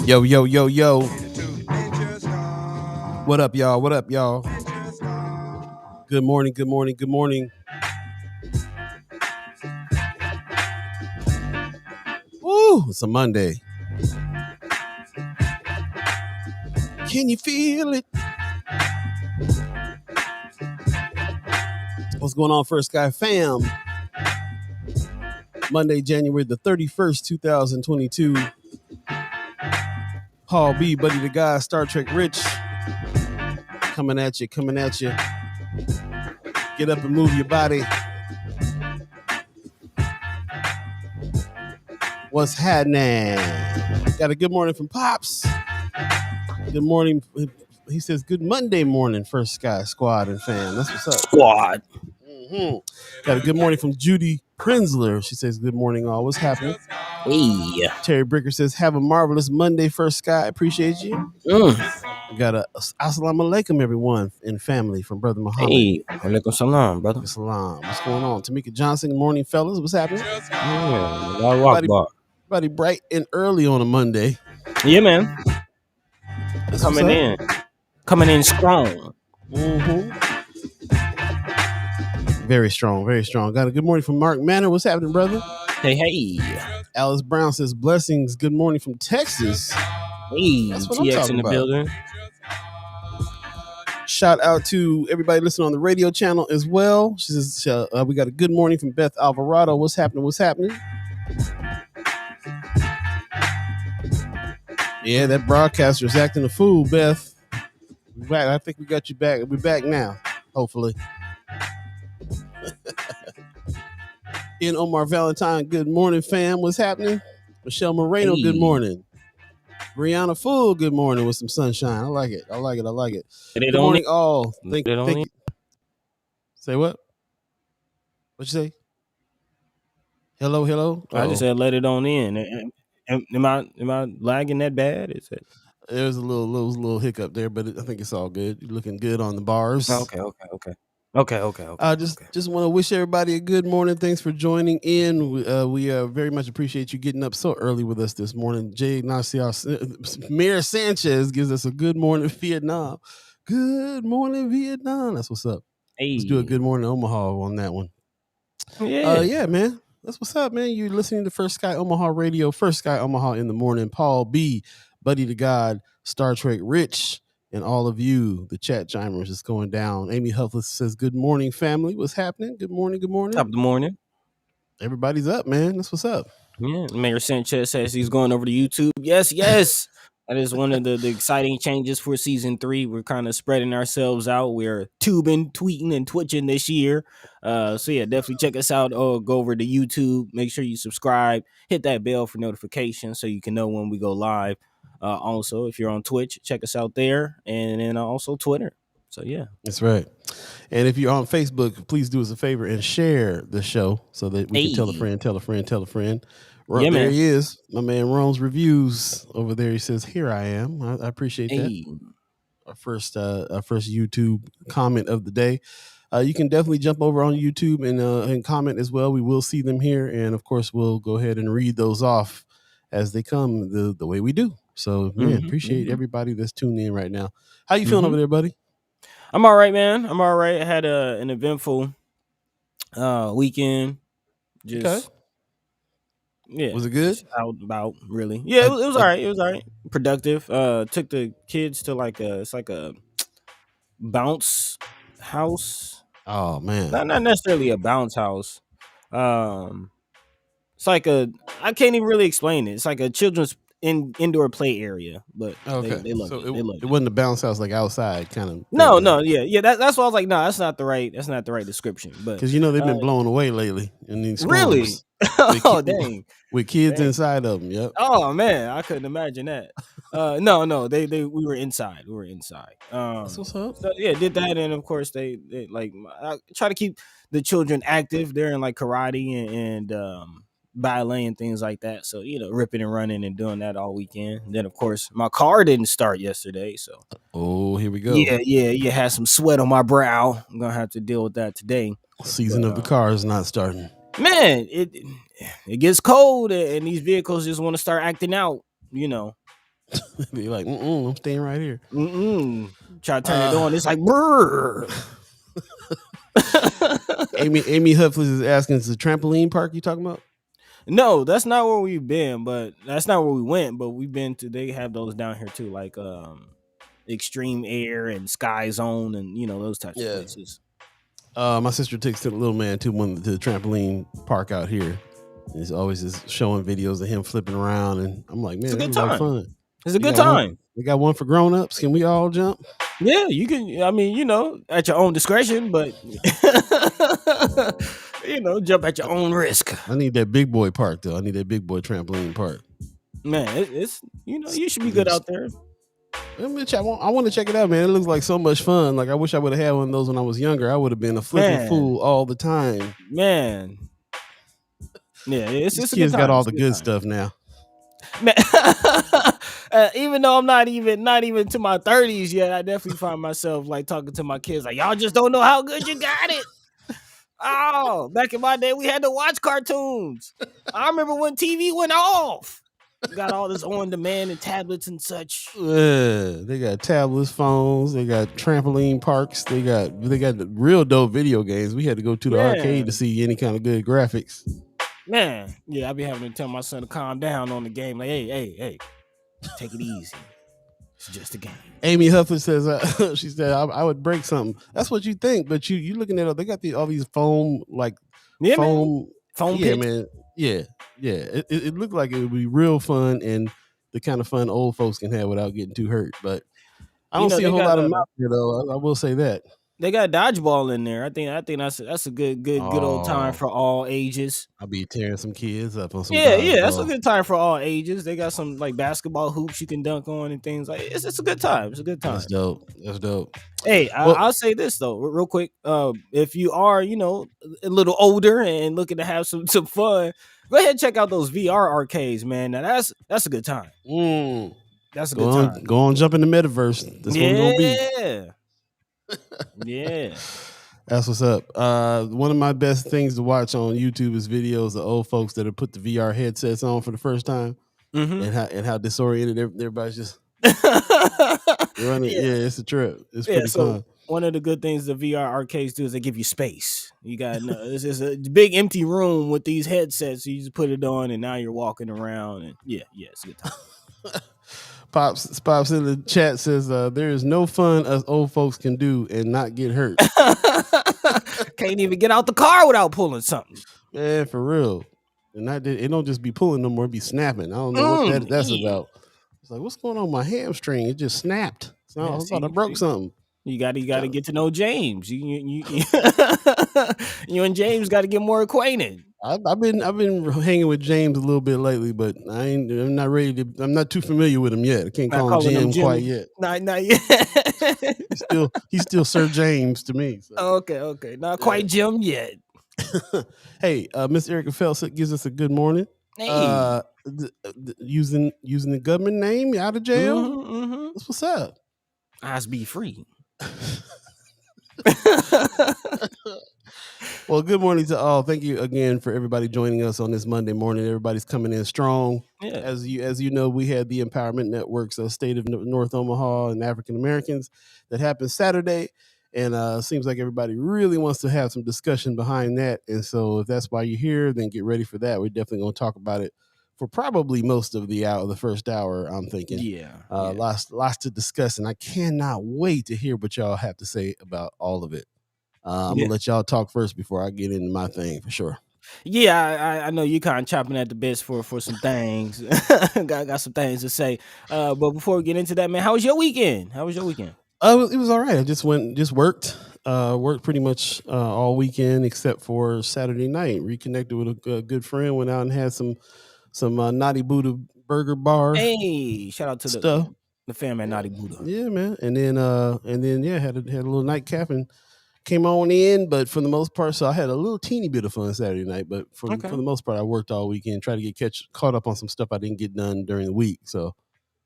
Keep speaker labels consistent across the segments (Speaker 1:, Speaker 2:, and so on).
Speaker 1: Yo, yo, yo, yo. What up, y'all? What up, y'all? Good morning, good morning, good morning. Woo, it's a Monday. Can you feel it? What's going on, First Sky fam? Monday, January the 31st, 2022. Paul B, Buddi3 Da Gawd, Star Trek Rich. Coming at you, coming at you. Get up and move your body. What's happening? Got a good morning from Pops. Good morning. He says, good Monday morning, First Sky Squad and fam. That's what's up.
Speaker 2: Squad.
Speaker 1: Mm-hmm. Got a good morning from Judy Prensler. She says, good morning, all. What's happening?
Speaker 2: Hey.
Speaker 1: Terry Bricker says, have a marvelous Monday, First Sky. Appreciate you. We got a assalamu alaikum, everyone, and family from Brother Muhammad.
Speaker 2: Hey. Alaikum salam, brother.
Speaker 1: Salam. What's going on? Tamika Johnson, good morning, fellas. What's happening? Everybody bright and early on a Monday.
Speaker 2: Yeah, man.
Speaker 1: That's
Speaker 2: Coming in strong.
Speaker 1: Mm-hmm. Very strong, very strong. Got a good morning from Mark Manor. What's happening, brother?
Speaker 2: Hey.
Speaker 1: Alice Brown says, blessings. Good morning from Texas.
Speaker 2: Hey,
Speaker 1: That's what
Speaker 2: TX
Speaker 1: I'm
Speaker 2: in the
Speaker 1: about.
Speaker 2: building.
Speaker 1: Shout out to everybody listening on the radio channel as well. She says, we got a good morning from Beth Alvarado. What's happening? What's happening? Yeah, that broadcaster is acting a fool, Beth. I think we got you back. We're back now, hopefully. Ian Omar Valentine, good morning, fam. What's happening? Michelle Moreno, good morning. Brianna Full, good morning with some sunshine. I like it. Good morning, all. Thank you. Say what? What'd you say? Hello?
Speaker 2: I just said let it on in. Am I lagging that bad? Is it?
Speaker 1: There's a little hiccup there, but I think it's all good. You're looking good on the bars.
Speaker 2: Okay.
Speaker 1: Just want to wish everybody a good morning. Thanks for joining in. We very much appreciate you getting up so early with us this morning. Jay Naciar Mayor Sanchez gives us a good morning, Vietnam. Good morning, Vietnam. That's what's up.
Speaker 2: Hey.
Speaker 1: Let's do a good morning, Omaha on that one.
Speaker 2: Yeah,
Speaker 1: man. That's what's up, man. You're listening to First Sky Omaha Radio, First Sky Omaha in the morning. Paul B, Buddi3 Da Gawd, Star Trek Rich, and all of you, the chat chimers, is going down. Amy Huffless says, good morning, family. What's happening? Good morning.
Speaker 2: Top of the morning.
Speaker 1: Everybody's up, man. That's what's up.
Speaker 2: Yeah, Mayor Sanchez says he's going over to YouTube. Yes. That is one of the exciting changes for season 3. We're kind of spreading ourselves out. We're tubing, tweeting, and twitching this year. So yeah, definitely check us out. Go over to YouTube. Make sure you subscribe. Hit that bell for notifications so you can know when we go live. Also, if you're on Twitch, check us out there. And then also Twitter. So yeah.
Speaker 1: That's right. And if you're on Facebook, please do us a favor and share the show so that we can tell a friend.
Speaker 2: Yeah,
Speaker 1: there he is, my man Rome's Reviews over there. He says, here I am. I appreciate that. Our first YouTube comment of the day. You can definitely jump over on YouTube and comment as well. We will see them here. And of course, we'll go ahead and read those off as they come the way we do. So, man, appreciate everybody that's tuned in right now. How you feeling over there, buddy?
Speaker 2: I'm all right, man. I'm all right. I had an eventful weekend. Just yeah.
Speaker 1: Was it good?
Speaker 2: Out about really. Yeah, it was all right. It was all right. Productive. Took the kids to it's like a bounce house.
Speaker 1: Oh man.
Speaker 2: Not necessarily a bounce house. It's like I can't even really explain it. It's like a children's indoor play area, but they love it.
Speaker 1: It wasn't a bounce house like outside kind of.
Speaker 2: No, yeah. That's why I was like, no, that's not the right description. But
Speaker 1: because they've been blown away lately in these storms.
Speaker 2: Really? Dang.
Speaker 1: With kids inside of them. Yep.
Speaker 2: Oh man, I couldn't imagine that. No, we were inside.
Speaker 1: That's what's up.
Speaker 2: So yeah, did that, and of course they like I try to keep the children active. They're in like karate and ballet and things like that. So, ripping and running and doing that all weekend. And then, of course, my car didn't start yesterday. So,
Speaker 1: here we go.
Speaker 2: Yeah. Had some sweat on my brow. I'm going to have to deal with that today.
Speaker 1: Season of the car is not starting.
Speaker 2: Man, it gets cold and these vehicles just want to start acting out.
Speaker 1: Be like, I'm staying right here.
Speaker 2: Try to turn it on. It's like, brrr.
Speaker 1: Amy Huffley is asking, is the trampoline park you talking about?
Speaker 2: No, that's not where we've been, but that's not where we went. But we've been to. They have those down here too, like Extreme Air and Sky Zone, and those types of places.
Speaker 1: My sister takes the little man to the trampoline park out here. He's always just showing videos of him flipping around, and I'm like, man,
Speaker 2: it's a good
Speaker 1: this
Speaker 2: time.
Speaker 1: Like fun.
Speaker 2: It's a good time.
Speaker 1: They got one for grown-ups. Can we all jump?
Speaker 2: Yeah, you can. I mean, at your own discretion, but jump at your own risk.
Speaker 1: I need that big boy park though. I need that big boy trampoline park.
Speaker 2: Man, it's you should be good out there.
Speaker 1: I want to check it out, man. It looks like so much fun. Like I wish I would have had one of those when I was younger. I would have been a flipping fool all the time.
Speaker 2: Man, yeah, it's
Speaker 1: These
Speaker 2: a
Speaker 1: kids
Speaker 2: good time.
Speaker 1: Got all the good stuff now.
Speaker 2: Man, even though I'm not even to my 30s yet, I definitely find myself like talking to my kids like, y'all just don't know how good you got it. Oh, back in my day, we had to watch cartoons. I remember when TV went off. We got all this on demand and tablets and such.
Speaker 1: They got tablets, phones. They got trampoline parks. They got real dope video games. We had to go to the arcade to see any kind of good graphics.
Speaker 2: Man, yeah, I be having to tell my son to calm down on the game. Like, hey, take it easy. It's just a game.
Speaker 1: Amy Huffley says, she said, I would break something. That's what you think, but you looking at it, they got all these foam, foam
Speaker 2: pits.
Speaker 1: Man. Yeah. It looked like it would be real fun and the kind of fun old folks can have without getting too hurt. But I don't see a whole lot of them out here, though. I will say that.
Speaker 2: They got dodgeball in there. I think that's a good old time for all ages.
Speaker 1: I'll be tearing some kids up on some.
Speaker 2: Yeah, that's a good time for all ages. They got some like basketball hoops you can dunk on and things like. It's a good time. It's a good time.
Speaker 1: That's dope.
Speaker 2: Hey, I'll say this though, real quick. If you are a little older and looking to have some fun, go ahead and check out those VR arcades, man. Now that's a good time. That's a good time.
Speaker 1: Go on, jump in the metaverse. That's what we're gonna be.
Speaker 2: Yeah.
Speaker 1: That's what's up. One of my best things to watch on YouTube is videos of old folks that have put the VR headsets on for the first time, and how disoriented everybody's just running. Yeah, it's a trip. It's pretty fun.
Speaker 2: One of the good things the VR arcades do is they give you space. You got it's just a big empty room with these headsets. You just put it on, and now you're walking around, and it's a good time.
Speaker 1: Pops in the chat says there is no fun us old folks can do and not get hurt.
Speaker 2: Can't even get out the car without pulling something.
Speaker 1: Man, for real. And it don't just be pulling no more, it be snapping. I don't know what that's about. It's like, what's going on with my hamstring? It just snapped. So I thought I broke something.
Speaker 2: You got to get to know James. You and James got to get more acquainted.
Speaker 1: I've been hanging with James a little bit lately, but I'm not ready to. I'm not too familiar with him yet. I can't call him Jim quite yet.
Speaker 2: Not yet.
Speaker 1: he's still Sir James to me. So.
Speaker 2: Okay, not quite Jim yet.
Speaker 1: Hey, Miss Erica Phelps gives us a good morning.
Speaker 2: Hey,
Speaker 1: using the government name out of jail. That's what's up.
Speaker 2: Eyes be free.
Speaker 1: Well, good morning to all. Thank you again for everybody joining us on this Monday morning. Everybody's coming in strong.
Speaker 2: Yeah.
Speaker 1: As you know, we had the Empowerment Network's State of North Omaha and African Americans that happened Saturday. And seems like everybody really wants to have some discussion behind that. And so if that's why you're here, then get ready for that. We're definitely going to talk about it for probably most of the first hour, I'm thinking.
Speaker 2: Yeah.
Speaker 1: Lots to discuss. And I cannot wait to hear what y'all have to say about all of it. I'm gonna let y'all talk first before I get into my thing for sure.
Speaker 2: Yeah, I know you kind of chopping at the bits for some things. got some things to say. But before we get into that, man, how was your weekend? It was
Speaker 1: all right. I just worked pretty much all weekend except for Saturday night. Reconnected with a good friend. Went out and had some Naughty Buddha burger bar.
Speaker 2: Hey, shout out to
Speaker 1: stuff.
Speaker 2: The fam at Naughty Buddha.
Speaker 1: Yeah, man. And then had a little nightcap and came on in, but for the most part, so I had a little teeny bit of fun Saturday night, but for the most part, I worked all weekend, tried to get caught up on some stuff I didn't get done during the week. So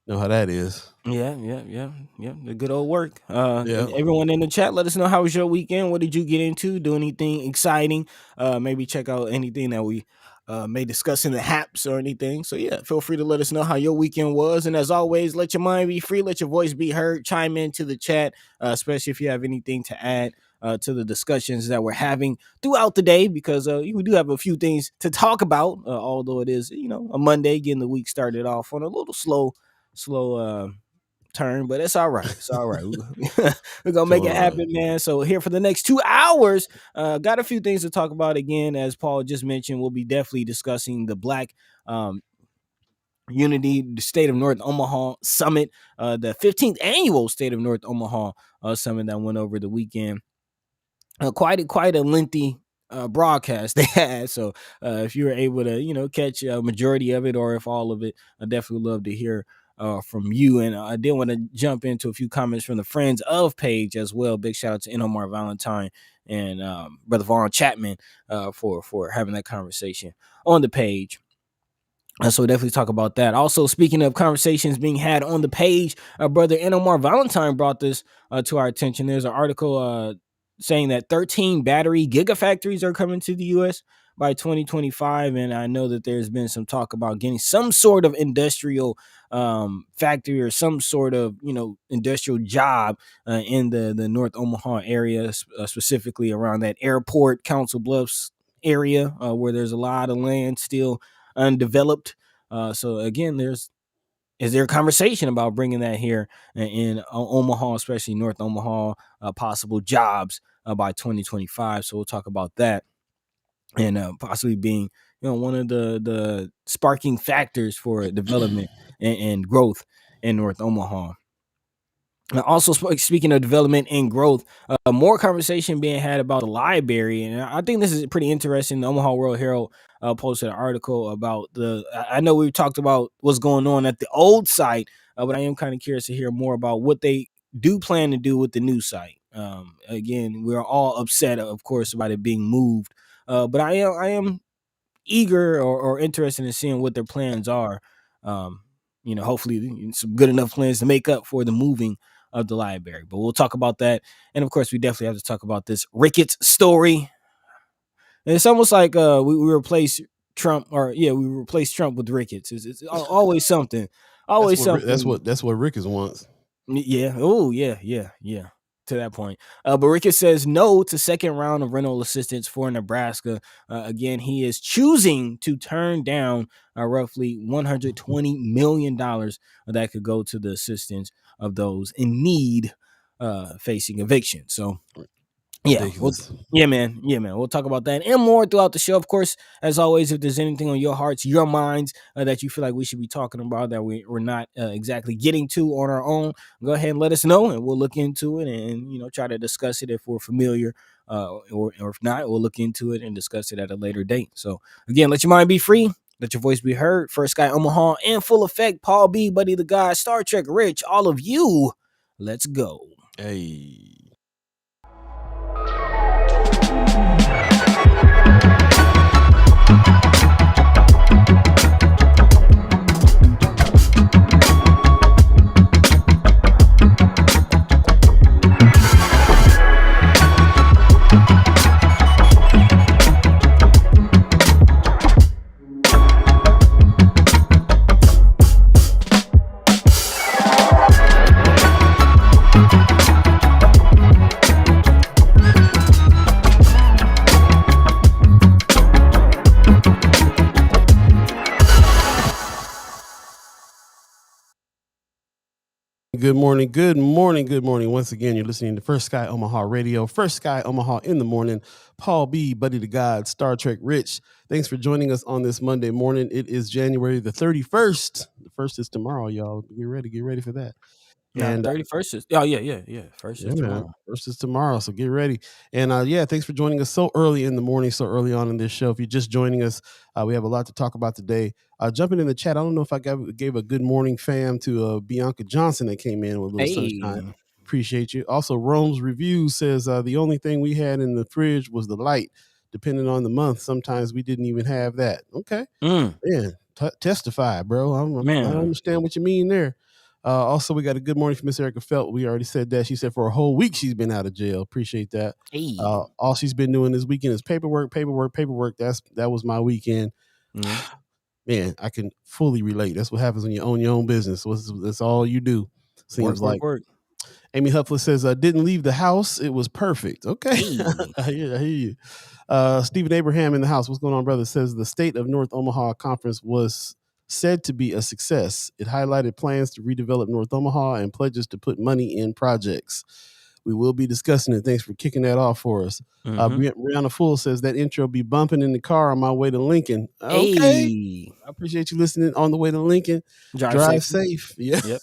Speaker 1: know how that is.
Speaker 2: Yeah. The good old work. Everyone in the chat, let us know how was your weekend. What did you get into? Do anything exciting? Maybe check out anything that we may discuss in the haps or anything. So yeah, feel free to let us know how your weekend was. And as always, let your mind be free, let your voice be heard. Chime into the chat, especially if you have anything to add to the discussions that we're having throughout the day, because we do have a few things to talk about. Although it is, a Monday, getting the week started off on a little slow turn, but it's all right. It's all right. We're gonna make it happen, man. So here for the next 2 hours, got a few things to talk about. Again, as Paul just mentioned, we'll be definitely discussing the Black Unity, the State of North Omaha Summit, the 15th annual State of North Omaha Summit that went over the weekend. Quite a lengthy broadcast they had. So if you were able to, catch a majority of it, or if all of it, I definitely love to hear from you. And I did want to jump into a few comments from the friends of page as well. Big shout out to Omar Valentine and Brother Vaughn Chapman for having that conversation on the page. So we'll definitely talk about that. Also, speaking of conversations being had on the page, Brother Omar Valentine brought this to our attention. There's an article saying that 13 battery gigafactories are coming to the U.S. by 2025. And I know that there's been some talk about getting some sort of industrial factory or some sort of, industrial job in the North Omaha area, specifically around that airport, Council Bluffs area, where there's a lot of land still undeveloped. So again, is there a conversation about bringing that here in Omaha, especially North Omaha, possible jobs by 2025? So we'll talk about that, and possibly being one of the sparking factors for development and growth in North Omaha. Also, speaking of development and growth, more conversation being had about the library, and I think this is pretty interesting. The Omaha World Herald posted an article about I know we talked about what's going on at the old site, but I am kind of curious to hear more about what they do plan to do with the new site. Again, we're all upset, of course, about it being moved, but I am eager or interested in seeing what their plans are. Hopefully some good enough plans to make up for the moving of the library. But we'll talk about that. And of course, we definitely have to talk about this Ricketts story. And it's almost like we replace Trump, we replace Trump with Ricketts. It's always something. Always something.
Speaker 1: That's what Ricketts wants.
Speaker 2: Yeah. Oh, yeah. To that point. But Ricketts says no to second round of rental assistance for Nebraska. Again, he is choosing to turn down roughly $120 million that could go to the assistance of those in need facing eviction. So yeah, man. We'll talk about that and more throughout the show. Of course, as always, if there's anything on your hearts, your minds that you feel like we should be talking about that we're not exactly getting to on our own, go ahead and let us know, and we'll look into it and try to discuss it if we're familiar, or if not, we'll look into it and discuss it at a later date. So again, let your mind be free. Let your voice be heard. First Sky Omaha in full effect. Paul Beeee, Buddi3 Da Gawd, Star Trek Rich, all of you. Let's go.
Speaker 1: Hey. Good morning. Once again, you're listening to First Sky Omaha Radio, First Sky Omaha in the morning. Paul Beeee, Buddi3 Da Gawd, Star Trek Rich. Thanks for joining us on this Monday morning. It is January the 31st. The first is tomorrow, y'all. Get ready for that.
Speaker 2: And 31st is first is tomorrow.
Speaker 1: Man. First is tomorrow, so get ready. And thanks for joining us so early in the morning, so early on in this show. If you're just joining us, we have a lot to talk about today. Jumping in the chat, I don't know if I gave a good morning fam to Bianca Johnson that came in with a little sunshine. Appreciate you. Also, Rome's Review says the only thing we had in the fridge was the light. Depending on the month, sometimes we didn't even have that. Okay, man, testify, bro. I understand what you mean there. Also, we got a good morning from Miss Erica Felt. We already said that. She said for a whole week she's been out of jail. Appreciate that.
Speaker 2: Hey.
Speaker 1: All she's been doing this weekend is paperwork. That was my weekend.
Speaker 2: Mm-hmm.
Speaker 1: Man, I can fully relate. That's what happens when you own your own business. That's all you do. Seems like.
Speaker 2: Work.
Speaker 1: Amy Huffler says, "I didn't leave the house. It was perfect." Okay,
Speaker 2: Hey.
Speaker 1: I hear you. Stephen Abraham in the house. What's going on, brother? Says the State of North Omaha conference was said to be a success. It highlighted plans to redevelop North Omaha and pledges to put money in projects. We will be discussing it. Thanks for kicking that off for us.
Speaker 2: Mm-hmm.
Speaker 1: Brianna Full says that intro be bumping in the car on my way to Lincoln. Okay.
Speaker 2: Hey.
Speaker 1: I appreciate you listening on the way to Lincoln.
Speaker 2: Drive
Speaker 1: Drive
Speaker 2: safely.
Speaker 1: safe. Yeah.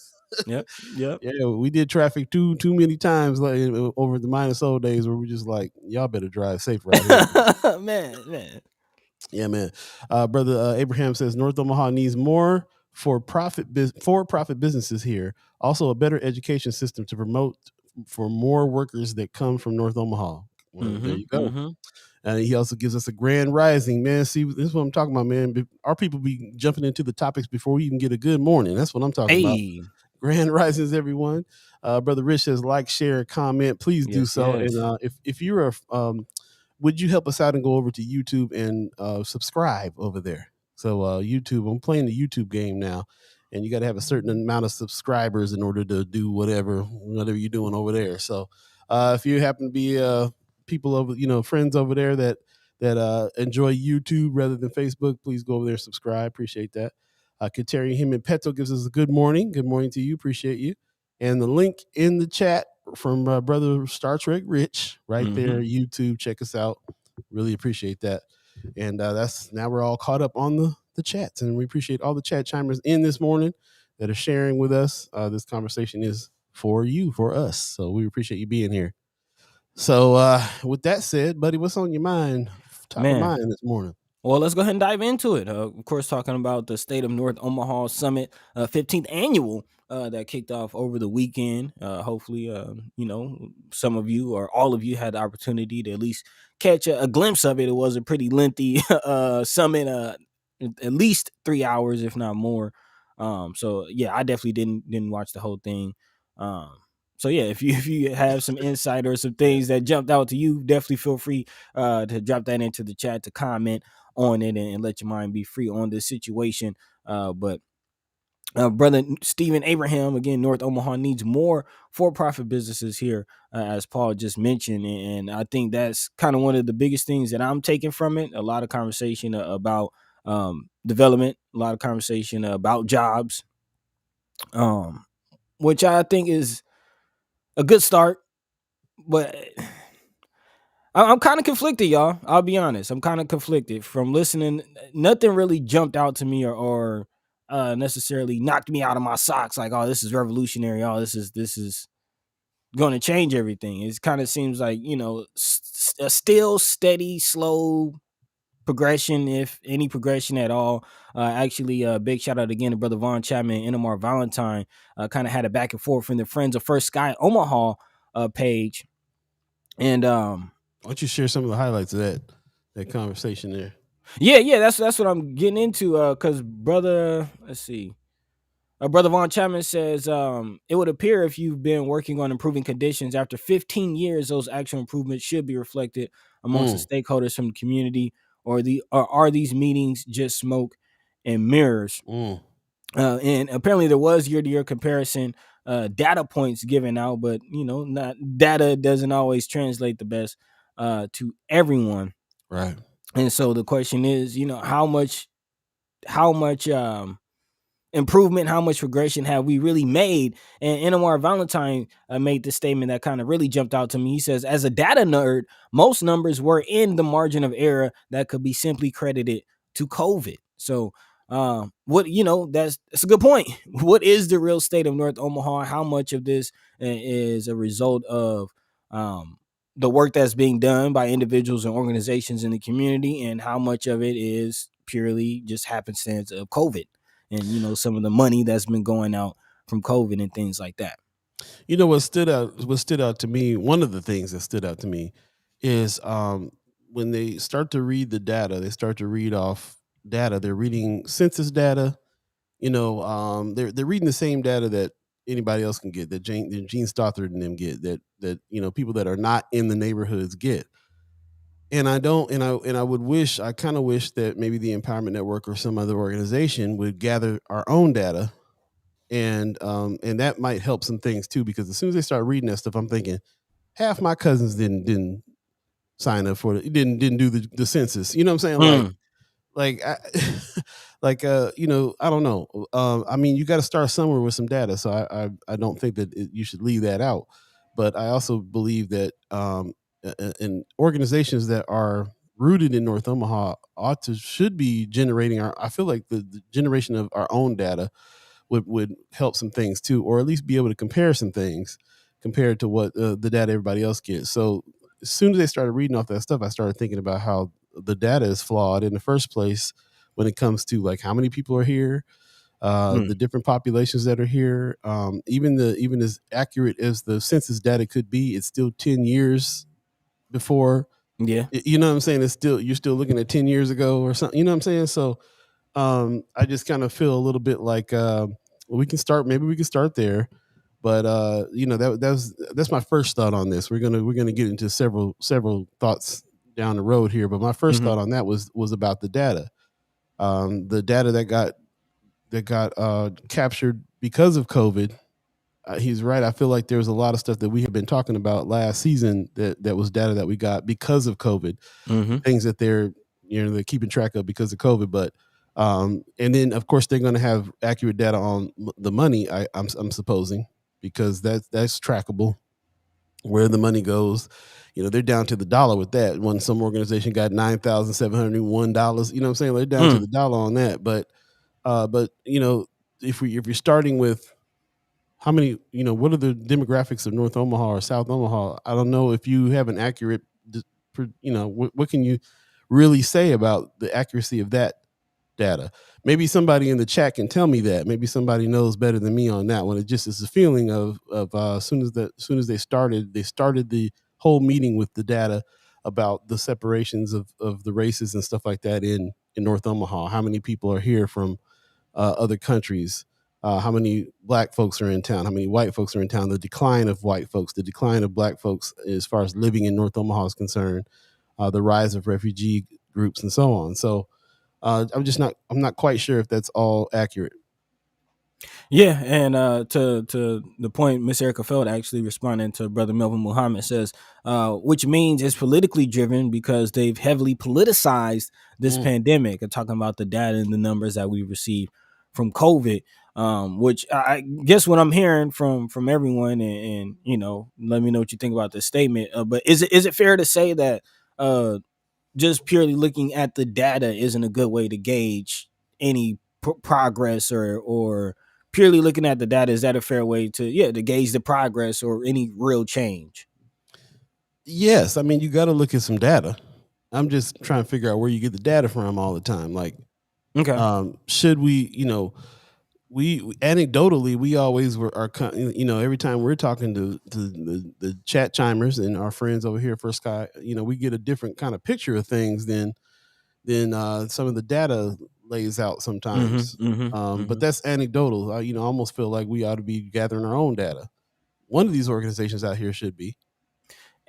Speaker 2: Yep.
Speaker 1: Yeah, we did traffic too many times like over the minus old days where we just like, y'all better drive safe right here.
Speaker 2: man.
Speaker 1: Yeah, man. Brother Abraham says North Omaha needs more for-profit businesses here. Also, a better education system to promote for more workers that come from North Omaha. Well, there you go.
Speaker 2: Mm-hmm.
Speaker 1: And he also gives us a grand rising, man. See, this is what I'm talking about, man. Our people be jumping into the topics before we even get a good morning. That's what I'm talking about.
Speaker 2: Hey.
Speaker 1: Grand risings, everyone. Brother Rich says, like, share, comment. Please do so.
Speaker 2: Yes.
Speaker 1: And if you're would you help us out and go over to YouTube and subscribe over there? So YouTube, I'm playing the YouTube game now, and you got to have a certain amount of subscribers in order to do whatever you're doing over there. So if you happen to be people over, friends over there that enjoy YouTube rather than Facebook, please go over there and subscribe. Appreciate that. Kateri him and Peto gives us a good morning. Good morning to you. Appreciate you. And the link in the chat from brother Star Trek Rich right there, YouTube. Check us out. Really appreciate that. And that's now we're all caught up on the chats, and we appreciate all the chat chimers in this morning that are sharing with us. This conversation is for you, for us. So we appreciate you being here. So with that said, buddy, what's on your mind? Top of mind this morning.
Speaker 2: Well, let's go ahead and dive into it. Of course, talking about the State of North Omaha Summit, 15th annual that kicked off over the weekend. Hopefully, some of you or all of you had the opportunity to at least catch a glimpse of it. It was a pretty lengthy summit, at least 3 hours, if not more. So yeah, I definitely didn't watch the whole thing. So yeah, if you have some insight or some things that jumped out to you, definitely feel free to drop that into the chat, to comment on it, and let your mind be free on this situation. But brother Stephen Abraham, again, North Omaha needs more for-profit businesses here, as Paul just mentioned, and I think that's kind of one of the biggest things that I'm taking from it. A lot of conversation about development, a lot of conversation about jobs, which I think is a good start, but I'm kind of conflicted, y'all. I'll be honest. I'm kind of conflicted from listening. Nothing really jumped out to me or necessarily knocked me out of my socks. Like, oh, this is revolutionary. Oh, this is going to change everything. It kind of seems like, a still steady, slow progression, if any progression at all. Actually, big shout out again to Brother Von Chapman and Inamar Valentine. Kind of had a back and forth from the Friends of First Sky Omaha page. And
Speaker 1: why don't you share some of the highlights of that conversation there?
Speaker 2: Yeah, that's what I'm getting into. Cause brother, let's see. Brother Von Chapman says, it would appear if you've been working on improving conditions after 15 years, those actual improvements should be reflected amongst the stakeholders from the community, or are these meetings just smoke and mirrors? And apparently there was year-to-year comparison data points given out, but not data doesn't always translate the best to everyone.
Speaker 1: Right.
Speaker 2: And so the question is, how much improvement, how much progression have we really made? And Inamar Valentine made this statement that kind of really jumped out to me. He says, as a data nerd, most numbers were in the margin of error that could be simply credited to COVID. So that's a good point. What is the real state of North Omaha? How much of this is a result of the work that's being done by individuals and organizations in the community, and how much of it is purely just happenstance of COVID and some of the money that's been going out from COVID and things like that?
Speaker 1: What stood out to me, one of the things that stood out to me is when they start to read the data, they start to read off data. They're reading census data. They're reading the same data that anybody else can get, that Gene Stothard and them get, that people that are not in the neighborhoods get. And I don't, and I would wish, I kind of wish that maybe the Empowerment Network or some other organization would gather our own data, and that might help some things too. Because as soon as they start reading that stuff, I'm thinking half my cousins didn't sign up for it, didn't do the census. You know what I'm saying?
Speaker 2: Mm.
Speaker 1: Like I, I don't know. I mean, you got to start somewhere with some data, so I don't think that you should leave that out. But I also believe that in organizations that are rooted in North Omaha should be generating our. I feel like the generation of our own data would help some things too, or at least be able to compare some things compared to what the data everybody else gets. So as soon as they started reading off that stuff, I started thinking about how the data is flawed in the first place when it comes to like how many people are here,
Speaker 2: Mm.
Speaker 1: the different populations that are here. Even as accurate as the census data could be, it's still 10 years before.
Speaker 2: Yeah.
Speaker 1: You know what I'm saying? It's still, you're still looking at 10 years ago or something. You know what I'm saying? So I just kind of feel a little bit like we can start. Maybe we can start there, but that's my first thought on this. We're gonna get into several thoughts down the road here, but my first
Speaker 2: Mm-hmm.
Speaker 1: thought on that was about the data that got captured because of COVID. He's right. I feel like there was a lot of stuff that we have been talking about last season that was data that we got because of COVID,
Speaker 2: Mm-hmm.
Speaker 1: things that they're keeping track of because of COVID. But and then of course they're going to have accurate data on the money. I'm supposing, because that's trackable where the money goes. They're down to the dollar with that. When some organization got $9,701, you know what I'm saying? They're down to
Speaker 2: Mm.
Speaker 1: the dollar on that. But if you're starting with how many, what are the demographics of North Omaha or South Omaha? I don't know if you have an accurate, what can you really say about the accuracy of that data? Maybe somebody in the chat can tell me that. Maybe somebody knows better than me on that one. It just is a feeling of as soon as they started the whole meeting with the data about the separations of the races and stuff like that in North Omaha. How many people are here from other countries? How many black folks are in town? How many white folks are in town? The decline of white folks, the decline of black folks as far as living in North Omaha is concerned, the rise of refugee groups, and so on. So I'm not quite sure if that's all accurate.
Speaker 2: Yeah, and to the point, Miss Erica Feld actually responding to Brother Melvin Muhammad says, which means it's politically driven because they've heavily politicized this
Speaker 1: Mm.
Speaker 2: pandemic and talking about the data and the numbers that we received from COVID. Which I guess what I'm hearing from everyone, and let me know what you think about this statement. But is it fair to say that just purely looking at the data isn't a good way to gauge any progress, or purely looking at the data, is that a fair way to gauge the progress or any real change?
Speaker 1: Yes, I mean you got to look at some data. I'm just trying to figure out where you get the data from all the time. Like,
Speaker 2: Okay.
Speaker 1: should we, we anecdotally we always every time we're talking to the chat chimers and our friends over here for Sky, we get a different kind of picture of things than some of the data lays out
Speaker 2: Mm-hmm.
Speaker 1: sometimes.
Speaker 2: Mm-hmm.
Speaker 1: But
Speaker 2: Mm-hmm.
Speaker 1: that's anecdotal. I almost feel like we ought to be gathering our own data. One of these organizations out here should be.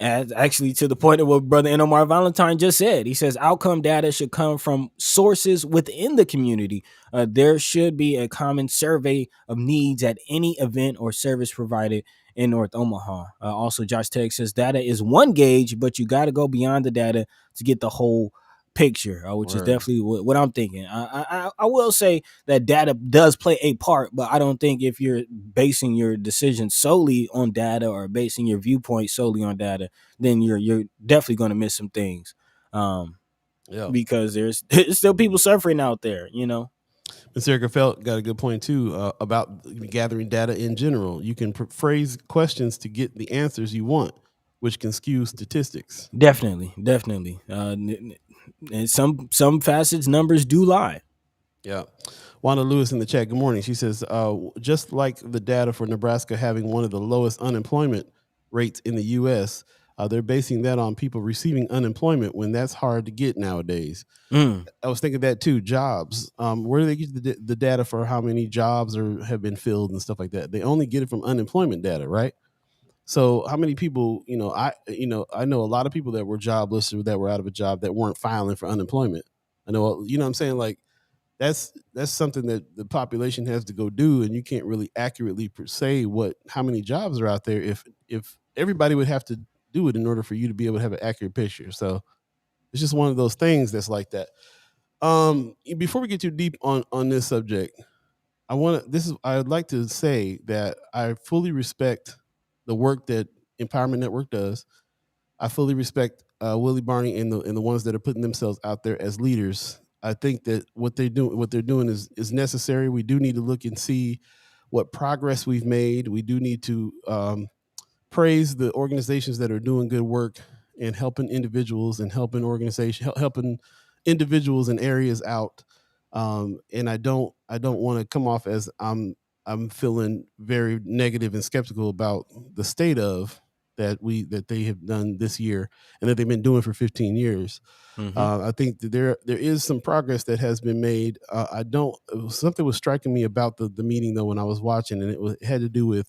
Speaker 2: And actually, to the point of what Brother Omar Valentine just said, he says outcome data should come from sources within the community. There should be a common survey of needs at any event or service provided in North Omaha. Also, Josh Tech says data is one gauge, but you got to go beyond the data to get the whole picture, which is
Speaker 1: Word.
Speaker 2: definitely what I'm thinking. I will say that data does play a part, but I don't think if you're basing your decision solely on data or basing your viewpoint solely on data, then you're definitely going to miss some things,
Speaker 1: Yeah.
Speaker 2: because there's still people suffering out there.
Speaker 1: Ms. Erica Felt got a good point too about gathering data in general. You can phrase questions to get the answers you want, which can skew statistics.
Speaker 2: Definitely. And some facets numbers do lie.
Speaker 1: Yeah. Wanda Lewis in the chat, good morning. She says, just like the data for Nebraska having one of the lowest unemployment rates in the U.S., they're basing that on people receiving unemployment when that's hard to get nowadays.
Speaker 2: Mm.
Speaker 1: I was thinking that too. Jobs. Where do they get the data for how many jobs have been filled and stuff like that? They only get it from unemployment data, right? So how many people, I know a lot of people that were jobless or that were out of a job that weren't filing for unemployment. I know, what I'm saying? Like that's something that the population has to go do, and you can't really accurately say how many jobs are out there if everybody would have to do it in order for you to be able to have an accurate picture. So it's just one of those things that's like that. Before we get too deep on this subject, I'd like to say that I fully respect the work that Empowerment Network does. I fully respect Willie Barney and the ones that are putting themselves out there as leaders. I think that what they're doing is necessary. We do need to look and see what progress we've made. We do need to praise the organizations that are doing good work and helping individuals and helping individuals in areas out. And I don't want to come off as I'm feeling very negative and skeptical about the state of that they have done this year and that they've been doing for 15 years. I think that there is some progress that has been made. I don't Something was striking me about the meeting though when I was watching, and it had to do with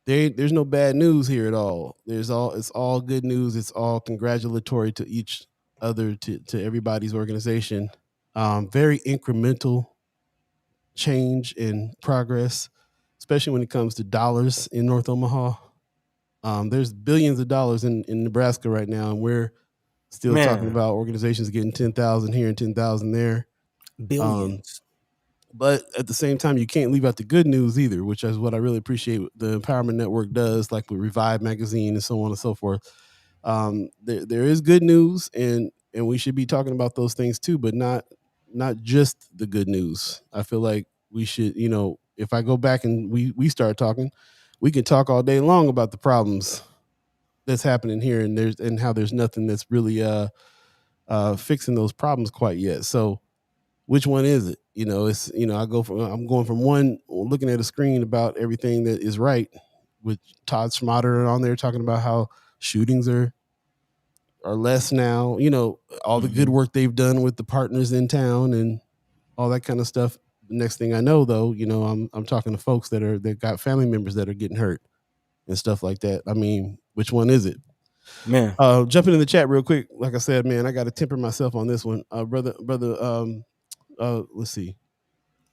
Speaker 1: there's no bad news here at all. It's all good news. It's all congratulatory to each other, to everybody's organization. Very incremental change and progress, especially when it comes to dollars in North Omaha. There's billions of dollars in Nebraska right now, and we're still talking about organizations getting 10,000 here and 10,000 there.
Speaker 2: Billions.
Speaker 1: But at the same time, you can't leave out the good news either, which is what I really appreciate the Empowerment Network does, like with Revive Magazine and so on and so forth. There is good news, and we should be talking about those things too, but not just the good news. I feel like we should, if I go back and we start talking, we can talk all day long about the problems that's happening here, and how there's nothing that's really fixing those problems quite yet. So which one is it? I'm going from one looking at a screen about everything that is right with Todd Schmatter on there talking about how shootings are less now, all the good work they've done with the partners in town and all that kind of stuff. The next thing I know though, I'm talking to folks that got family members that are getting hurt and stuff like that. I mean, which one is it?
Speaker 2: Man.
Speaker 1: Jumping in the chat real quick. Like I said, man, I got to temper myself on this one. Brother, let's see.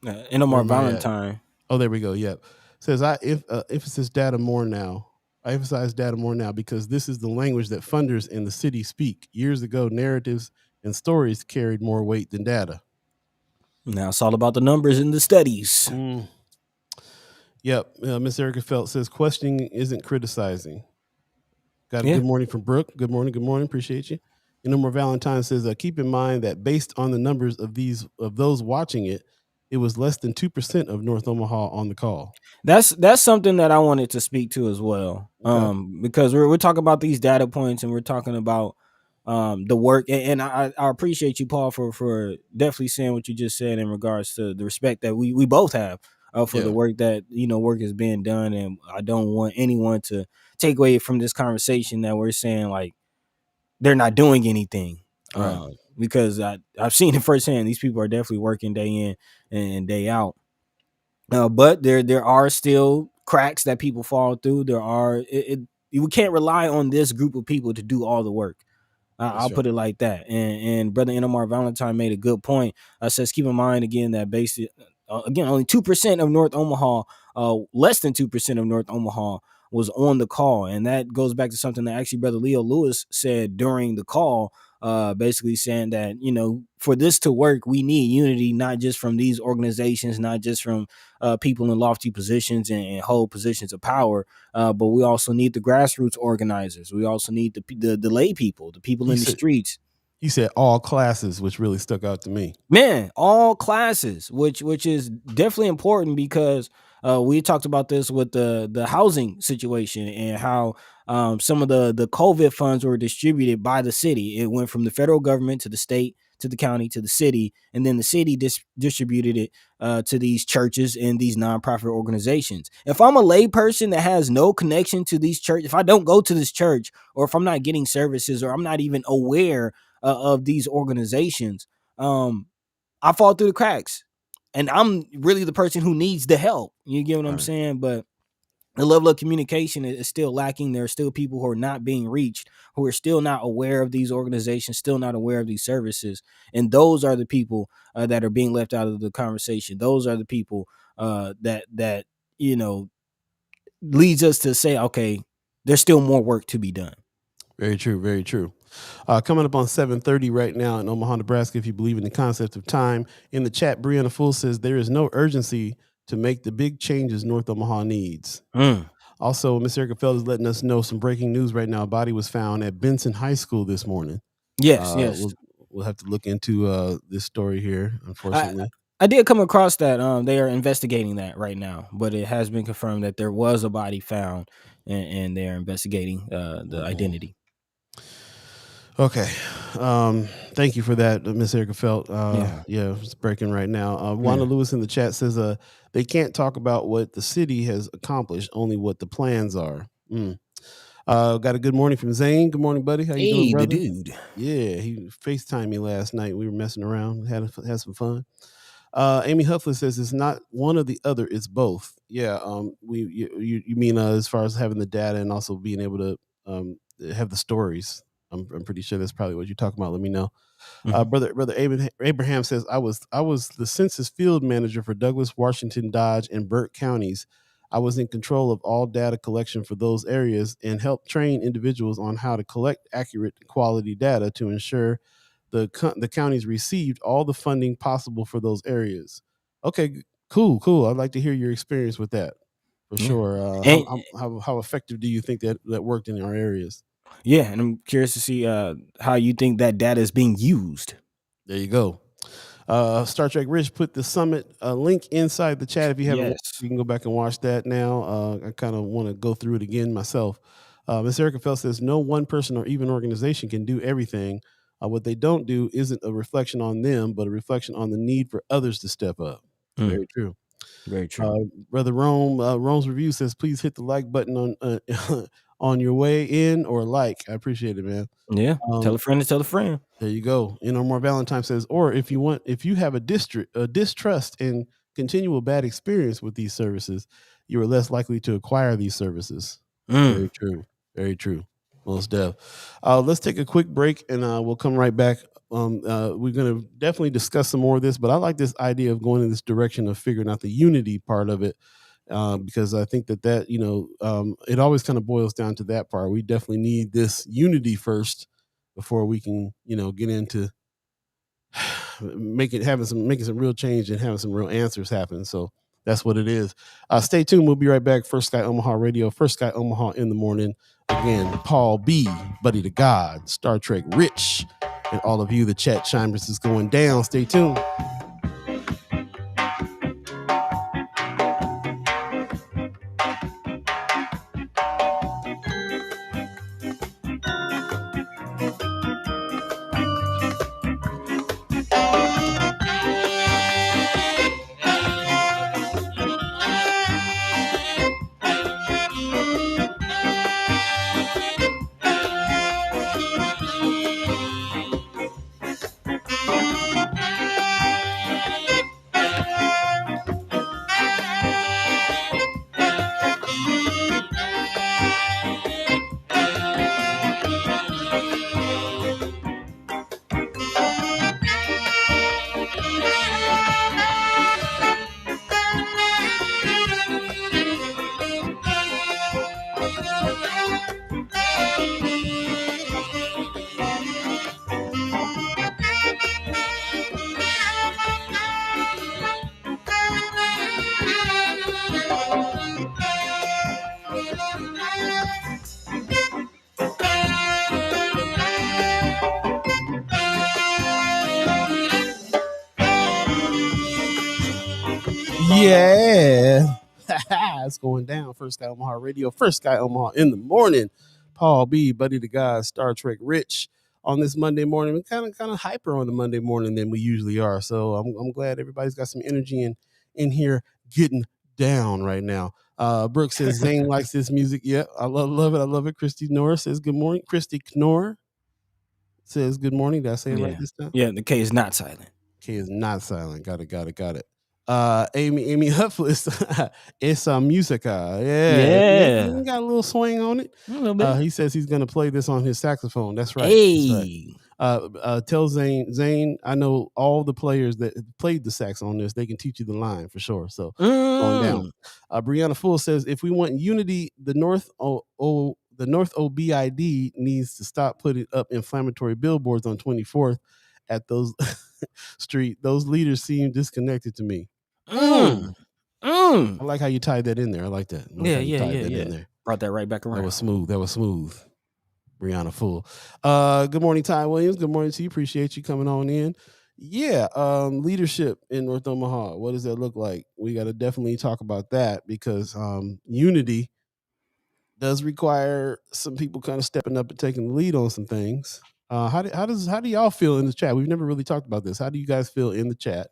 Speaker 2: Innomar Valentine.
Speaker 1: Oh, there we go. Yep. Says emphasize data more now. I emphasize data more now because this is the language that funders in the city speak. Years ago, narratives and stories carried more weight than data.
Speaker 2: Now it's all about the numbers and the studies.
Speaker 1: Yep. Miss Erica Felt says questioning isn't criticizing. Got a good morning from Brooke. Good morning. Good morning. Appreciate you. More Valentine says, keep in mind that based on the numbers of those watching it, it was less than 2% of North Omaha on the call.
Speaker 2: That's something that I wanted to speak to as well. Okay. Because we're talking about these data points and we're talking about the work, and I appreciate you, Paul, for definitely saying what you just said in regards to the respect that we both have for the work that work is being done, and I don't want anyone to take away from this conversation that we're saying like they're not doing anything. Right. Because I've seen it firsthand. These people are definitely working day in and day out. But there are still cracks that people fall through. We can't rely on this group of people to do all the work. I'll put it like that. And Brother Innomar Valentine made a good point. Says keep in mind again that again only 2% of North Omaha, less than 2% of North Omaha was on the call, and that goes back to something that actually Brother Leo Lewis said during the call. Basically saying that, for this to work, we need unity, not just from these organizations, not just from people in lofty positions and hold positions of power, but we also need the grassroots organizers. We also need the lay people, the people in the streets.
Speaker 1: He said all classes, which really stuck out to me.
Speaker 2: Man, all classes, which is definitely important because we talked about this with the housing situation and how some of the COVID funds were distributed by the city. It went from the federal government to the state, to the county, to the city, and then the city distributed it to these churches and these nonprofit organizations. If I'm a lay person that has no connection to these churches, if I don't go to this church, or if I'm not getting services, or I'm not even aware of these organizations, I fall through the cracks, and I'm really the person who needs the help. You get what I'm saying? But the level of communication is still lacking. There are still people who are not being reached, who are still not aware of these organizations, still not aware of these services. And those are the people that are being left out of the conversation. Those are the people that you know leads us to say, okay, there's still more work to be done.
Speaker 1: Very true. Very true. Coming up on 7:30 right now in Omaha, Nebraska. If you believe in the concept of time, in the chat, Brianna Full says there is no urgency to make the big changes North Omaha needs.
Speaker 2: Mm.
Speaker 1: Also, Miss Erica Feld is letting us know some breaking news right now. A body was found at Benson High School this morning.
Speaker 2: Yes, yes.
Speaker 1: We'll have to look into this story here.
Speaker 2: I,
Speaker 1: Unfortunately,
Speaker 2: I did come across that. They are investigating that right now, but it has been confirmed that there was a body found, and they are investigating the identity.
Speaker 1: Okay. Thank you for that, Miss Erica Felt.
Speaker 2: Yeah.
Speaker 1: Yeah, it's breaking right now. Wanda Lewis in the chat says they can't talk about what the city has accomplished, only what the plans are. Got a good morning from Zane. Good morning, buddy. How you doing,
Speaker 2: Hey, the
Speaker 1: brother?
Speaker 2: dude.
Speaker 1: Yeah, he FaceTimed me last night. We were messing around, had some fun. Amy Huffler says it's not one or the other; it's both. Yeah. You mean as far as having the data and also being able to have the stories. I'm pretty sure that's probably what you're talking about. Let me know.
Speaker 2: Mhm.
Speaker 1: Brother Abraham says I was the census field manager for Douglas, Washington, Dodge, and Burke counties. I was in control of all data collection for those areas and helped train individuals on how to collect accurate quality data to ensure the counties received all the funding possible for those areas. Okay, cool. I'd like to hear your experience with that for
Speaker 2: Yeah.
Speaker 1: sure.
Speaker 2: And
Speaker 1: How effective do you think that worked in our areas?
Speaker 2: yeah, and I'm curious to see how you think that data is being used.
Speaker 1: There you go. Star Trek Rich put the summit link inside the chat. If you haven't,
Speaker 2: Yes.
Speaker 1: you can go back and watch that now. I kind of want to go through it again myself. Ms. Erica Fell says no one person or even organization can do everything. What they don't do isn't a reflection on them, but a reflection on the need for others to step up.
Speaker 2: Mm,
Speaker 1: Very true.
Speaker 2: very true.
Speaker 1: Brother Rome's review says, please hit the like button on on your way in or like. I appreciate it, man.
Speaker 2: Yeah. Tell
Speaker 1: Um,
Speaker 2: a friend to tell a friend.
Speaker 1: there you go. More Valentine says, or if you have a distrust and continual bad experience with these services, you are less likely to acquire these services.
Speaker 2: Mm.
Speaker 1: Very true. Very true. Most def. Let's take a quick break and we'll come right back. We're going to definitely discuss some more of this, but I like this idea of going in this direction of figuring out the unity part of it. Because I think that it always kind of boils down to that part. We definitely need this unity first before we can get into making some real change and having some real answers happen. So that's what it is. Stay tuned. We'll be right back. First Sky Omaha Radio, First Sky Omaha in the morning. Again, Paul B, Buddi3 Da Gawd, Star Trek Rich, and all of you. The chat chimers is going down. Stay tuned. Yeah. It's going down. First Sky Omaha Radio, First Sky Omaha in the morning. Paul B, Buddi3 Da Gawd, Star Trek Rich on this Monday morning. We're kind of hyper on the Monday morning than we usually are. So I'm glad everybody's got some energy in here getting down right now. Brooke says Zane likes this music. Yeah, I love it. I love it. Christy Knorr says good morning. Christy Knorr says good morning. Did I say it right
Speaker 2: Yeah.
Speaker 1: this time?
Speaker 2: Yeah. The K is not silent.
Speaker 1: K is not silent. Got it. Amy Huffless, esa musica. Yeah,
Speaker 2: Yeah,
Speaker 1: he got a little swing on it.
Speaker 2: a little bit.
Speaker 1: He says he's gonna play this on his saxophone. That's right. That's right.
Speaker 2: Hey,
Speaker 1: Tell Zane, I know all the players that played the sax on this. They can teach you the line for sure. So going down. Brianna Full says, if we want unity, the North OBID needs to stop putting up inflammatory billboards on 24th at those street. Those leaders seem disconnected to me. I like how you tied that in there. I like that. I like how you tied that in there.
Speaker 2: Brought that right back around.
Speaker 1: That was smooth. Brianna Full. Good morning, Ty Williams. Good morning to you. Appreciate you coming on in. Yeah, leadership in North Omaha. What does that look like? We got to definitely talk about that because unity does require some people kind of stepping up and taking the lead on some things. How do y'all feel in the chat? We've never really talked about this. How do you guys feel in the chat?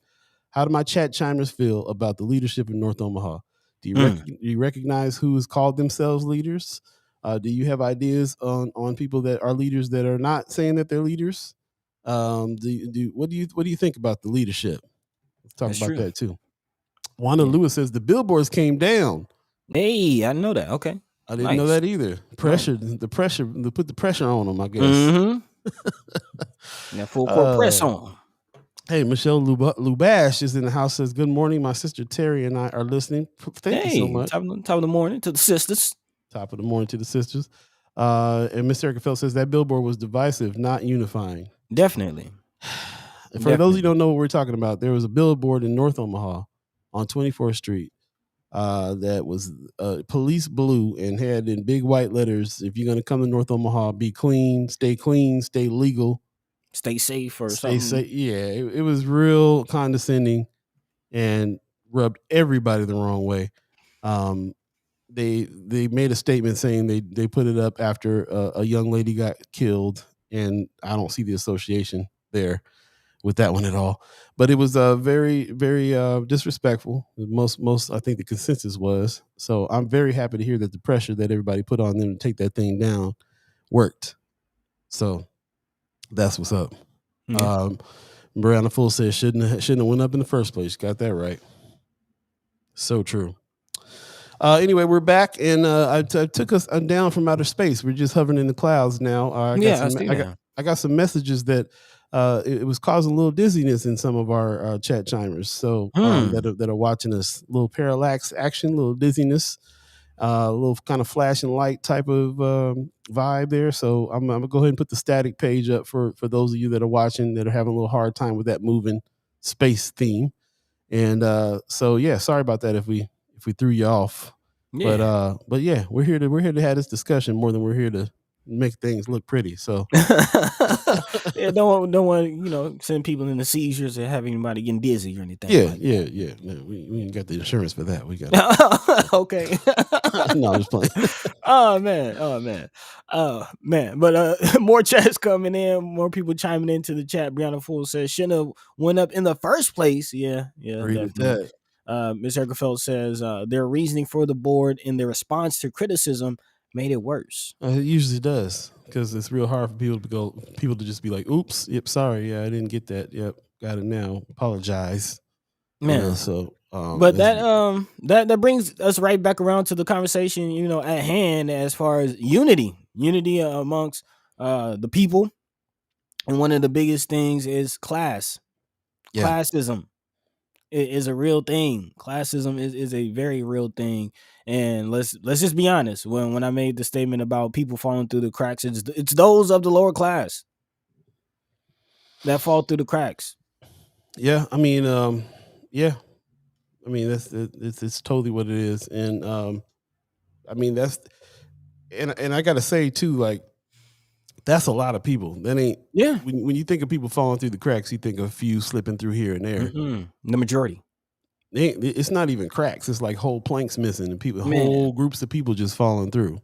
Speaker 1: How do my chat chimers feel about the leadership in North Omaha? Do you recognize who has called themselves leaders? Do you have ideas on people that are leaders that are not saying that they're leaders? What do you think about the leadership? Let's talk about that too. Wanda Lewis says the billboards came down.
Speaker 2: Hey, I know that. Okay,
Speaker 1: I didn't know that either. The pressure, they put the pressure on them, I guess.
Speaker 2: Now full court press on.
Speaker 1: Hey, Michelle Lubash is in the house. Says, good morning. My sister Terry and I are listening. Thank you so much.
Speaker 2: Top of the morning to the sisters.
Speaker 1: Top of the morning to the sisters. And Miss Erica Phelps says that billboard was divisive, not unifying.
Speaker 2: Definitely.
Speaker 1: For those who don't know what we're talking about, there was a billboard in North Omaha on 24th Street that was police blue and had in big white letters, if you're going to come to North Omaha, be clean, stay legal.
Speaker 2: Stay safe or something.
Speaker 1: Stay safe. Yeah, it was real condescending and rubbed everybody the wrong way. They made a statement saying they put it up after a young lady got killed, and I don't see the association there with that one at all. But it was very, very disrespectful. Most I think the consensus was. So I'm very happy to hear that the pressure that everybody put on them to take that thing down worked. So that's what's up. Yeah. Brianna Full says shouldn't have went up in the first place. Got that right. So true. Anyway, we're back, and I took us down from outer space. We're just hovering in the clouds now. I got some messages that it was causing a little dizziness in some of our chat chimers. So that are watching us, a little parallax action, a little dizziness. A little kind of flashing light type of vibe there. So I'm gonna go ahead and put the static page up for those of you that are watching that are having a little hard time with that moving space theme. And so yeah, sorry about that if we threw you off. Yeah. But yeah, we're here to have this discussion more than we're here to make things look pretty. So
Speaker 2: yeah, don't want send people into seizures or have anybody getting dizzy or anything.
Speaker 1: Yeah. We ain't got the insurance for that. We got
Speaker 2: okay.
Speaker 1: No, I'm just playing.
Speaker 2: Oh man. But more chats coming in, more people chiming into the chat. Brianna Fool says shouldn't have went up in the first place. Yeah. Definitely. Ms. Erica Phelps says their reasoning for the board in their response to criticism made it worse.
Speaker 1: It usually does, because it's real hard for people to just be like, oops, yep, sorry, yeah, I didn't get that. Yep, got it now. Apologize.
Speaker 2: Man. But that brings us right back around to the conversation, at hand as far as unity amongst the people. And one of the biggest things is class. Yeah. Classism is a real thing. Classism is a very real thing. And let's just be honest. When I made the statement about people falling through the cracks, it's those of the lower class that fall through the cracks.
Speaker 1: Yeah, I mean, it's totally what it is. And I mean that's and I gotta say too, like, that's a lot of people. That ain't when you think of people falling through the cracks, you think of a few slipping through here and there.
Speaker 2: Mm-mm. The majority.
Speaker 1: It's not even cracks. It's like whole planks missing and whole groups of people just falling through.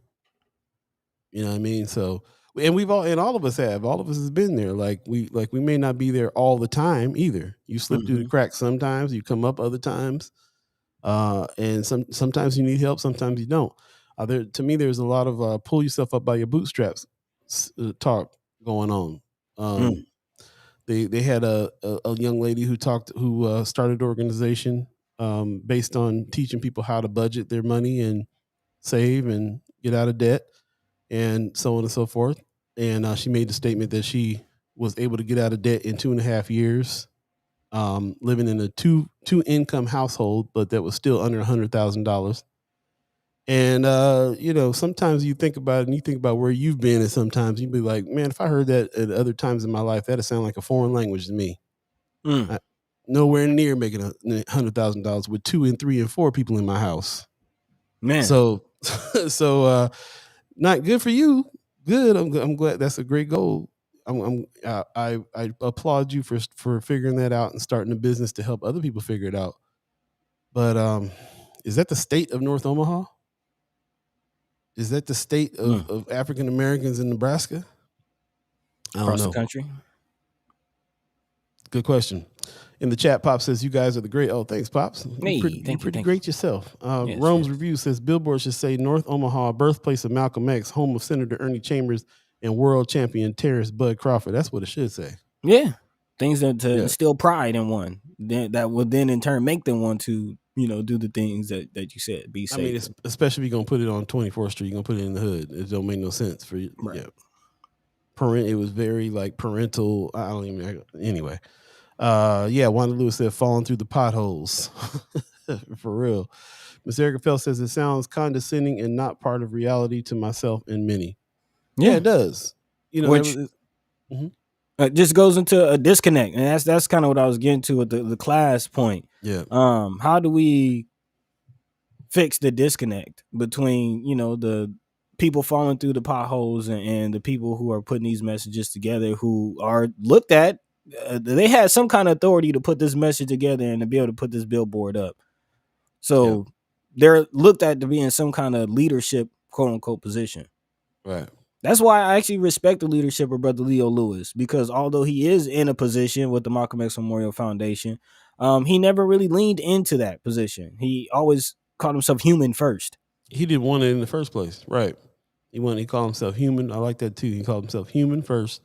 Speaker 1: You know what I mean? So, and all of us has been there. Like we may not be there all the time either. You slip through the cracks sometimes, you come up other times. And sometimes you need help, sometimes you don't. To me, there's a lot of pull yourself up by your bootstraps talk going on. They had a young lady who started an organization based on teaching people how to budget their money and save and get out of debt and so on and so forth. And she made the statement that she was able to get out of debt in 2.5 years, living in a two income household, but that was still under $100,000. And sometimes you think about it and you think about where you've been, and sometimes you'd be like, man, if I heard that at other times in my life, that'd sound like a foreign language to me. Nowhere near making $100,000 with 2 and 3 and 4 people in my house.
Speaker 2: Man.
Speaker 1: So not good for you. Good. I'm glad. That's a great goal. I applaud you for figuring that out and starting a business to help other people figure it out. But is that the state of North Omaha? Is that the state of African Americans in Nebraska?
Speaker 2: Across the country?
Speaker 1: Good question. In the chat, Pop says, you guys are the great. Oh, thanks, Pops.
Speaker 2: Hey,
Speaker 1: you're pretty great yourself. Rome's Review says, Billboard should say North Omaha, birthplace of Malcolm X, home of Senator Ernie Chambers and world champion terrorist Bud Crawford. That's what it should say.
Speaker 2: Yeah. Things that instill pride in one. That would then in turn make them want to, do the things that you said. Be safe.
Speaker 1: I mean, especially if you're going to put it on 24th Street, you're going to put it in the hood. It don't make no sense for you.
Speaker 2: Right.
Speaker 1: Yeah. It was very like parental. Anyway. Wanda Lewis said, falling through the potholes. For real. Miss Erica Fell says, it sounds condescending and not part of reality to myself and many. Yeah, it does.
Speaker 2: Which just goes into a disconnect. And that's kind of what I was getting to with the class point.
Speaker 1: Yeah.
Speaker 2: How do we fix the disconnect between, the people falling through the potholes and the people who are putting these messages together, who are looked at? They had some kind of authority to put this message together and to be able to put this billboard up. So they're looked at to be in some kind of leadership, quote unquote, position.
Speaker 1: Right.
Speaker 2: That's why I actually respect the leadership of Brother Leo Lewis, because although he is in a position with the Malcolm X Memorial Foundation, he never really leaned into that position. He always called himself human first.
Speaker 1: He didn't want it in the first place. Right. He called himself human. I like that too. He called himself human first,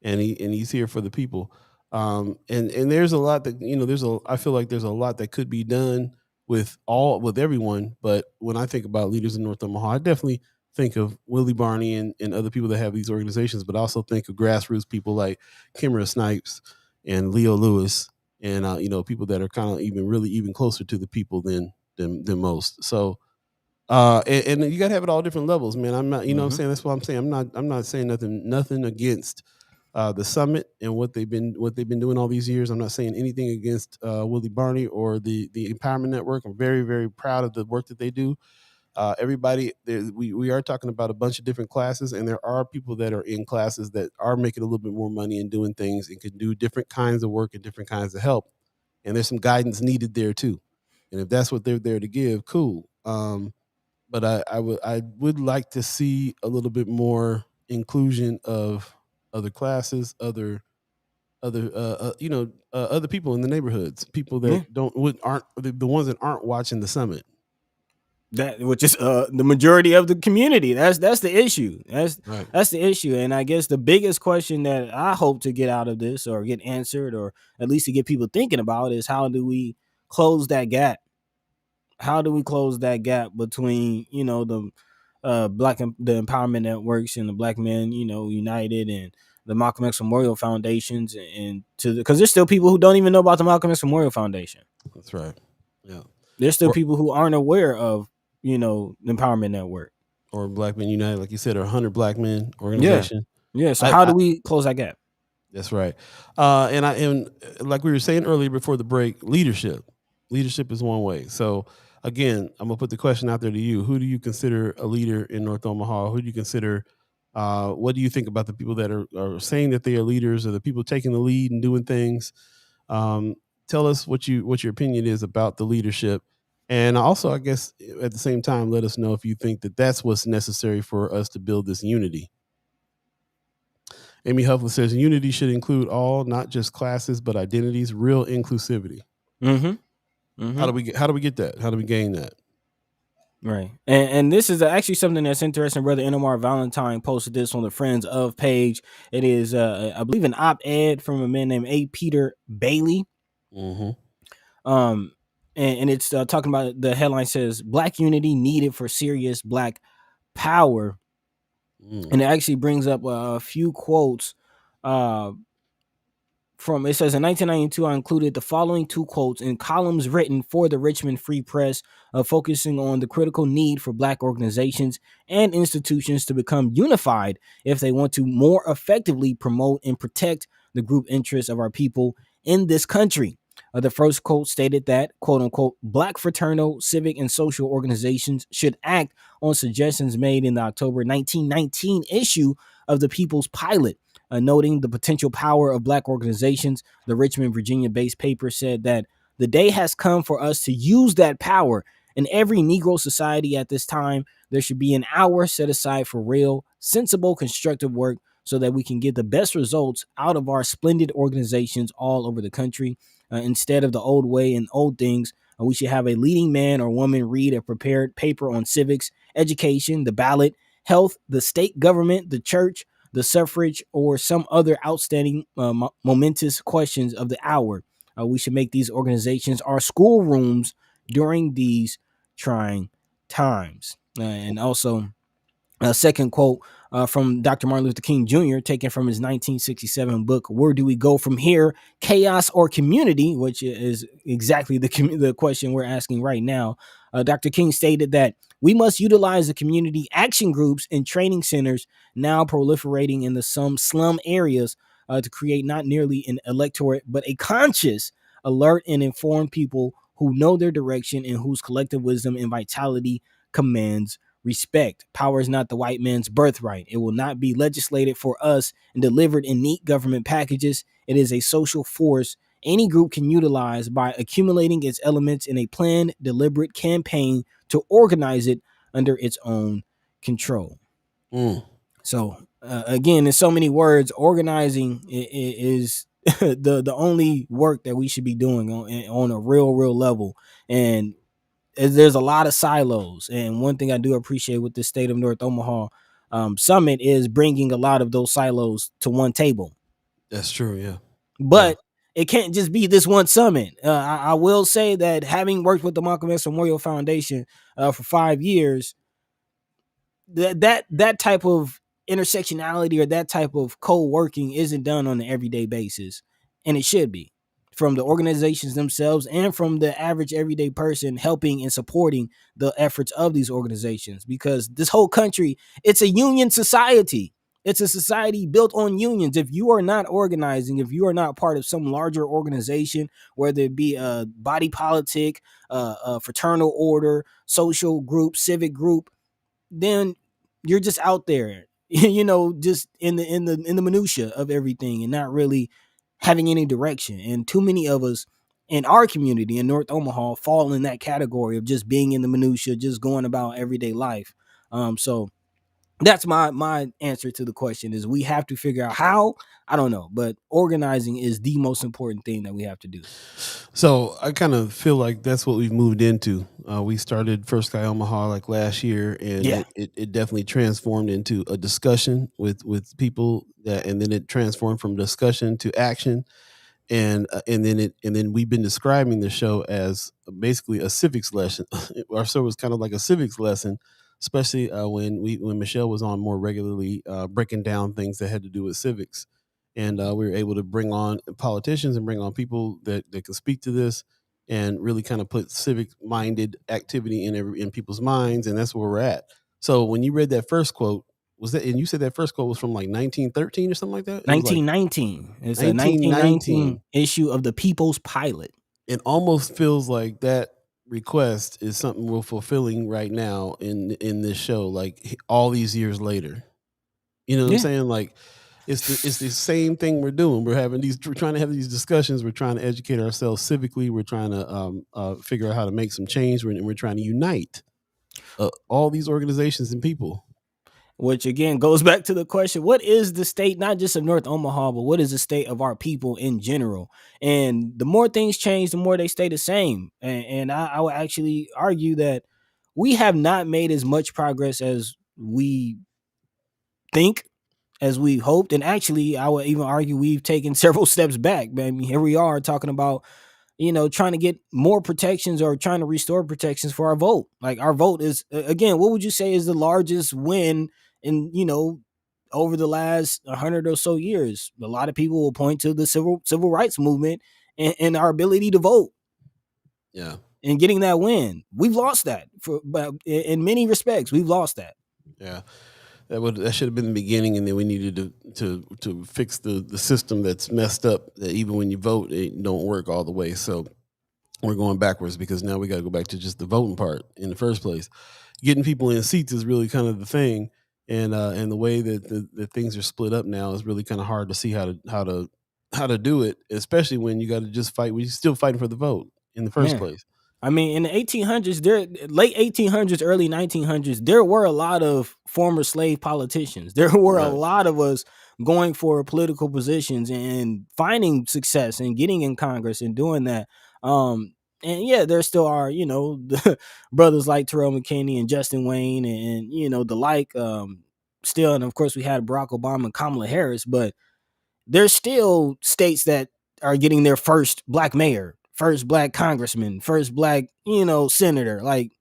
Speaker 1: and he's here for the people. And there's a lot that, I feel like there's a lot that could be done with everyone. But when I think about leaders in North Omaha, I definitely think of Willie Barney and other people that have these organizations, but I also think of grassroots people like Kimra Snipes and Leo Lewis and, people that are kind of even closer to the people than most. So, and you gotta have it all different levels, man. I'm not, what I'm saying? That's what I'm saying. I'm not saying nothing against the summit and what they've been doing all these years. I'm not saying anything against Willie Barney or the Empowerment Network. I'm very, very proud of the work that they do. Everybody, we are talking about a bunch of different classes, and there are people that are in classes that are making a little bit more money and doing things and can do different kinds of work and different kinds of help. And there's some guidance needed there too. And if that's what they're there to give, cool. But I would like to see a little bit more inclusion of other classes, other people in the neighborhoods, people that aren't the ones that aren't watching the summit.
Speaker 2: Which is the majority of the community. That's the issue. That's the issue. And I guess the biggest question that I hope to get out of this, or get answered, or at least to get people thinking about, is how do we close that gap? How do we close that gap between, the the empowerment networks and the Black Men, United, and the Malcolm X Memorial Foundations, and because there's still people who don't even know about the Malcolm X Memorial Foundation.
Speaker 1: That's right. Yeah.
Speaker 2: There's still people who aren't aware of, the Empowerment Network
Speaker 1: or Black Men United, like you said, or 100 Black Men organization.
Speaker 2: Yeah. So how do we close that gap?
Speaker 1: That's right. And like we were saying earlier before the break, leadership is one way. So again, I'm gonna put the question out there to you. Who do you consider a leader in North Omaha? Who do you consider? What do you think about the people that are saying that they are leaders, or the people taking the lead and doing things? Tell us what your opinion is about the leadership. And also, I guess, at the same time, let us know if you think that that's what's necessary for us to build this unity. Amy Huffler says, unity should include all, not just classes, but identities, real inclusivity. How do we get that? How do we gain that?
Speaker 2: Right. And this is actually something that's interesting. Brother Enomar Valentine posted this on the Friends of page. It is, I believe, an op-ed from a man named A. Peter Bailey. and it's talking about, the headline says Black unity needed for serious Black power. And it actually brings up a few quotes uh, from, it says, in 1992, I included the following two quotes in columns written for the Richmond Free Press, focusing on the critical need for Black organizations and institutions to become unified if they want to more effectively promote and protect the group interests of our people in this country. The first quote stated that, quote unquote, Black fraternal, civic, and social organizations should act on suggestions made in the October 1919 issue of the People's Pilot. Noting the potential power of Black organizations, the Richmond, Virginia-based paper said that the day has come for us to use that power. In every Negro society at this time, there should be an hour set aside for real, sensible, constructive work so that we can get the best results out of our splendid organizations all over the country. Instead of the old way and old things, we should have a leading man or woman read a prepared paper on civics, education, the ballot, health, the state government, the church, the suffrage, or some other outstanding momentous questions of the hour. We should make these organizations our schoolrooms during these trying times. And also, a second quote from Dr. Martin Luther King Jr., taken from his 1967 book, Where Do We Go From Here? Chaos or Community, which is exactly the question we're asking right now. Dr. King stated that we must utilize the community action groups and training centers now proliferating in the some slum areas to create not merely an electorate, but a conscious, alert, and informed people who know their direction and whose collective wisdom and vitality commands respect. Power is not the white man's birthright. It will not be legislated for us and delivered in neat government packages. It is a social force any group can utilize by accumulating its elements in a planned, deliberate campaign to organize it under its own control. So, again, in so many words, organizing is the only work that we should be doing on a real level. And there's a lot of silos. And one thing I do appreciate with the state of North Omaha summit is bringing a lot of those silos to one table.
Speaker 1: That's true, yeah.
Speaker 2: But it can't just be this one summit. I will say that having worked with the Malcolm X Memorial Foundation for 5 years, that type of intersectionality or that type of co-working isn't done on an everyday basis, and it should be, from the organizations themselves and from the average everyday person helping and supporting the efforts of these organizations, because this whole country, it's a union society. It's a society built on unions. If you are not organizing, if you are not part of some larger organization, whether it be a body politic, a fraternal order, social group, civic group, then you're just out there, just in the minutia of everything and not really having any direction. And too many of us in our community in North Omaha fall in that category of just being in the minutia, just going about everyday life. So that's my answer to the question is we have to figure out how. I don't know, but organizing is the most important thing that we have to do.
Speaker 1: So I kind of feel like that's what we've moved into. We started First Sky Omaha like last year, and
Speaker 2: Yeah.
Speaker 1: it definitely transformed into a discussion with people that, and then it transformed from discussion to action, and then we've been describing the show as basically a civics lesson. Our show was kind of like a civics lesson, especially when Michelle was on more regularly, breaking down things that had to do with civics, and we were able to bring on politicians and bring on people that can speak to this and really kind of put civic minded activity in people's minds, and that's where we're at. So when you read that first quote, was that, and you said that first quote was from like 1913 or something like that? It was like
Speaker 2: 1919. It's a
Speaker 1: 1919.
Speaker 2: 1919 issue of the People's Pilot.
Speaker 1: It almost feels like that request is something we're fulfilling right now in this show, like all these years later. You know what I'm saying? Like it's the same thing we're doing. We're trying to have these discussions. We're trying to educate ourselves civically. We're trying to figure out how to make some change. We're trying to unite all these organizations and people.
Speaker 2: Which again goes back to the question, what is the state, not just of North Omaha, but what is the state of our people in general? And the more things change, the more they stay the same. And I would actually argue that we have not made as much progress as we think, as we hoped. And actually, I would even argue we've taken several steps back. I mean, here we are talking about, trying to get more protections or trying to restore protections for our vote. Like our vote is, again, what would you say is the largest win in, over the last 100 or so years? A lot of people will point to the civil rights movement and our ability to vote.
Speaker 1: Yeah.
Speaker 2: And getting that win. We've lost that but in many respects. We've lost that.
Speaker 1: Yeah. That should have been the beginning, and then we needed to fix the system that's messed up. That even when you vote, it don't work all the way. So we're going backwards because now we got to go back to just the voting part in the first place. Getting people in seats is really kind of the thing, and the way that the things are split up now is really kind of hard to see how to do it, especially when you got to just fight. We're still fighting for the vote in the first place.
Speaker 2: I mean, in the 1800s, late 1800s, early 1900s, there were a lot of former slave politicians. There were a lot of us going for political positions and finding success and getting in Congress and doing that. And yeah, there still are, the brothers like Terrell McKinney and Justin Wayne and the like still. And of course, we had Barack Obama and Kamala Harris, but there's still states that are getting their first black mayor, first black congressman, first black, senator. Like,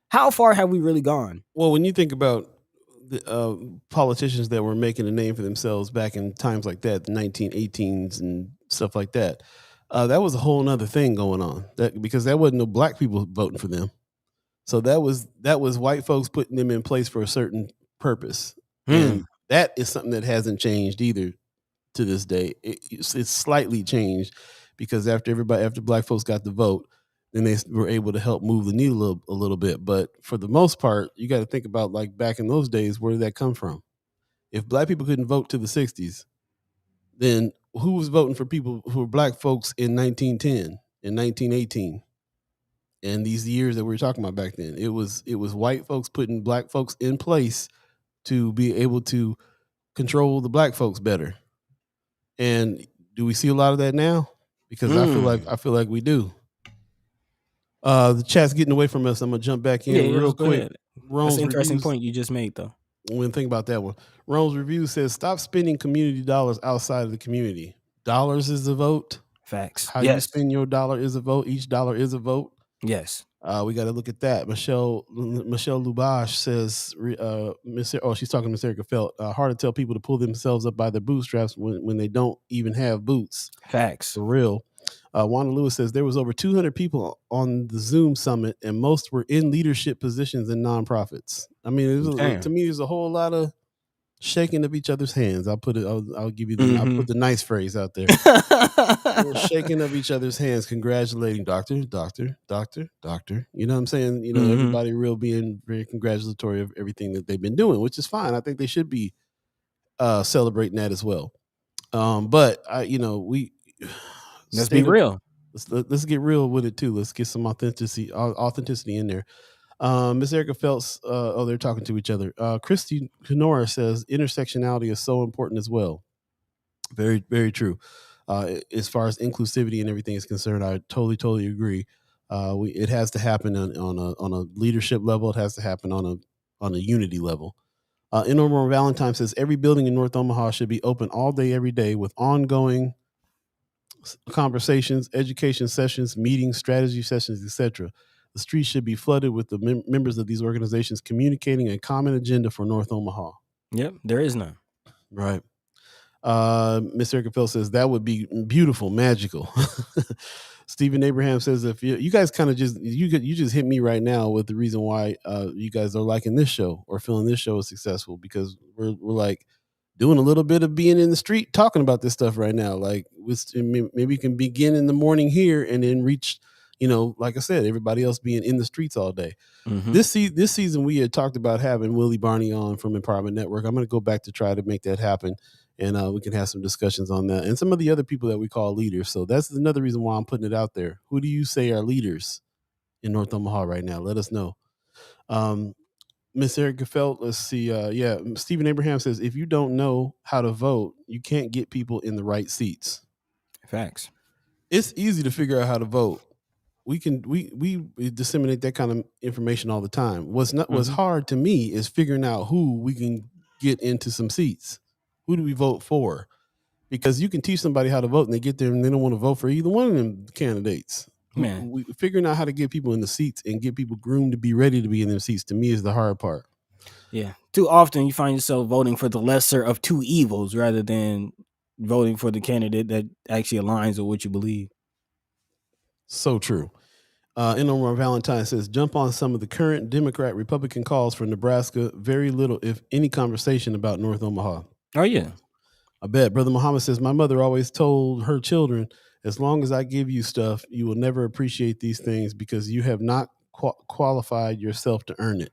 Speaker 2: how far have we really gone?
Speaker 1: Well, when you think about the politicians that were making a name for themselves back in times like that, the 1918s and stuff like that, that was a whole nother thing going on. Because there wasn't no black people voting for them, so that was white folks putting them in place for a certain purpose, and that is something that hasn't changed either to this day. It's slightly changed because after black folks got the vote, then they were able to help move the needle a little bit. But for the most part, you got to think about, like, back in those days, where did that come from? If black people couldn't vote to the 60s, then who was voting for people who were black folks in 1910 and 1918 and these years that we were talking about back then? It was white folks putting black folks in place to be able to control the black folks better. And do we see a lot of that now? Because I feel like we do. The chat's getting away from us. I'm gonna jump back in real quick.
Speaker 2: That's an interesting point you just made, though.
Speaker 1: When think about that one, Rome's review says, "Stop spending community dollars outside of the community. Dollars is a vote.
Speaker 2: Facts.
Speaker 1: How you spend your dollar is a vote. Each dollar is a vote.
Speaker 2: Yes.
Speaker 1: We got to look at that." Michelle Lubash says, she's talking to Miss Erica Felt. Hard to tell people to pull themselves up by their bootstraps when they don't even have boots.
Speaker 2: Facts.
Speaker 1: For real. Wanda Lewis says there was over 200 people on the Zoom summit, and most were in leadership positions in nonprofits. I mean, to me, there's a whole lot of shaking of each other's hands. I'll give you I'll put the nice phrase out there. Shaking of each other's hands, congratulating doctor. You know what I'm saying? Everybody being very congratulatory of everything that they've been doing, which is fine. I think they should be celebrating that as well. But
Speaker 2: let's be real.
Speaker 1: Let's get real with it too. Let's get some authenticity in there. Miss Erica Phelps, they're talking to each other. Christy Kenora says intersectionality is so important as well. Very, very true. As far as inclusivity and everything is concerned, I totally agree. It has to happen on a leadership level. It has to happen on a unity level. Normal Valentine says every building in North Omaha should be open all day, every day, with ongoing conversations, education sessions, meetings, strategy sessions, etc. The streets should be flooded with the members of these organizations communicating a common agenda for North Omaha.
Speaker 2: Yep, there is none.
Speaker 1: Right. Mr. Erica Phil says that would be beautiful, magical. Stephen Abraham says, if you guys kind of just hit me right now with the reason why you guys are liking this show or feeling this show is successful, because we're like doing a little bit of being in the street talking about this stuff right now. Like, maybe we can begin in the morning here and then reach, like I said, everybody else being in the streets all day. Mm-hmm. This season we had talked about having Willie Barney on from Empowerment Network. I'm going to go back to try to make that happen, and we can have some discussions on that and some of the other people that we call leaders. So that's another reason why I'm putting it out there. Who do you say are leaders in North Omaha right now? Let us know. Miss Erica Felt, let's see. Stephen Abraham says, if you don't know how to vote, you can't get people in the right seats.
Speaker 2: Facts.
Speaker 1: It's easy to figure out how to vote. We disseminate that kind of information all the time. What's hard to me is figuring out who we can get into some seats. Who do we vote for? Because you can teach somebody how to vote and they get there and they don't want to vote for either one of them candidates.
Speaker 2: Man,
Speaker 1: Figuring out how to get people in the seats and get people groomed to be ready to be in their seats, to me, is the hard part.
Speaker 2: yeah. Too often you find yourself voting for the lesser of two evils rather than voting for the candidate that actually aligns with what you believe.
Speaker 1: So true. N.O. Valentine says, jump on some of the current Democrat Republican calls for Nebraska. Very little, if any, conversation about North Omaha.
Speaker 2: Oh, yeah.
Speaker 1: I bet. Brother Muhammad says, my mother always told her children, as long as I give you stuff, you will never appreciate these things because you have not qualified yourself to earn it.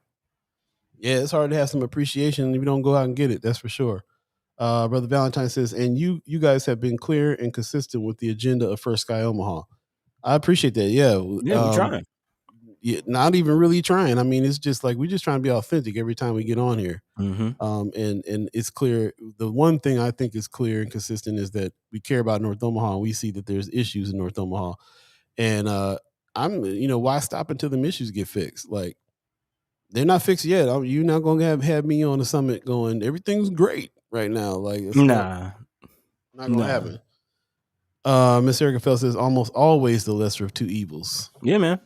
Speaker 1: Yeah, it's hard to have some appreciation if you don't go out and get it. That's for sure. Brother Valentine says, and you guys have been clear and consistent with the agenda of First Sky Omaha. I appreciate that. Yeah.
Speaker 2: Yeah, we're trying.
Speaker 1: Yeah, not even really trying. I mean, it's just like we're just trying to be authentic every time we get on here.
Speaker 2: Mm-hmm.
Speaker 1: And it's clear. The one thing I think is clear and consistent is that we care about North Omaha, and we see that there's issues in North Omaha. And why stop until them issues get fixed? Like, they're not fixed yet. You're not going to have me on the summit going, everything's great right now. Like, it's not going to happen. Miss Erica Fell says, almost always the lesser of two evils.
Speaker 2: Yeah, man.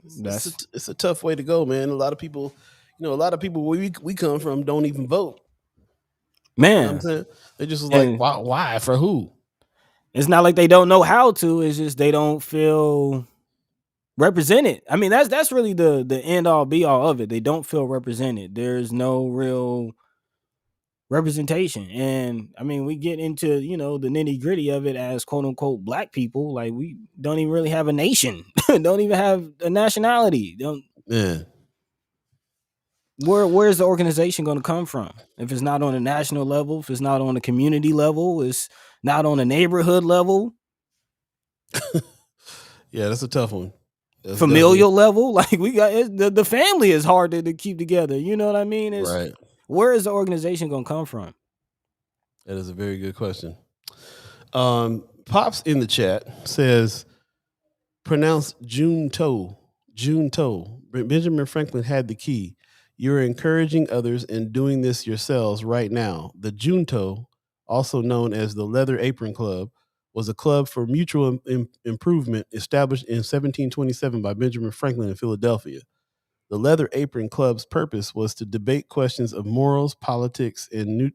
Speaker 1: It's a tough way to go, man. A lot of people, where we come from don't even vote.
Speaker 2: Man,
Speaker 1: you know what I'm saying? They just like, why? For who?
Speaker 2: It's not like they don't know how to. It's just they don't feel represented. I mean, that's really the end all be all of it. They don't feel represented. There's no real representation. And I mean, we get into, the nitty gritty of it as quote unquote black people. Like, we don't even really have a nation. Don't even have a nationality. Where's the organization going to come from? If it's not on a national level, if it's not on a community level, it's not on a neighborhood level.
Speaker 1: Yeah, that's a tough one. That's
Speaker 2: familial level. Like, we got the family is hard to keep together. You know what I mean?
Speaker 1: Right.
Speaker 2: Where is the organization going to come from?
Speaker 1: That is a very good question. Pops in the chat says, pronounce Junto. Benjamin Franklin had the key. You're encouraging others and doing this yourselves right now. The Junto, also known as the Leather Apron Club, was a club for mutual improvement established in 1727 by Benjamin Franklin in Philadelphia. The Leather Apron Club's purpose was to debate questions of morals, politics, and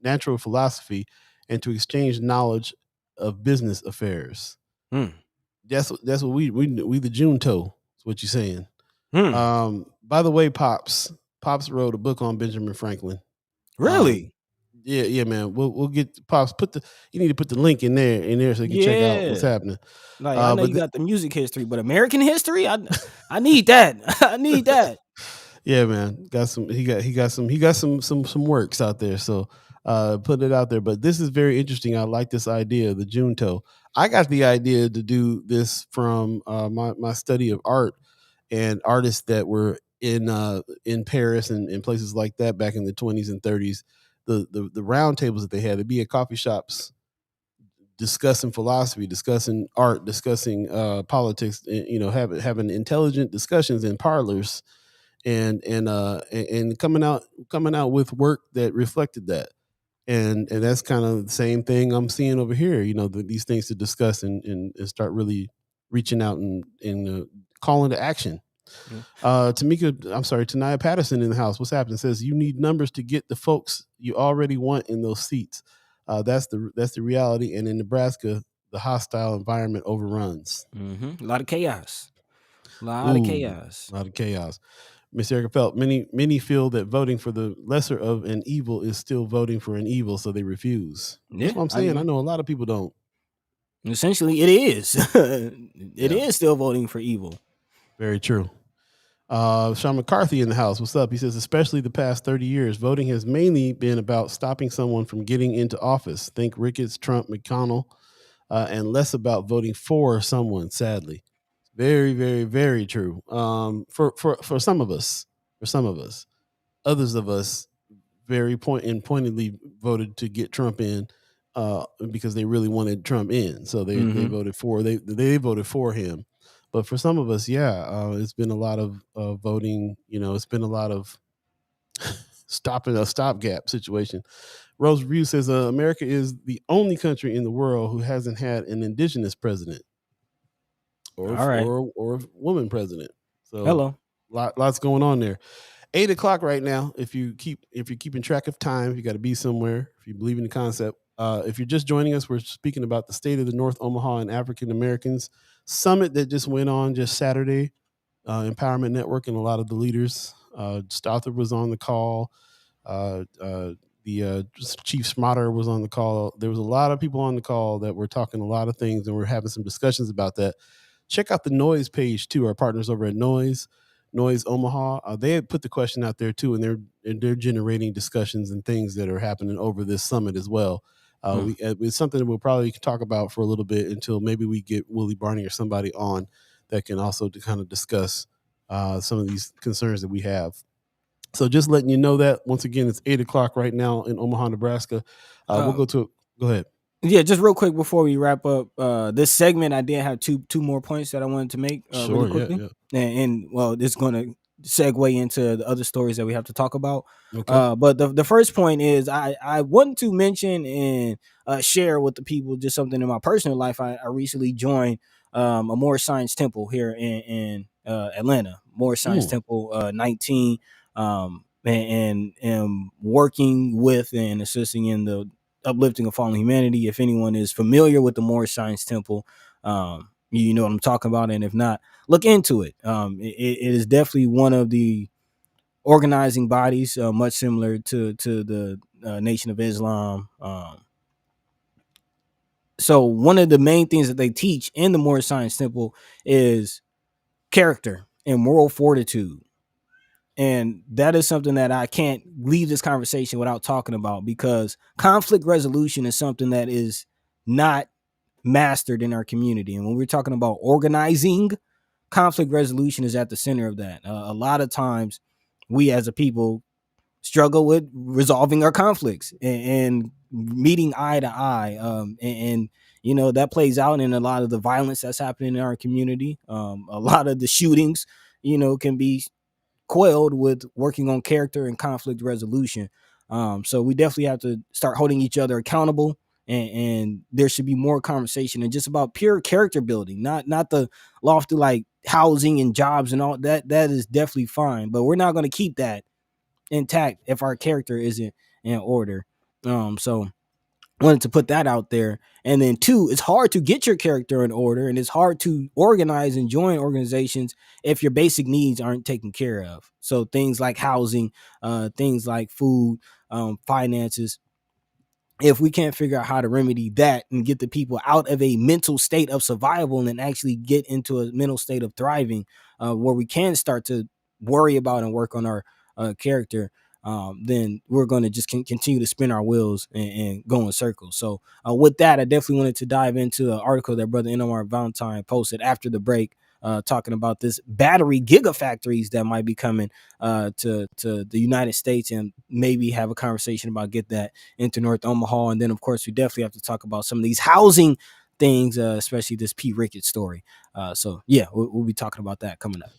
Speaker 1: natural philosophy, and to exchange knowledge of business affairs. That's what we the Junto. That's what you're saying. By the way, Pops wrote a book on Benjamin Franklin.
Speaker 2: Really?
Speaker 1: Yeah, man. We'll get Pops. You need to put the link in there so you can check out what's happening.
Speaker 2: Like, I know you got the music history, but American history, I need that. I need that.
Speaker 1: Yeah, man. He got some works out there. So put it out there. But this is very interesting. I like this idea, the Junto. I got the idea to do this from my study of art and artists that were in Paris and in places like that back in the 20s and 30s. The round tables that they had, to be at coffee shops discussing philosophy, discussing art, discussing politics, having intelligent discussions in parlors and coming out with work that reflected that. And that's kind of the same thing I'm seeing over here, these things to discuss and start really reaching out and calling to action. Tanaya Patterson in the house. What's happening? Says you need numbers to get the folks you already want in those seats. That's the reality. And in Nebraska, the hostile environment overruns.
Speaker 2: A lot of chaos. A lot of chaos.
Speaker 1: Miss Erica Felt, many feel that voting for the lesser of an evil is still voting for an evil, so they refuse. That's what I'm saying. I know a lot of people don't.
Speaker 2: Essentially, it is. It is still voting for evil.
Speaker 1: Very true. Sean McCarthy in the house. What's up? He says, especially the past 30 years, voting has mainly been about stopping someone from getting into office. Think Ricketts, Trump, McConnell, and less about voting for someone, sadly. Very, very, very true. For some of us. Others of us very pointedly voted to get Trump in because they really wanted Trump in. So they voted for voted for him. But for some of us, it's been a lot of voting. It's been a lot of stopgap situation. Rose Review says America is the only country in the world who hasn't had an indigenous president. or
Speaker 2: All right.
Speaker 1: or woman president. So
Speaker 2: Hello.
Speaker 1: lots going on there. 8 o'clock right now. If you're keeping track of time, you got to be somewhere. If you believe in the concept, if you're just joining us, we're speaking about the state of the North Omaha and African Americans summit that just went on just Saturday. Empowerment Network and a lot of the leaders. Stothard was on the call. The Chief Smotter was on the call. There was a lot of people on the call that were talking a lot of things, and we're having some discussions about that. Check out the Noise page too. Our partners over at Noise Omaha. They had put the question out there too, and they're generating discussions and things that are happening over this summit as well. It's something that we'll probably talk about for a little bit until maybe we get Willie Barney or somebody on that can also to kind of discuss some of these concerns that we have. So just letting you know that once again, it's 8 o'clock right now in Omaha, Nebraska. We'll go ahead.
Speaker 2: Yeah, just real quick before we wrap up this segment, I did have two more points that I wanted to make really quickly.
Speaker 1: Yeah.
Speaker 2: And well, it's going to segue into the other stories that we have to talk about.
Speaker 1: Okay.
Speaker 2: But the first point is I want to mention and share with the people just something in my personal life. I recently joined a Moorish Science Temple here in Atlanta, Moorish Science Temple 19, and am working with and assisting in the uplifting of fallen humanity. If anyone is familiar with the Moorish Science Temple, you know what I'm talking about, and if not, look into it. It is definitely one of the organizing bodies, much similar to the Nation of Islam. So one of the main things that they teach in the Moorish Science Temple is character and moral fortitude. And that is something that I can't leave this conversation without talking about, because conflict resolution is something that is not mastered in our community. And when we're talking about organizing, conflict resolution is at the center of that. A lot of times we as a people struggle with resolving our conflicts and meeting eye to eye. And you know, that plays out in a lot of the violence that's happening in our community. A lot of the shootings, you know, can be quelled with working on character and conflict resolution. So we definitely have to start holding each other accountable, and there should be more conversation and just about pure character building, not the lofty like housing and jobs and all that. That is definitely fine, but we're not going to keep that intact if our character isn't in order. So wanted to put that out there. And then two, it's hard to get your character in order, and it's hard to organize and join organizations if your basic needs aren't taken care of. So things like housing, things like food, finances. If we can't figure out how to remedy that and get the people out of a mental state of survival and then actually get into a mental state of thriving, where we can start to worry about and work on our character, then we're going to just continue to spin our wheels and go in circles. So with that, I definitely wanted to dive into an article that Brother Nomar Valentine posted after the break, talking about this battery gigafactories that might be coming to the United States, and maybe have a conversation about get that into North Omaha. And then, of course, we definitely have to talk about some of these housing things, especially this P. Ricketts story. So, yeah, we'll be talking about that coming up.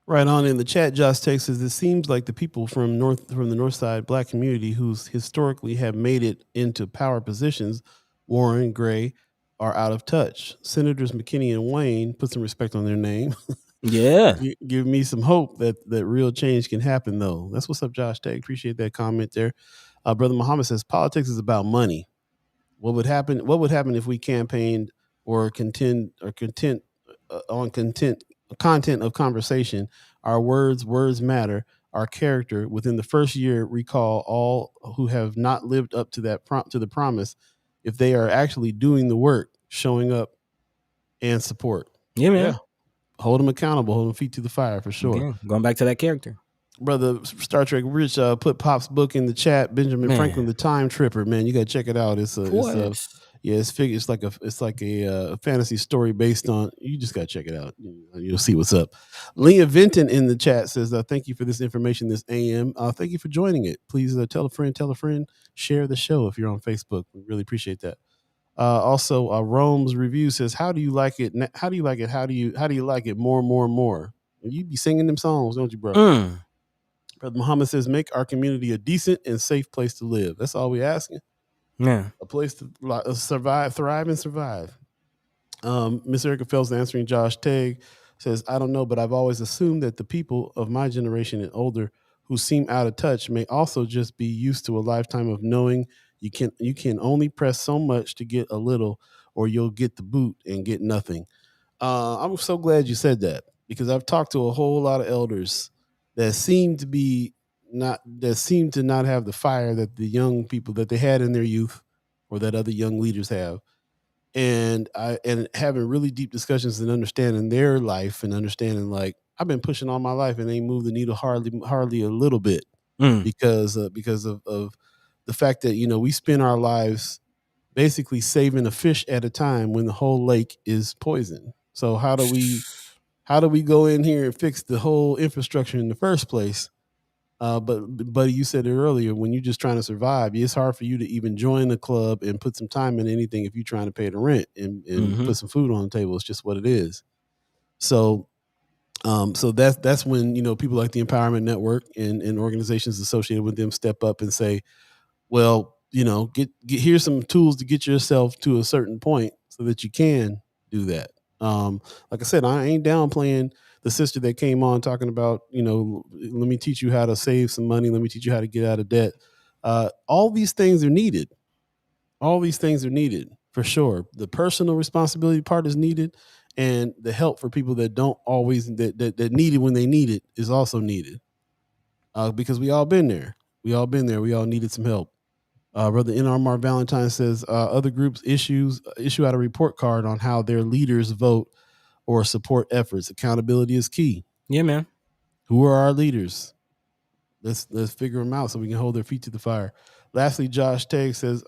Speaker 1: Right on. In the chat, Josh takes says, it seems like the people from the North Side Black community who's historically have made it into power positions, Warren, Gray, are out of touch. Senators McKinney and Wayne, put some respect on their name.
Speaker 2: Yeah.
Speaker 1: Give me some hope that real change can happen, though. That's what's up, Josh Tag. Appreciate that comment there. Brother Muhammad says, politics is about money. What would happen if we campaigned or content on content of conversation? Our words matter. Our character within the first year, recall all who have not lived up to that to the promise, if they are actually doing the work, showing up and support.
Speaker 2: Yeah, man.
Speaker 1: Yeah. Hold them accountable, hold them feet to the fire for sure.
Speaker 2: Again, going back to that character.
Speaker 1: Brother Star Trek Rich put Pop's book in the chat. Benjamin Franklin, the Time Tripper. Man, you gotta check it out. It's like a fantasy story based on. You just gotta check it out. You'll see what's up. Leah Vinton in the chat says, "Thank you for this information this AM. Thank you for joining it. Please tell a friend, share the show if you're on Facebook. We really appreciate that." Also, Rome's review says, "How do you like it? How do you like it? How do you like it more and more and more? You be singing them songs, don't you, bro?" Brother Muhammad says, "Make our community a decent and safe place to live." That's all we're asking.
Speaker 2: Yeah.
Speaker 1: A place to survive, thrive, and survive. Miss Erica Phelps answering Josh Tagg says, I don't know, but I've always assumed that the people of my generation and older who seem out of touch may also just be used to a lifetime of knowing you can only press so much to get a little, or you'll get the boot and get nothing. I'm so glad you said that, because I've talked to a whole lot of elders that seem to not have the fire that the young people that they had in their youth, or that other young leaders have. And having really deep discussions and understanding their life, and understanding, like, I've been pushing all my life and ain't moved the needle hardly a little bit, because of the fact that we spend our lives basically saving a fish at a time when the whole lake is poison. So how do we go in here and fix the whole infrastructure in the first place? But you said it earlier, when you're just trying to survive, it's hard for you to even join a club and put some time in anything if you're trying to pay the rent and put some food on the table. It's just what it is. So so that's when people like the Empowerment Network and organizations associated with them step up and say, well, get here's some tools to get yourself to a certain point so that you can do that. Like I said, I ain't downplaying the sister that came on talking about, let me teach you how to save some money. Let me teach you how to get out of debt. All these things are needed. All these things are needed for sure. The personal responsibility part is needed, and the help for people that don't always that need it when they need it is also needed. Because we all been there. We all been there. We all needed some help. Brother N.R. Valentine says other groups issue out a report card on how their leaders vote or support efforts. Accountability is key.
Speaker 2: Yeah, man.
Speaker 1: Who are our leaders? Let's figure them out so we can hold their feet to the fire. Lastly, Josh Tagg says,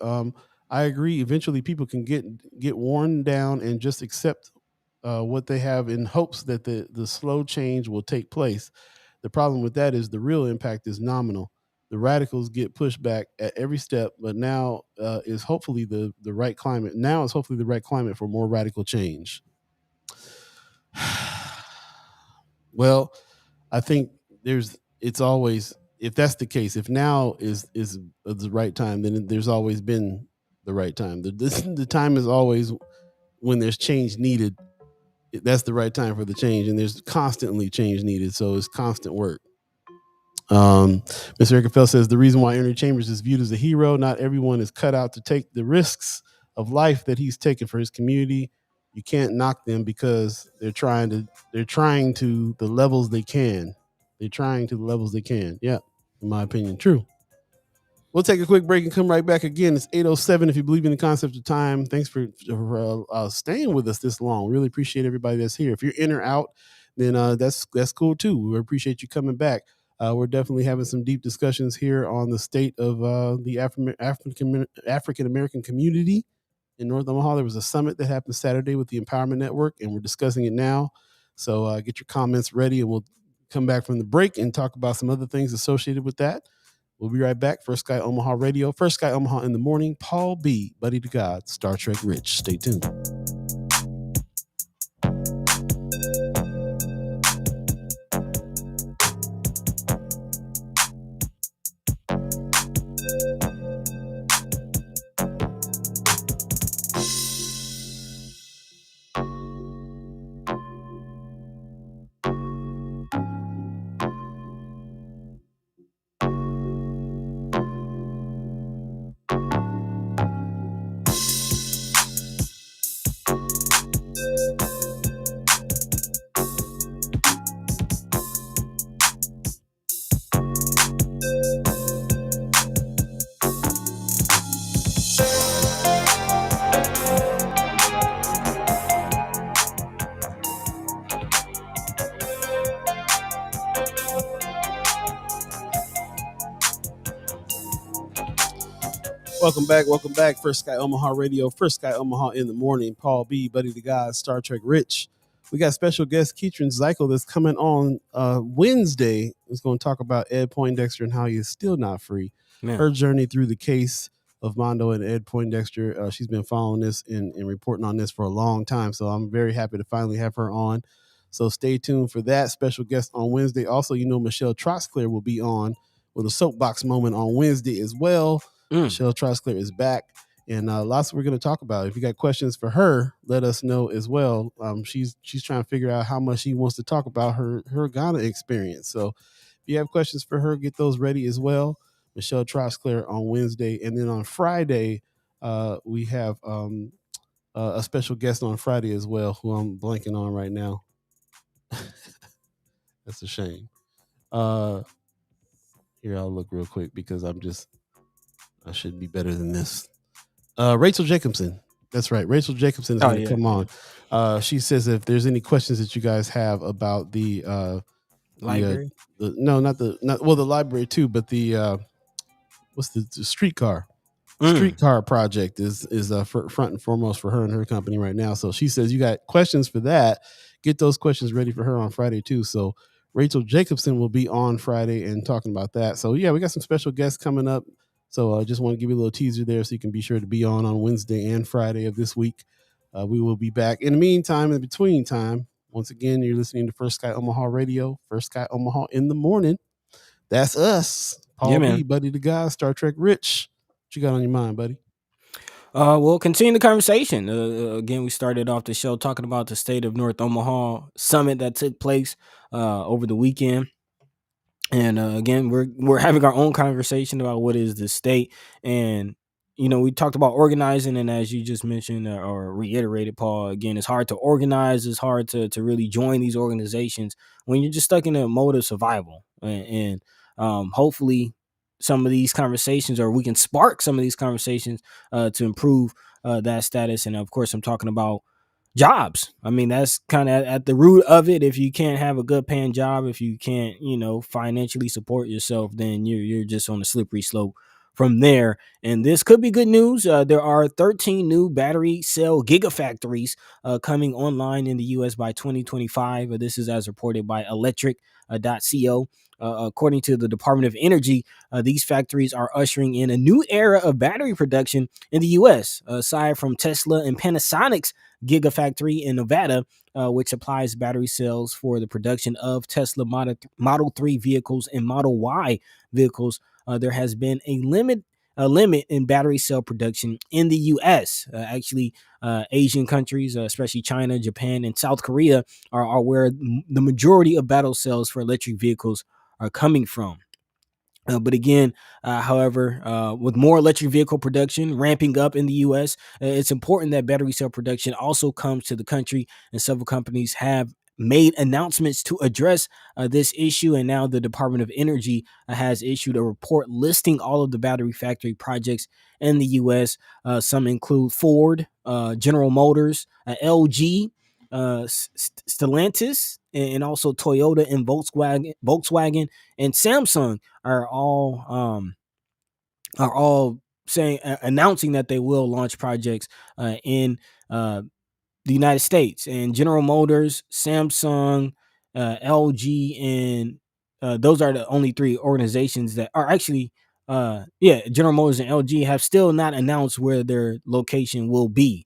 Speaker 1: I agree. Eventually, people can get worn down and just accept what they have in hopes that the slow change will take place. The problem with that is the real impact is nominal. The radicals get pushed back at every step, but now is hopefully the right climate. Now is hopefully the right climate for more radical change. Well, I think it's always, if that's the case, if now is the right time, then there's always been the right time. The time is always when there's change needed. That's the right time for the change, and there's constantly change needed. So it's constant work. Mr. Eric Fell says the reason why Ernie Chambers is viewed as a hero, not everyone is cut out to take the risks of life that he's taken for his community. You can't knock them because they're trying to the levels they can. They're trying to the levels they can. Yeah, in my opinion, true. We'll take a quick break and come right back again. It's 8:07. If you believe in the concept of time, thanks for staying with us this long. Really appreciate everybody that's here. If you're in or out, then that's cool too. We appreciate you coming back. We're definitely having some deep discussions here on the state of the African American community in North Omaha. There was a summit that happened Saturday with the Empowerment Network, and we're discussing it now. So get your comments ready, and we'll come back from the break and talk about some other things associated with that. We'll be right back. First Sky Omaha Radio, First Sky Omaha in the morning. Paul Beeee, Buddi3 Da Gawd, Star Trek Rich. Stay tuned. Welcome back. First Sky Omaha Radio, First Sky Omaha in the morning. Paul Beeee, Buddi3 Da Gawd, Star Trek Rich. We got special guest Keatron Zykel that's coming on Wednesday. He's going to talk about Ed Poindexter and how he is still not free. Man. Her journey through the case of Mondo and Ed Poindexter. She's been following this and reporting on this for a long time. So I'm very happy to finally have her on. So stay tuned for that special guest on Wednesday. Also, Michelle Troxclair will be on with a soapbox moment on Wednesday as well. Michelle Troxclair is back and lots we're going to talk about. If you got questions for her, let us know as well. She's trying to figure out how much she wants to talk about her Ghana experience. So if you have questions for her, get those ready as well. Michelle Trosclair on Wednesday, and then on Friday we have a special guest on Friday as well, who I'm blanking on right now. That's a shame. Here, I'll look real quick because I should be better than this. Rachel Jacobson. That's right. Rachel Jacobson is going to come on. She says if there's any questions that you guys have about the
Speaker 2: library,
Speaker 1: the library too, but the what's the streetcar project is front and foremost for her and her company right now. So she says you got questions for that. Get those questions ready for her on Friday too. So Rachel Jacobson will be on Friday and talking about that. So yeah, we got some special guests coming up. So I just want to give you a little teaser there so you can be sure to be on Wednesday and Friday of this week. We will be back. In the meantime, in between time, once again, you're listening to First Sky Omaha Radio, First Sky Omaha in the morning. That's us. Paul B, Buddi3 Da Gawd, Star Trek Rich. What you got on your mind, buddy?
Speaker 2: We'll continue the conversation. Again, we started off the show talking about the State of North Omaha summit that took place over the weekend. And again, we're having our own conversation about what is the state. And we talked about organizing, and as you just mentioned or reiterated, Paul, again, it's hard to organize. It's hard to really join these organizations when you're just stuck in a mode of survival. And hopefully some of these conversations, or we can spark some of these conversations to improve that status. And of course, I'm talking about jobs. I mean, that's kind of at the root of it. If you can't have a good paying job, if you can't, financially support yourself, then you're just on a slippery slope from there. And this could be good news. There are 13 new battery cell gigafactories coming online in the U.S. by 2025. This is as reported by electric.co. According to the Department of Energy, these factories are ushering in a new era of battery production in the U.S. Aside from Tesla and Panasonic's Gigafactory in Nevada, which applies battery cells for the production of Tesla Model 3 vehicles and Model Y vehicles, there has been a limit in battery cell production in the U.S. Actually, Asian countries, especially China, Japan, and South Korea, are where the majority of battery cells for electric vehicles are coming from. But again, however, with more electric vehicle production ramping up in the U.S., it's important that battery cell production also comes to the country, and several companies have made announcements to address this issue. And now the Department of Energy has issued a report listing all of the battery factory projects in the U.S. Some include Ford, General Motors, LG, Stellantis, and also Toyota and Volkswagen and Samsung are all saying announcing that they will launch projects in the United States. And General Motors, Samsung, LG, and those are the only three organizations that are actually General Motors and LG have still not announced where their location will be.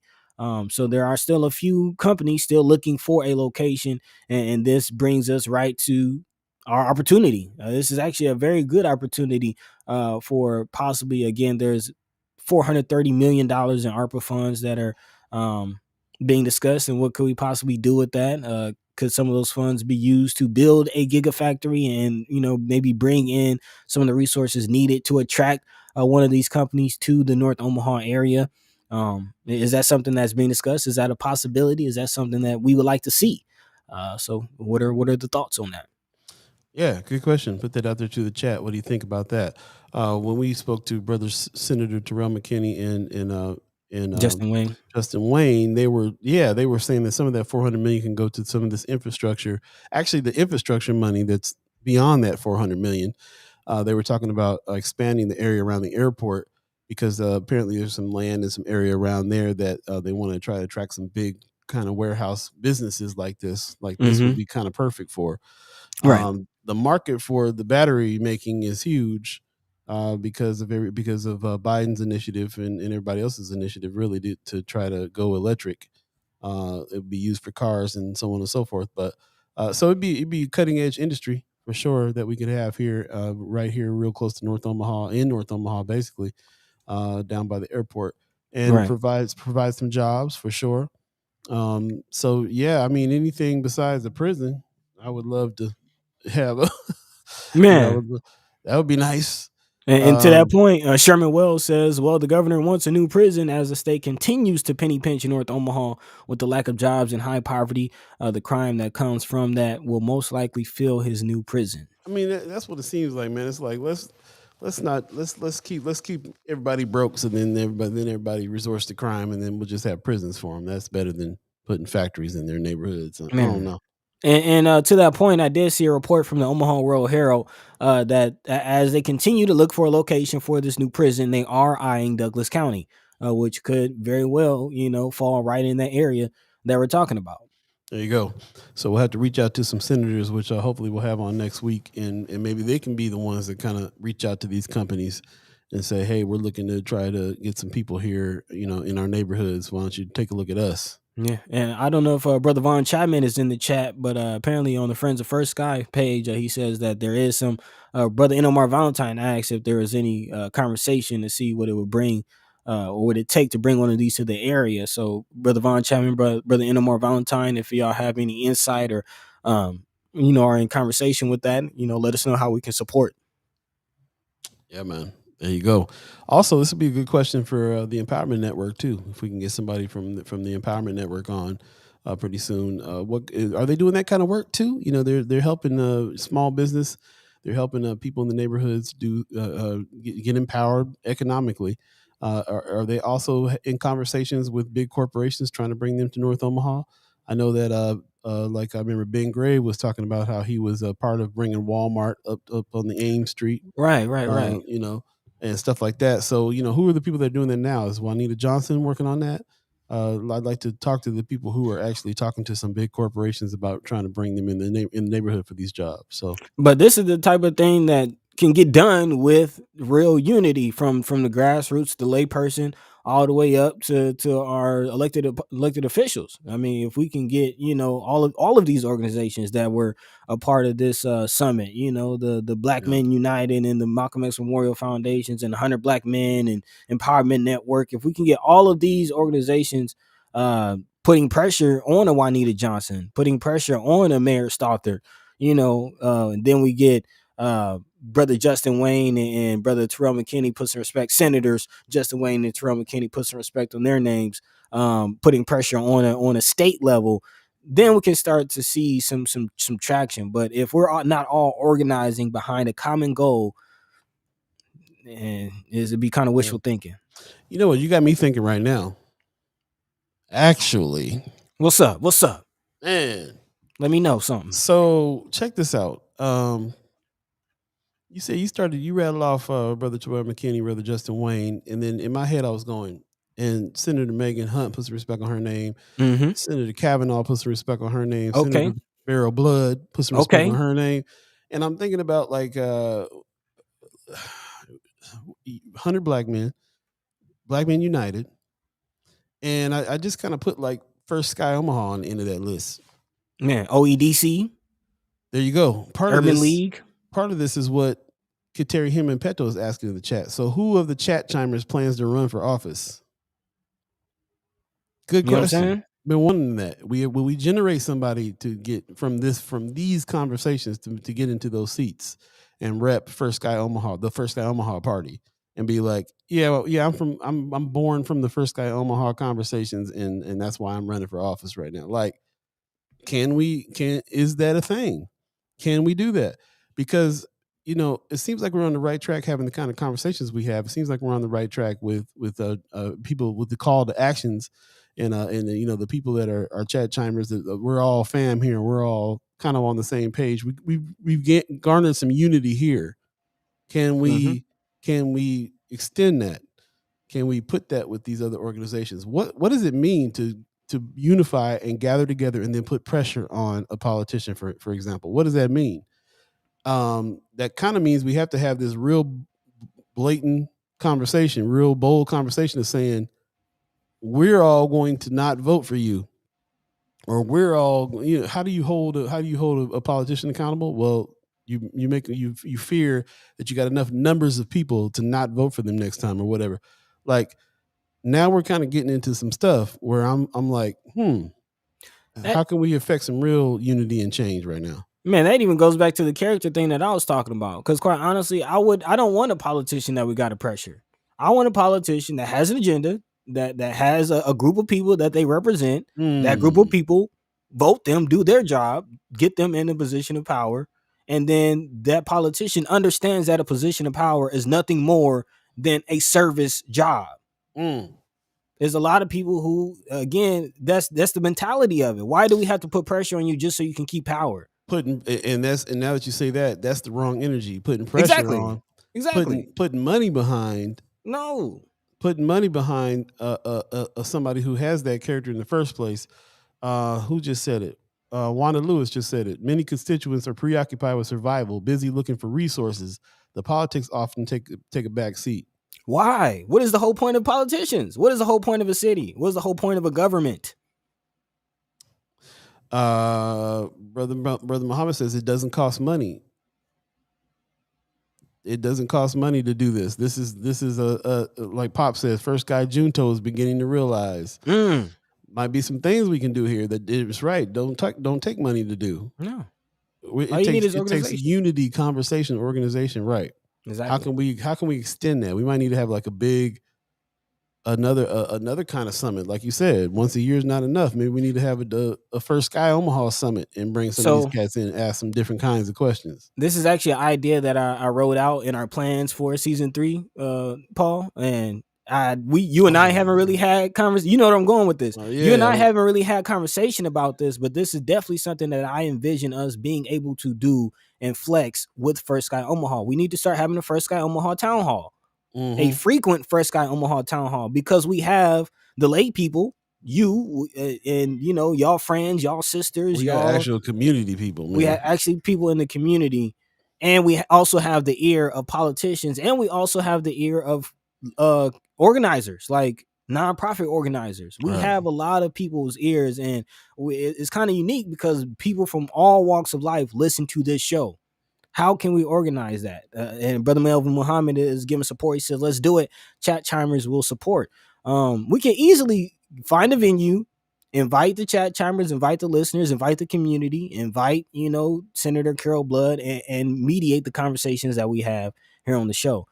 Speaker 2: So there are still a few companies still looking for a location, and this brings us right to our opportunity. This is actually a very good opportunity for possibly, again, there's $430 million in ARPA funds that are being discussed, and what could we possibly do with that? Could some of those funds be used to build a gigafactory and maybe bring in some of the resources needed to attract one of these companies to the North Omaha area? Is that something that's being discussed? Is that a possibility? Is that something that we would like to see? So what are the thoughts on that?
Speaker 1: Yeah, good question. Put that out there to the chat. What do you think about that? When we spoke to Brother Senator Terrell McKinney and Justin Wayne, they were saying that some of that $400 million can go to some of this infrastructure. Actually, the infrastructure money that's beyond that $400 million. They were talking about expanding the area around the airport because apparently there's some land and some area around there that they want to try to attract some big kind of warehouse businesses like this. This would be kind of perfect for.
Speaker 2: Right.
Speaker 1: The market for the battery making is huge because of Biden's initiative and everybody else's initiative, really, to try to go electric. It would be used for cars and so on and so forth. But so it'd be cutting edge industry for sure that we could have here, right here, real close to North Omaha, basically, down by the airport. and
Speaker 2: Right.
Speaker 1: provides some jobs for sure. So yeah, I mean, anything besides the prison, I would love to have a,
Speaker 2: Man.
Speaker 1: that would be nice.
Speaker 2: And to that
Speaker 1: Um,
Speaker 2: point, Sherman Wells says, well, the governor wants a new prison as the state continues to penny pinch in North Omaha with the lack of jobs and high poverty. The crime that comes from that will most likely fill his new prison.
Speaker 1: I mean, that's what it seems like, man. It's like let's keep everybody broke, so then everybody resorts to crime, and then we'll just have prisons for them. That's better than putting factories in their neighborhoods. I don't
Speaker 2: Man.
Speaker 1: know.
Speaker 2: And to that point, I did see a report from the Omaha World Herald that as they continue to look for a location for this new prison, they are eyeing Douglas County, which could very well, fall right in that area that we're talking about.
Speaker 1: There you go. So we'll have to reach out to some senators, which hopefully we'll have on next week, and maybe they can be the ones that kind of reach out to these companies and say, "Hey, we're looking to try to get some people here, in our neighborhoods. Why don't you take a look at us?"
Speaker 2: Yeah, and I don't know if Brother Von Chapman is in the chat, but apparently on the Friends of First Sky page, he says that there is some. Brother Enomar Valentine asks if there is any conversation to see what it would bring, or would it take to bring one of these to the area. So, Brother Von Chapman, Brother Enomar Valentine, if y'all have any insight or, are in conversation with that, let us know how we can support.
Speaker 1: Yeah, man. There you go. Also, this would be a good question for the Empowerment Network too. If we can get somebody from the Empowerment Network on pretty soon, what are they doing that kind of work too? They're helping small business. They're helping people in the neighborhoods get empowered economically. Are they also in conversations with big corporations trying to bring them to North Omaha? I know that like I remember Ben Gray was talking about how he was a part of bringing Walmart up on the Ames Street,
Speaker 2: Right.
Speaker 1: you know, and stuff like that. So, who are the people that are doing that now? Is Juanita Johnson working on that? I'd like to talk to the people who are actually talking to some big corporations about trying to bring them in the neighborhood for these jobs. So,
Speaker 2: But this is the type of thing that can get done with real unity from the grassroots, the layperson, all the way up to our elected officials. I mean, if we can get all of these organizations that were a part of this summit, the Black
Speaker 1: yeah,
Speaker 2: Men United and the Malcolm X Memorial Foundations and the 100 Black Men and Empowerment Network, if we can get all of these organizations putting pressure on a Juanita Johnson, putting pressure on a Mayor Stothert, and then we get brother Justin Wayne and brother Terrell McKinney put some respect. Senators Justin Wayne and Terrell McKinney put some respect on their names, putting pressure on a state level. Then we can start to see some traction. But if we're not all organizing behind a common goal, and it'd be kind of
Speaker 1: yeah.
Speaker 2: wishful thinking.
Speaker 1: You know what? You got me thinking right now. Actually,
Speaker 2: What's up?
Speaker 1: man.
Speaker 2: Let me know something.
Speaker 1: So check this out. You said you rattled off Brother Terrell McKinney, Brother Justin Wayne, and then in my head I was going, and Senator Megan Hunt puts respect on her name.
Speaker 2: Mm-hmm.
Speaker 1: Senator Kavanaugh puts some respect on her name.
Speaker 2: Okay.
Speaker 1: Senator Beryl Blood puts some respect on
Speaker 2: Okay.
Speaker 1: her name. And I'm thinking about like 100 Black Men, Black Men United. And I just kind of put like first Sky Omaha on the end of that list.
Speaker 2: Man, OEDC,
Speaker 1: There you go.
Speaker 2: Urban League.
Speaker 1: Part of this is what Kateri Him Peto is asking in the chat. So who of the chat chimers plans to run for office? Good
Speaker 2: You know what I'm
Speaker 1: question.
Speaker 2: saying?
Speaker 1: Been wondering that. Will we generate somebody to get from these conversations to get into those seats and rep First Sky Omaha, the First Sky Omaha party, and be like, I'm born from the First Sky Omaha conversations, and that's why I'm running for office right now. Like, is that a thing? Can we do that? Because it seems like we're on the right track having the kind of conversations we have. It seems like we're on the right track with people with the call to actions, and the people that are chat chimers. That we're all fam here. We're all kind of on the same page. We've garnered some unity here. Can
Speaker 2: Mm-hmm.
Speaker 1: we extend that? Can we put that with these other organizations? What does it mean to unify and gather together and then put pressure on a politician, for example? What does that mean? That kind of means we have to have this real blatant conversation, real bold conversation of saying, we're all going to not vote for you, or we're all, how do you hold a politician accountable? Well, you fear that you got enough numbers of people to not vote for them next time or whatever. Like, now we're kind of getting into some stuff where I'm like, how can we affect some real unity and change right now?
Speaker 2: Man, that even goes back to the character thing that I was talking about. Because quite honestly, I don't want a politician that we got to pressure. I want a politician that has an agenda, that has a group of people that they represent. That group of people vote them, do their job, get them in a position of power, and then that politician understands that a position of power is nothing more than a service job. There's a lot of people who, again, that's the mentality of it. Why do we have to put pressure on you just so you can keep power?
Speaker 1: And now that you say that, that's the wrong energy. Putting pressure on, putting money behind. Putting money behind somebody who has that character in the first place. Who just said it? Wanda Lewis just said it. Many constituents are preoccupied with survival, busy looking for resources. The politics often take a back seat.
Speaker 2: Why? What is the whole point of politicians? What is the whole point of a city? What is the whole point of a government?
Speaker 1: Brother Muhammad says it doesn't cost money. It doesn't cost money to do this. This is a like Pop says, first guy Junto is beginning to realize. Might be some things we can do here that it's right. Don't take money to do.
Speaker 2: No.
Speaker 1: It takes unity, conversation, organization, right?
Speaker 2: Exactly.
Speaker 1: How can we extend that? We might need to have like a big another kind of summit, like you said. Once a year is not enough. Maybe we need to have a first Sky Omaha summit and bring some of these cats in and ask some different kinds of questions.
Speaker 2: This is actually an idea that I wrote out in our plans for season 3, Paul, and you and I haven't really had conversation. You know where I'm going with this. You and I haven't really had conversation about this, but this is definitely something that I envision us being able to do and flex with First Sky Omaha. We need to start having a First Sky Omaha town hall, a frequent First Sky Omaha town hall, because we have the late people, you and y'all friends, y'all sisters,
Speaker 1: we
Speaker 2: y'all
Speaker 1: actual community people. Man.
Speaker 2: We have actually people in the community, and we also have the ear of politicians, and we also have the ear of organizers, like nonprofit organizers. We have a lot of people's ears, and it's kind of unique because people from all walks of life listen to this show. How can we organize that? And Brother Melvin Muhammad is giving support. He says, let's do it. Chat chimers will support. We can easily find a venue, invite the chat chimers, invite the listeners, invite the community, invite, Senator Carol Blood, and mediate the conversations that we have here on the show.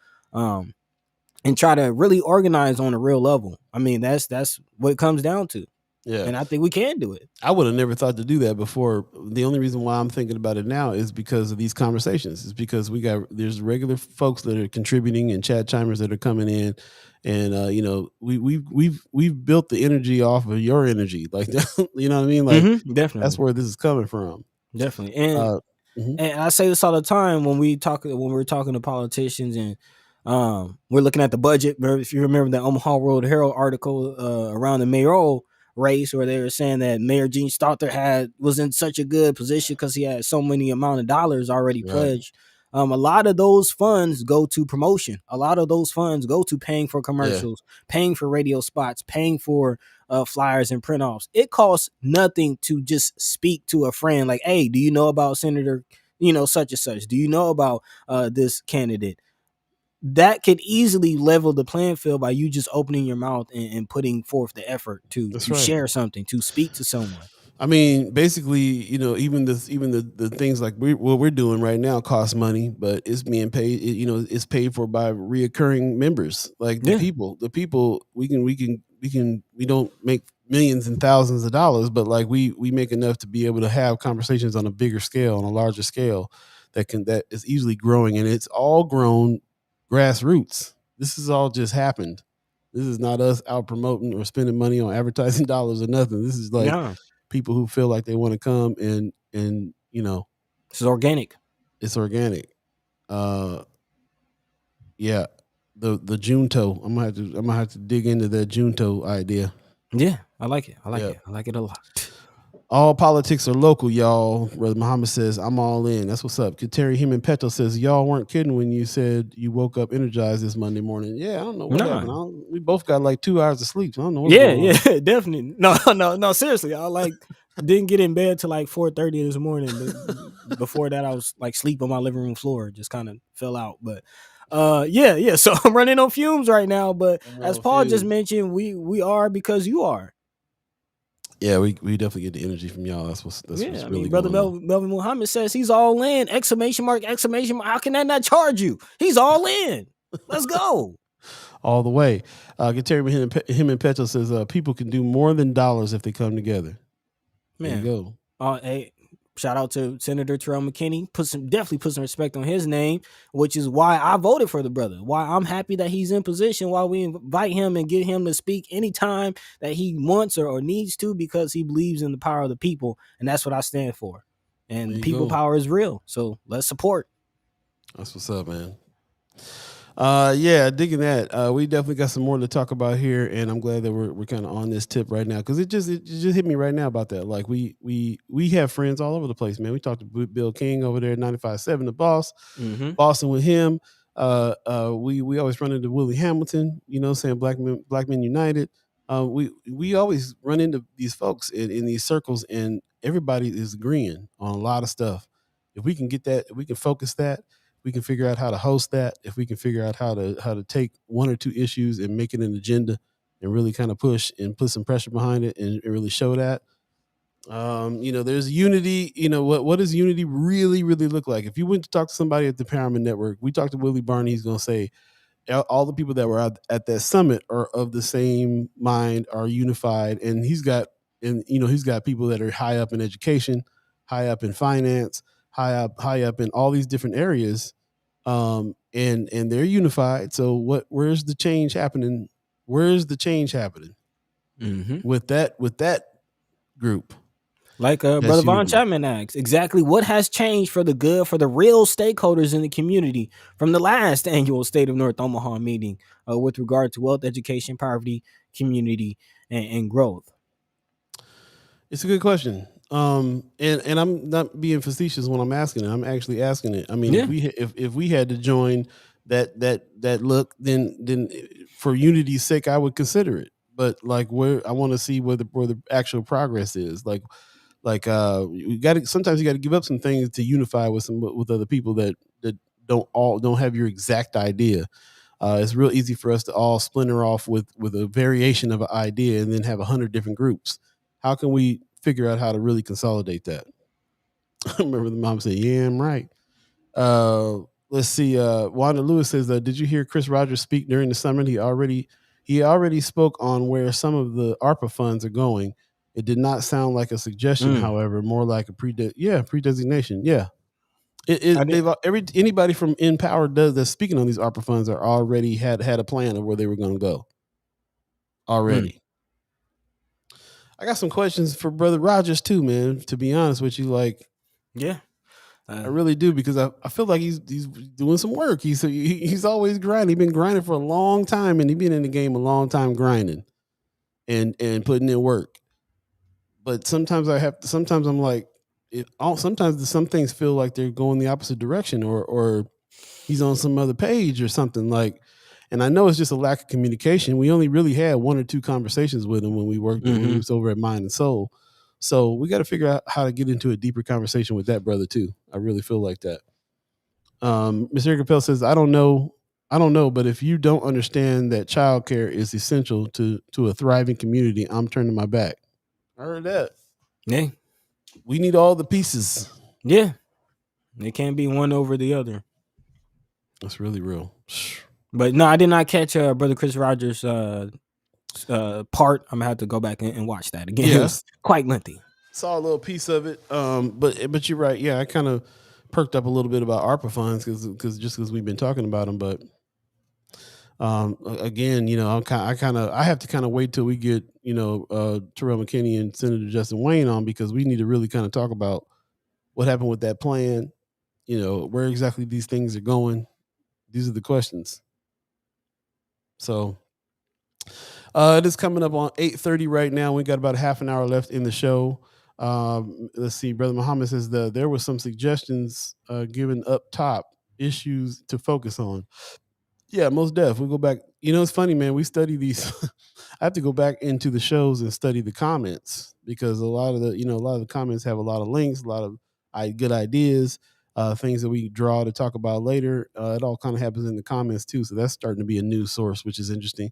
Speaker 2: And try to really organize on a real level. I mean, that's what it comes down to.
Speaker 1: Yeah.
Speaker 2: And I think we can do it.
Speaker 1: I would have never thought to do that before. The only reason why I'm thinking about it now is because of these conversations. It's because there's regular folks that are contributing and chat chimers that are coming in. And we've built the energy off of your energy. Like, you know what I mean? Like,
Speaker 2: definitely.
Speaker 1: That's where this is coming from.
Speaker 2: Definitely. And and I say this all the time when we're talking to politicians, and we're looking at the budget. If you remember the Omaha World Herald article around the mayoral race, where they were saying that Mayor Gene Stothert was in such a good position because he had so many amount of dollars already pledged. A lot of those funds go to promotion. A lot of those funds go to paying for commercials, paying for radio spots, paying for flyers and print offs. It costs nothing to just speak to a friend like, hey, do you know about Senator, such and such? Do you know about this candidate? That could easily level the playing field by you just opening your mouth and putting forth the effort to share something, to speak to someone.
Speaker 1: I mean, basically, even the things like what we're doing right now cost money, but it's being paid. It's paid for by reoccurring members, like the people. We don't make millions and thousands of dollars, but like we make enough to be able to have conversations on a bigger scale, on a larger scale, that is easily growing, and it's all grown grassroots. This has all just happened. This is not us out promoting or spending money on advertising dollars or nothing. This is like people who feel like they want to come and
Speaker 2: this is organic.
Speaker 1: It's organic. Yeah. The Junto. I'm gonna have to dig into that Junto idea.
Speaker 2: Yeah, I like it. I like it a lot.
Speaker 1: All politics are local, y'all. Brother Muhammad says, I'm all in. That's what's up. Terry Heman Petto says, y'all weren't kidding when you said you woke up energized this Monday morning. Yeah, I don't know what happened. We both got like 2 hours of sleep. So I don't know what's going on.
Speaker 2: Definitely. No, seriously. I didn't get in bed till like 4:30 this morning. Before that, I was like sleep on my living room floor. Just kind of fell out. But Yeah. So I'm running on fumes right now, but
Speaker 1: I'm
Speaker 2: as
Speaker 1: real
Speaker 2: Paul just
Speaker 1: fused.
Speaker 2: mentioned, we are because you are.
Speaker 1: Yeah, we definitely get the energy from y'all. That's
Speaker 2: Yeah,
Speaker 1: what's
Speaker 2: I
Speaker 1: really
Speaker 2: mean, brother
Speaker 1: going on.
Speaker 2: Melvin Muhammad says he's all in! Exclamation mark! Exclamation mark! How can that not charge you? He's all in. Let's go.
Speaker 1: All the way. Terry him and Petro says people can do more than dollars if they come together. There you
Speaker 2: Man,
Speaker 1: go.
Speaker 2: hey, shout out to Senator Terrell McKinney. Definitely put some respect on his name, which is why I voted for the brother. Why I'm happy that he's in position. Why we invite him and get him to speak anytime that he wants or needs to, because he believes in the power of the people, and that's what I stand for. And
Speaker 1: There
Speaker 2: the
Speaker 1: you
Speaker 2: people
Speaker 1: go.
Speaker 2: power is real, so let's support.
Speaker 1: That's what's up, man. Yeah, digging that. We definitely got some more to talk about here, and I'm glad that we're kind of on this tip right now because it just hit me right now about that. Like we have friends all over the place, man. We talked to Bill King over there at 95.7, the boss,
Speaker 2: Mm-hmm.
Speaker 1: Boston with him. We always run into Willie Hamilton, you know, saying Black Men United. We always run into these folks in these circles, and everybody is agreeing on a lot of stuff. If we can get that, if we can focus that, we can figure out how to host that. If we can figure out how to take one or two issues and make it an agenda and really kind of push and put some pressure behind it and really show that. You know, there's unity. You know, what does unity really look like? If you went to talk to somebody at the Paramount Network, we talked to Willie Barney, he's gonna say all the people that were at that summit are of the same mind, are unified, and he's got people that are high up in education, high up in finance, high up in all these different areas, and they're unified. So where's the change happening? Where's the change happening
Speaker 2: Mm-hmm.
Speaker 1: with that group?
Speaker 2: Like
Speaker 1: That's
Speaker 2: Brother Von
Speaker 1: unity.
Speaker 2: Chapman asks, exactly what has changed for the good for the real stakeholders in the community from the last annual State of North Omaha meeting with regard to wealth, education, poverty, community, and growth?
Speaker 1: It's a good question. And I'm not being facetious when I'm asking it. I'm actually asking it. I mean,
Speaker 2: Yeah.
Speaker 1: if we had to join that look, then for unity's sake, I would consider it. But like, where I want to see where the actual progress is. Like you got to sometimes you got to give up some things to unify with other people that don't have your exact idea. It's real easy for us to all splinter off with a variation of an idea and then have 100 different groups. How can we figure out how to really consolidate that? I remember the mom said, "Yeah, I'm right." Uh, let's see. Wanda Lewis says, "Did you hear Chris Rogers speak during the summit? He already spoke on where some of the ARPA funds are going. It did not sound like a suggestion,
Speaker 2: Mm.
Speaker 1: however, more like a predesignation. Yeah,
Speaker 2: I did.
Speaker 1: anybody from in power that's speaking on these ARPA funds are already had a plan of where they were going to go
Speaker 2: Mm.
Speaker 1: already. I got some questions for Brother Rogers too, man. To be honest with you, like
Speaker 2: Yeah.
Speaker 1: I really do because I feel like he's doing some work. He's always grinding. He's been grinding for a long time, and he's been in the game a long time grinding and putting in work. But sometimes I'm like, sometimes some things feel like they're going the opposite direction, or he's on some other page or something like. And I know it's just a lack of communication. We only really had one or two conversations with him when he
Speaker 2: Mm-hmm.
Speaker 1: was over at Mind and Soul. So we got to figure out how to get into a deeper conversation with that brother too. I really feel like that. Mr. Capel says, I don't know, but if you don't understand that childcare is essential to a thriving community, I'm turning my back. I heard that.
Speaker 2: Yeah.
Speaker 1: We need all the pieces.
Speaker 2: Yeah. It can't be one over the other.
Speaker 1: That's really real.
Speaker 2: But no, I did not catch Brother Chris Rogers' part. I'm gonna have to go back and watch that again. It
Speaker 1: Yeah,
Speaker 2: was quite lengthy.
Speaker 1: saw a little piece of it. But you're right. Yeah, I kind of perked up a little bit about ARPA funds because we've been talking about them. But again, you know, I have to kind of wait till we get Terrell McKinney and Senator Justin Wayne on because we need to really kind of talk about what happened with that plan. You know, where exactly these things are going. These are the questions. So it is coming up on 8:30 right now. We got about a half an hour left in the show. Let's see. Brother Muhammad says there were some suggestions given up top, issues to focus on. Yeah, most def. We go back. You know, it's funny, man. We study these. I have to go back into the shows and study the comments because a lot of the comments have a lot of links, a lot of good ideas. things that we draw to talk about later. It all kind of happens in the comments too, so that's starting to be a news source, which is interesting.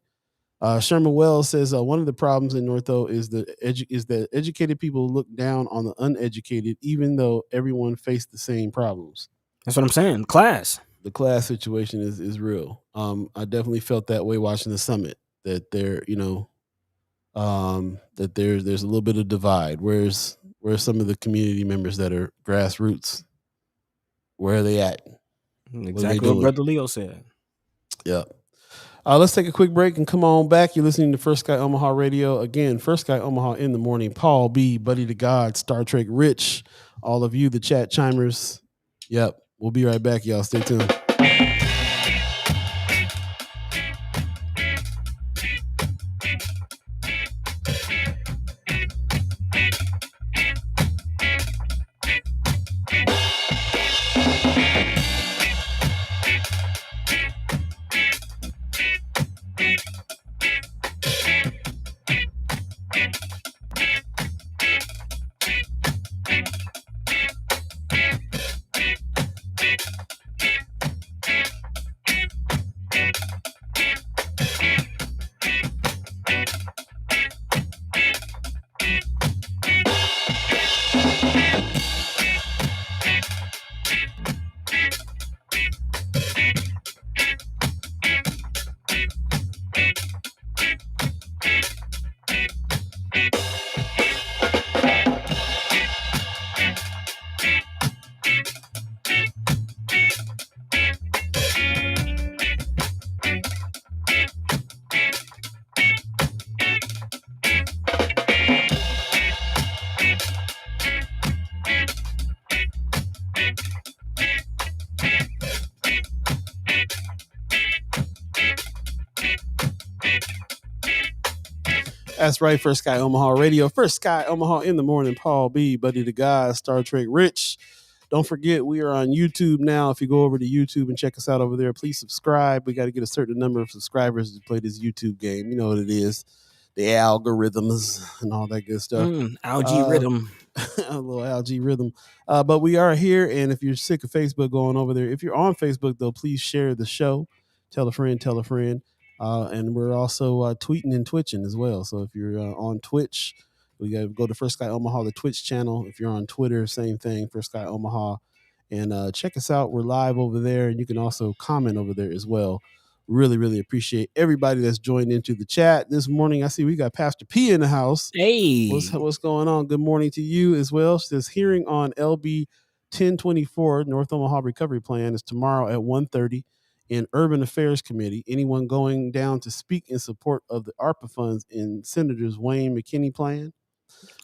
Speaker 1: Sherman Wells says one of the problems in Northo is that educated people look down on the uneducated, even though everyone faced the same problems.
Speaker 2: That's what I'm saying. Class.
Speaker 1: The class situation is real. I definitely felt that way watching the summit. That that there's a little bit of divide. Where's some of the community members that are grassroots? Where are they at?
Speaker 2: Exactly what Brother Leo said.
Speaker 1: Yeah. Let's take a quick break and come on back. You're listening to First Sky Omaha Radio. Again, First Sky Omaha in the morning. Paul B, Buddi3 Da Gawd, Star Trek Rich, all of you, the chat chimers. Yep. We'll be right back, y'all. Stay tuned. That's right, First Sky Omaha Radio. First Sky Omaha in the morning. Paul B, Buddi3 Da Gawd, Star Trek Rich. Don't forget, we are on YouTube now. If you go over to YouTube and check us out over there, please subscribe. We got to get a certain number of subscribers to play this YouTube game. You know what it is. The algorithms and all that good stuff.
Speaker 2: Algae rhythm.
Speaker 1: A little algae rhythm. But we are here, and if you're sick of Facebook, going over there. If you're on Facebook, though, please share the show. Tell a friend, tell a friend. And we're also tweeting and twitching as well. So if you're on Twitch, we got to go to First Sky Omaha, the Twitch channel. If you're on Twitter, same thing, First Sky Omaha. And check us out. We're live over there, and you can also comment over there as well. Really, really appreciate everybody that's joined into the chat this morning. I see we got Pastor P in the house.
Speaker 2: Hey.
Speaker 1: What's going on? Good morning to you as well. She says hearing on LB 1024, North Omaha Recovery Plan, is tomorrow at 1:30. In Urban Affairs Committee. Anyone going down to speak in support of the ARPA funds in Senator's Wayne McKinney plan?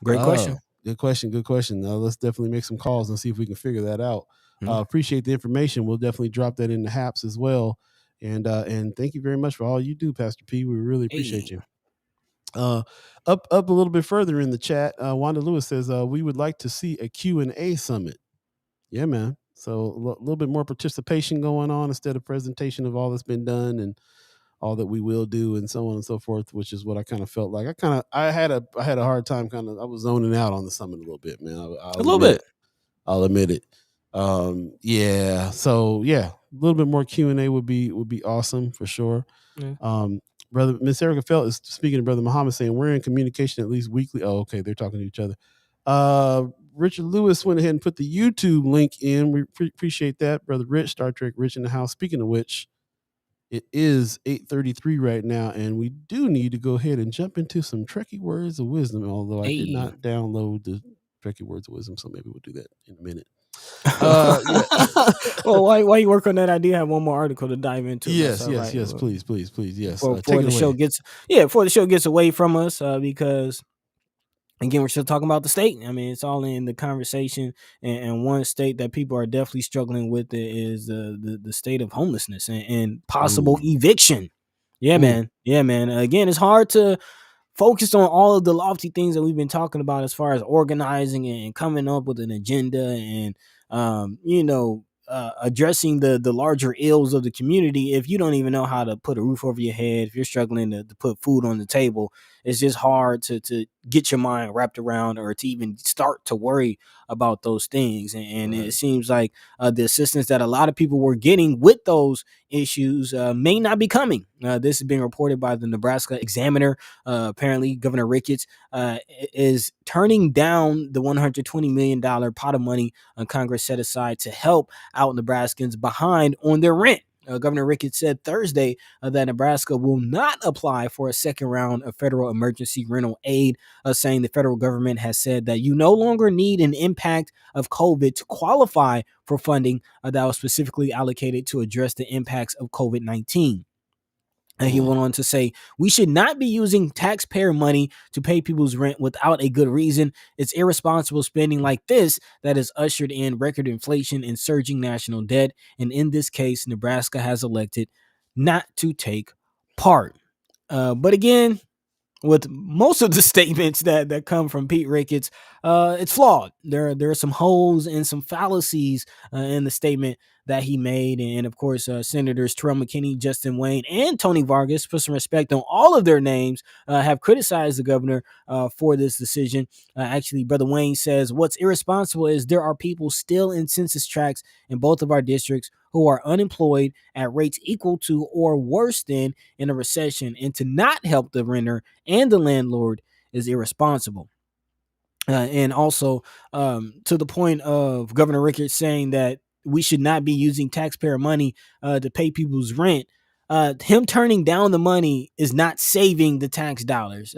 Speaker 2: Great question.
Speaker 1: Good question. Now let's definitely make some calls and see if we can figure that out. Appreciate the information. We'll definitely drop that in the HAPs as well. And thank you very much for all you do, Pastor P. We really appreciate you. Up a little bit further in the chat, Wanda Lewis says, we would like to see a Q&A summit. Yeah, man. So a little bit more participation going on instead of presentation of all that's been done and all that we will do and so on and so forth, which is what I kind of felt like. I had a hard time I was zoning out on the summit a little bit, man. I'll admit it. Yeah. So yeah, a little bit more Q&A would be awesome for sure. Yeah. Brother Miss Erica Felt is speaking to Brother Muhammad saying we're in communication at least weekly. Oh, okay. They're talking to each other. Richard Lewis went ahead and put the YouTube link in. We appreciate that. Brother Rich, Star Trek Rich in the house. Speaking of which, it is 8:33 right now, and we do need to go ahead and jump into some Trekkie Words of Wisdom, although I did not download the Trekkie Words of Wisdom, so maybe we'll do that in a minute.
Speaker 2: Well, why you work on that idea? I have one more article to dive into.
Speaker 1: Yes, please, yes.
Speaker 2: Before the show gets away from us, because again, we're still talking about the state. I mean, it's all in the conversation, and one state that people are definitely struggling with is the state of homelessness and possible eviction. Yeah, man. Again, it's hard to focus on all of the lofty things that we've been talking about as far as organizing and coming up with an agenda and addressing the larger ills of the community. If you don't even know how to put a roof over your head, if you're struggling to put food on the table, it's just hard to get your mind wrapped around or to even start to worry about those things. And it seems like the assistance that a lot of people were getting with those issues may not be coming. This is being reported by the Nebraska Examiner. Apparently, Governor Ricketts is turning down the $120 million pot of money Congress set aside to help out Nebraskans behind on their rent. Governor Ricketts said Thursday that Nebraska will not apply for a second round of federal emergency rental aid, saying the federal government has said that you no longer need an impact of COVID to qualify for funding that was specifically allocated to address the impacts of COVID-19. And he went on to say, we should not be using taxpayer money to pay people's rent without a good reason. It's irresponsible spending like this that has ushered in record inflation and surging national debt. And in this case, Nebraska has elected not to take part. But again, with most of the statements that come from Pete Ricketts, it's flawed. There are some holes and some fallacies in the statement that he made. And of course, Senators Terrell McKinney, Justin Wayne, and Tony Vargas, put some respect on all of their names, have criticized the governor for this decision. Actually, Brother Wayne says, what's irresponsible is there are people still in census tracts in both of our districts who are unemployed at rates equal to or worse than in a recession, and to not help the renter and the landlord is irresponsible. And also to the point of Governor Ricketts saying that we should not be using taxpayer money to pay people's rent. Him turning down the money is not saving the tax dollars.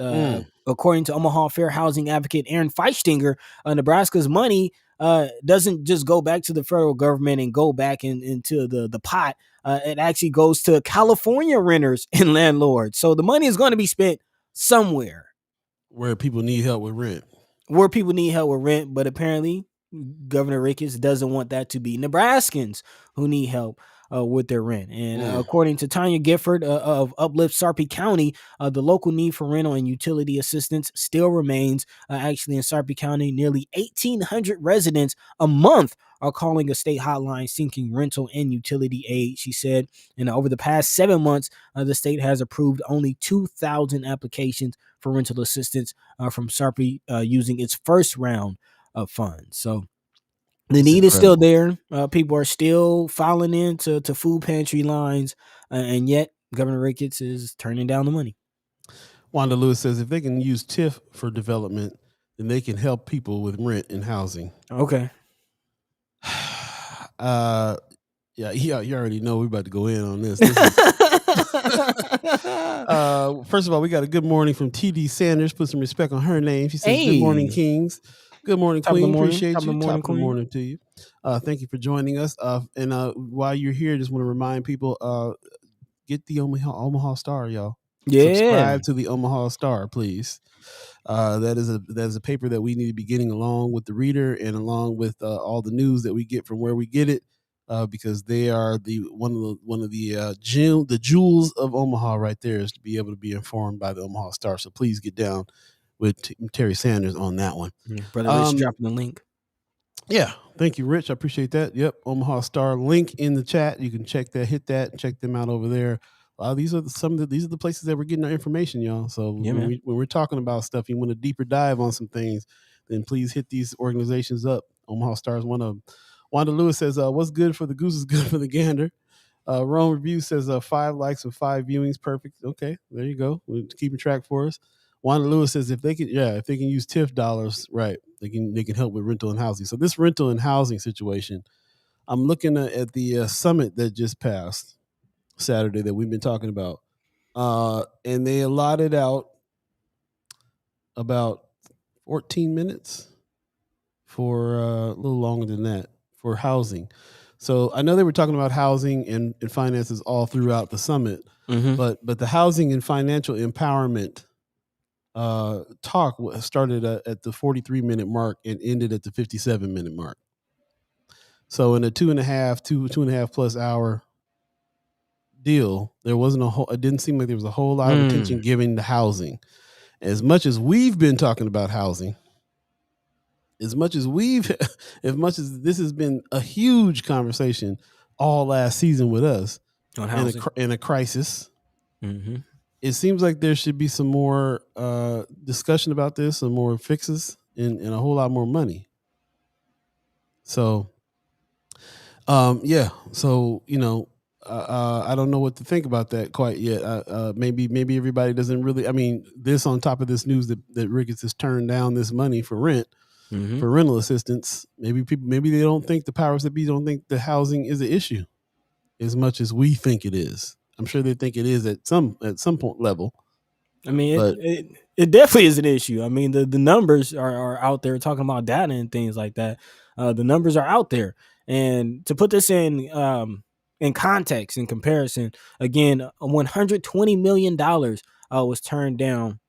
Speaker 2: According to Omaha fair housing advocate Aaron Feistinger, Nebraska's money doesn't just go back to the federal government and go back into the pot. It actually goes to California renters and landlords. So the money is going to be spent somewhere
Speaker 1: where people need help with rent.
Speaker 2: But apparently Governor Ricketts doesn't want that to be Nebraskans who need help with their rent. And according to Tanya Gifford of Uplift Sarpy County, the local need for rental and utility assistance still remains. Actually, in Sarpy County, nearly 1,800 residents a month are calling a state hotline seeking rental and utility aid, she said. And over the past 7 months, the state has approved only 2,000 applications for rental assistance from Sarpy using its first round of funds. So the need is still there. People are still filing into food pantry lines, and yet Governor Ricketts is turning down the money.
Speaker 1: Wanda Lewis says if they can use TIF for development, then they can help people with rent and housing.
Speaker 2: Okay.
Speaker 1: Yeah, you already know we're about to go in on this. First of all, we got a good morning from TD Sanders. Put some respect on her name. She says, Good morning, Kings. Good morning, Queen. Appreciate you. Top of the morning to you. Thank you for joining us. And while you're here, just want to remind people, get the Omaha Star, y'all.
Speaker 2: Yeah.
Speaker 1: Subscribe to the Omaha Star, please. That is a paper that we need to be getting along with the reader and along with all the news that we get from where we get it, because they are one of the jewels of Omaha right there, is to be able to be informed by the Omaha Star. So please get down with Terry Sanders on that one.
Speaker 2: Brother Rich dropping the link.
Speaker 1: Yeah, thank you, Rich. I appreciate that. Yep, Omaha Star link in the chat. You can check that, hit that, check them out over there. These are the places that we're getting our information, y'all. So when we're talking about stuff, you want a deeper dive on some things, then please hit these organizations up. Omaha Star is one of them. Wanda Lewis says, what's good for the goose is good for the gander. Rome Review says 5 likes and 5 viewings. Perfect. Okay, there you go. We're keeping track for us. Wanda Lewis says if they can use TIF dollars, right, they can help with rental and housing. So this rental and housing situation, I'm looking at the summit that just passed Saturday that we've been talking about, and they allotted out about 14 minutes for a little longer than that for housing. So I know they were talking about housing and finances all throughout the summit, but the housing and financial empowerment talk started at the 43-minute mark and ended at the 57-minute mark. So in a 2.5 plus hour deal, there wasn't it didn't seem like there was a whole lot of attention given to housing. As much as we've been talking about housing, as much as this has been a huge conversation all last season with us
Speaker 2: on housing
Speaker 1: in a crisis. It seems like there should be some more discussion about this, some more fixes, and a whole lot more money. So, yeah. So I don't know what to think about that quite yet. Maybe everybody doesn't really. I mean, this on top of this news that Ricketts has turned down this money for rent for rental assistance. Maybe they don't think the powers that be don't think the housing is an issue as much as we think it is. I'm sure they think it is at some point level.
Speaker 2: I mean, it definitely is an issue. I mean, the numbers are out there talking about data and things like that. The numbers are out there, and to put this in context, in comparison, again, $120 million was turned down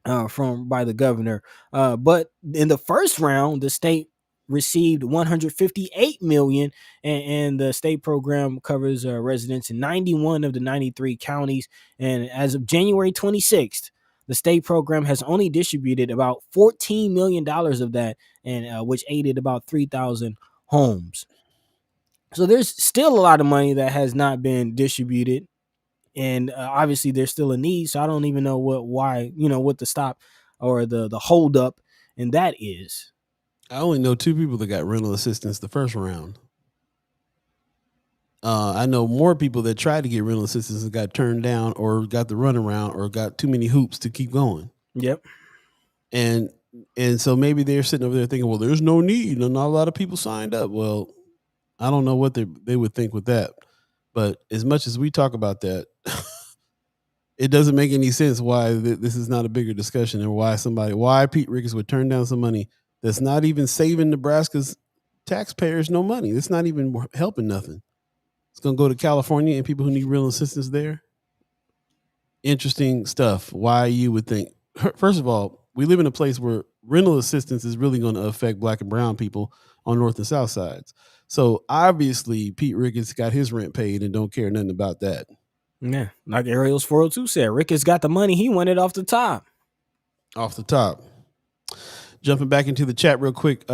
Speaker 2: by the governor. But in the first round, the state received 158 million, and the state program covers residents in 91 of the 93 counties. And as of January 26th, the state program has only distributed about $14 million of that, and which aided about 3,000 homes. So there's still a lot of money that has not been distributed, and obviously there's still a need. So I don't even know what the stop or the hold up, and that is.
Speaker 1: I only know 2 people that got rental assistance the first round. I know more people that tried to get rental assistance and got turned down, or got the runaround, or got too many hoops to keep going.
Speaker 2: Yep.
Speaker 1: And so maybe they're sitting over there thinking, well, there's no need, and not a lot of people signed up. Well, I don't know what they would think with that. But as much as we talk about that, it doesn't make any sense why this is not a bigger discussion, and why Pete Ricketts would turn down some money that's not even saving Nebraska's taxpayers no money. It's not even helping nothing. It's going to go to California and people who need real assistance there. Interesting stuff. Why you would think. First of all, we live in a place where rental assistance is really going to affect Black and brown people on North and South sides. So obviously Pete Ricketts got his rent paid and don't care nothing about that.
Speaker 2: Yeah, like Ariel's 402 said, Ricketts got the money. He won it off the top.
Speaker 1: Off the top. Jumping back into the chat real quick,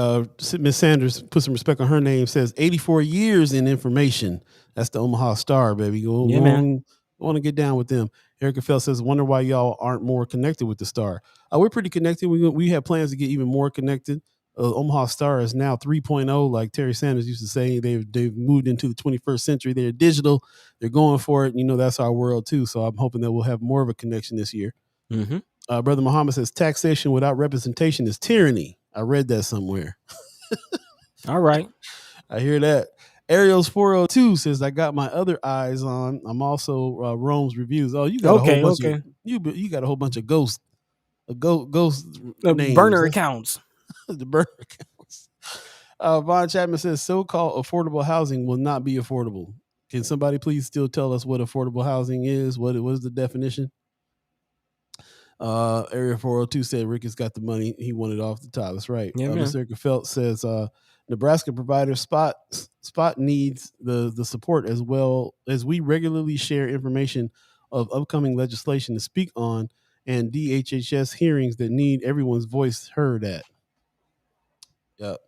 Speaker 1: Miss Sanders, put some respect on her name, says 84 years in information. That's the Omaha Star, baby.
Speaker 2: Yeah, man.
Speaker 1: Want to get down with them. Erica Fell says, wonder why y'all aren't more connected with the Star. We're pretty connected. We have plans to get even more connected. Omaha Star is now 3.0, like Terry Sanders used to say. They've moved into the 21st century. They're digital. They're going for it. That's our world too. So I'm hoping that we'll have more of a connection this year.
Speaker 2: Mm-hmm.
Speaker 1: Brother Muhammad says taxation without representation is tyranny. I read that somewhere.
Speaker 2: All right.
Speaker 1: I hear that. Ariel's 402 says, I got my other eyes on. I'm also Rome's reviews. Oh, you got a whole bunch of you got a whole bunch of ghost names.
Speaker 2: Burner accounts.
Speaker 1: The burner accounts. Von Chapman says so-called affordable housing will not be affordable. Can somebody please still tell us what affordable housing is? What is the definition? Area 402 said Ricketts got the money. He won it off the top. That's right.
Speaker 2: Yeah,
Speaker 1: Mr. Felt says Nebraska provider Spot needs the support, as well as we regularly share information of upcoming legislation to speak on and DHHS hearings that need everyone's voice heard at. Yep.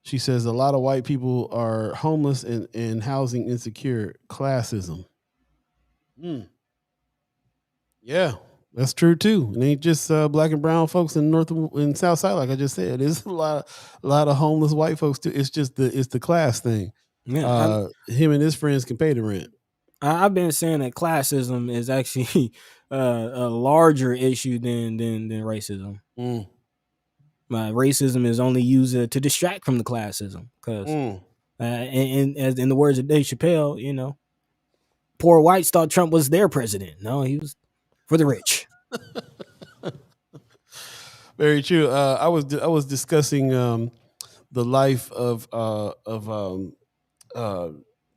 Speaker 1: She says a lot of white people are homeless and housing insecure. Classism. Yeah. That's true too. It ain't just Black and brown folks in North and South Side, like I just said. There's a lot of homeless white folks too. It's just the class thing. Yeah, him and his friends can pay the rent.
Speaker 2: I've been saying that classism is actually a larger issue than racism. Racism is only used to distract from the classism, because and as in the words of Dave Chappelle, poor whites thought Trump was their president. No, he was for the rich.
Speaker 1: Very true. I was discussing the life of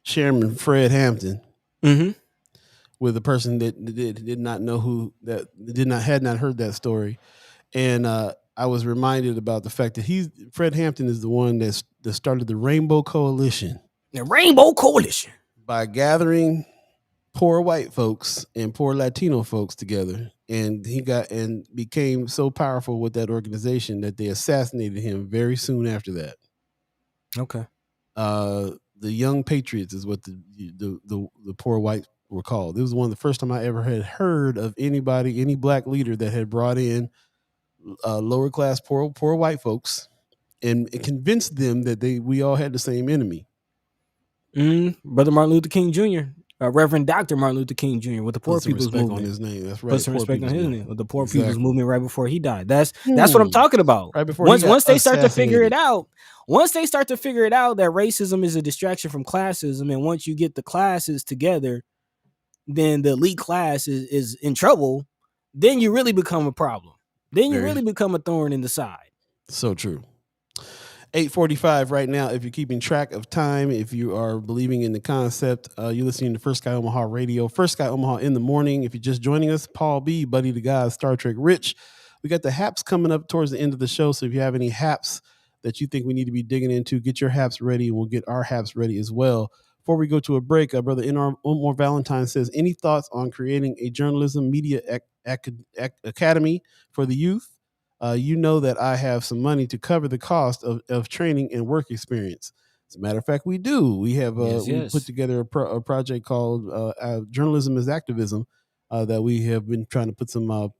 Speaker 1: Chairman Fred Hampton with a person that did not know had not heard that story, and I was reminded about the fact that Fred Hampton is the one that started the Rainbow Coalition.
Speaker 2: The Rainbow Coalition,
Speaker 1: by gathering poor white folks and poor Latino folks together, and he became so powerful with that organization that they assassinated him very soon after that.
Speaker 2: Okay.
Speaker 1: The Young Patriots is what the poor white were called. It was one of the first time I ever had heard of any Black leader that had brought in lower class poor white folks and convince them that we all had the same enemy.
Speaker 2: Brother Martin Luther King Jr., Reverend Dr. Martin Luther King Jr. with the Poor People's Movement.
Speaker 1: On his name. That's right.
Speaker 2: Put some respect on his name. With the Poor People's Movement right before he died. That's what I'm talking about.
Speaker 1: Right before
Speaker 2: once they start to figure it out, that racism is a distraction from classism, and once you get the classes together, then the elite class is in trouble. Then you really become a problem. Then you really become a thorn in the side.
Speaker 1: So true. 8:45 right now. If you're keeping track of time, if you are believing in the concept, you're listening to First Sky Omaha Radio. First Sky Omaha in the morning. If you're just joining us, Paul Beeee, Buddi3 Da Gawd, Star Trek Rich. We got the haps coming up towards the end of the show. So if you have any haps that you think we need to be digging into, get your haps ready, and we'll get our haps ready as well. Before we go to a break, Brother Omar Valentine says, any thoughts on creating a journalism media academy for the youth? You know that I have some money to cover the cost of training and work experience. As a matter of fact, we do. We have we put together a project called Journalism is Activism that we have been trying to put some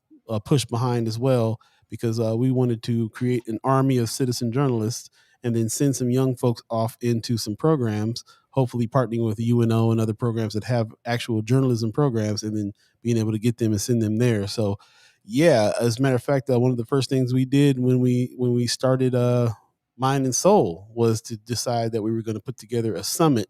Speaker 1: push behind as well, because we wanted to create an army of citizen journalists and then send some young folks off into some programs, hopefully partnering with UNO and other programs that have actual journalism programs, and then being able to get them and send them there. So yeah, as a matter of fact, one of the first things we did when we started Mind and Soul was to decide that we were going to put together a summit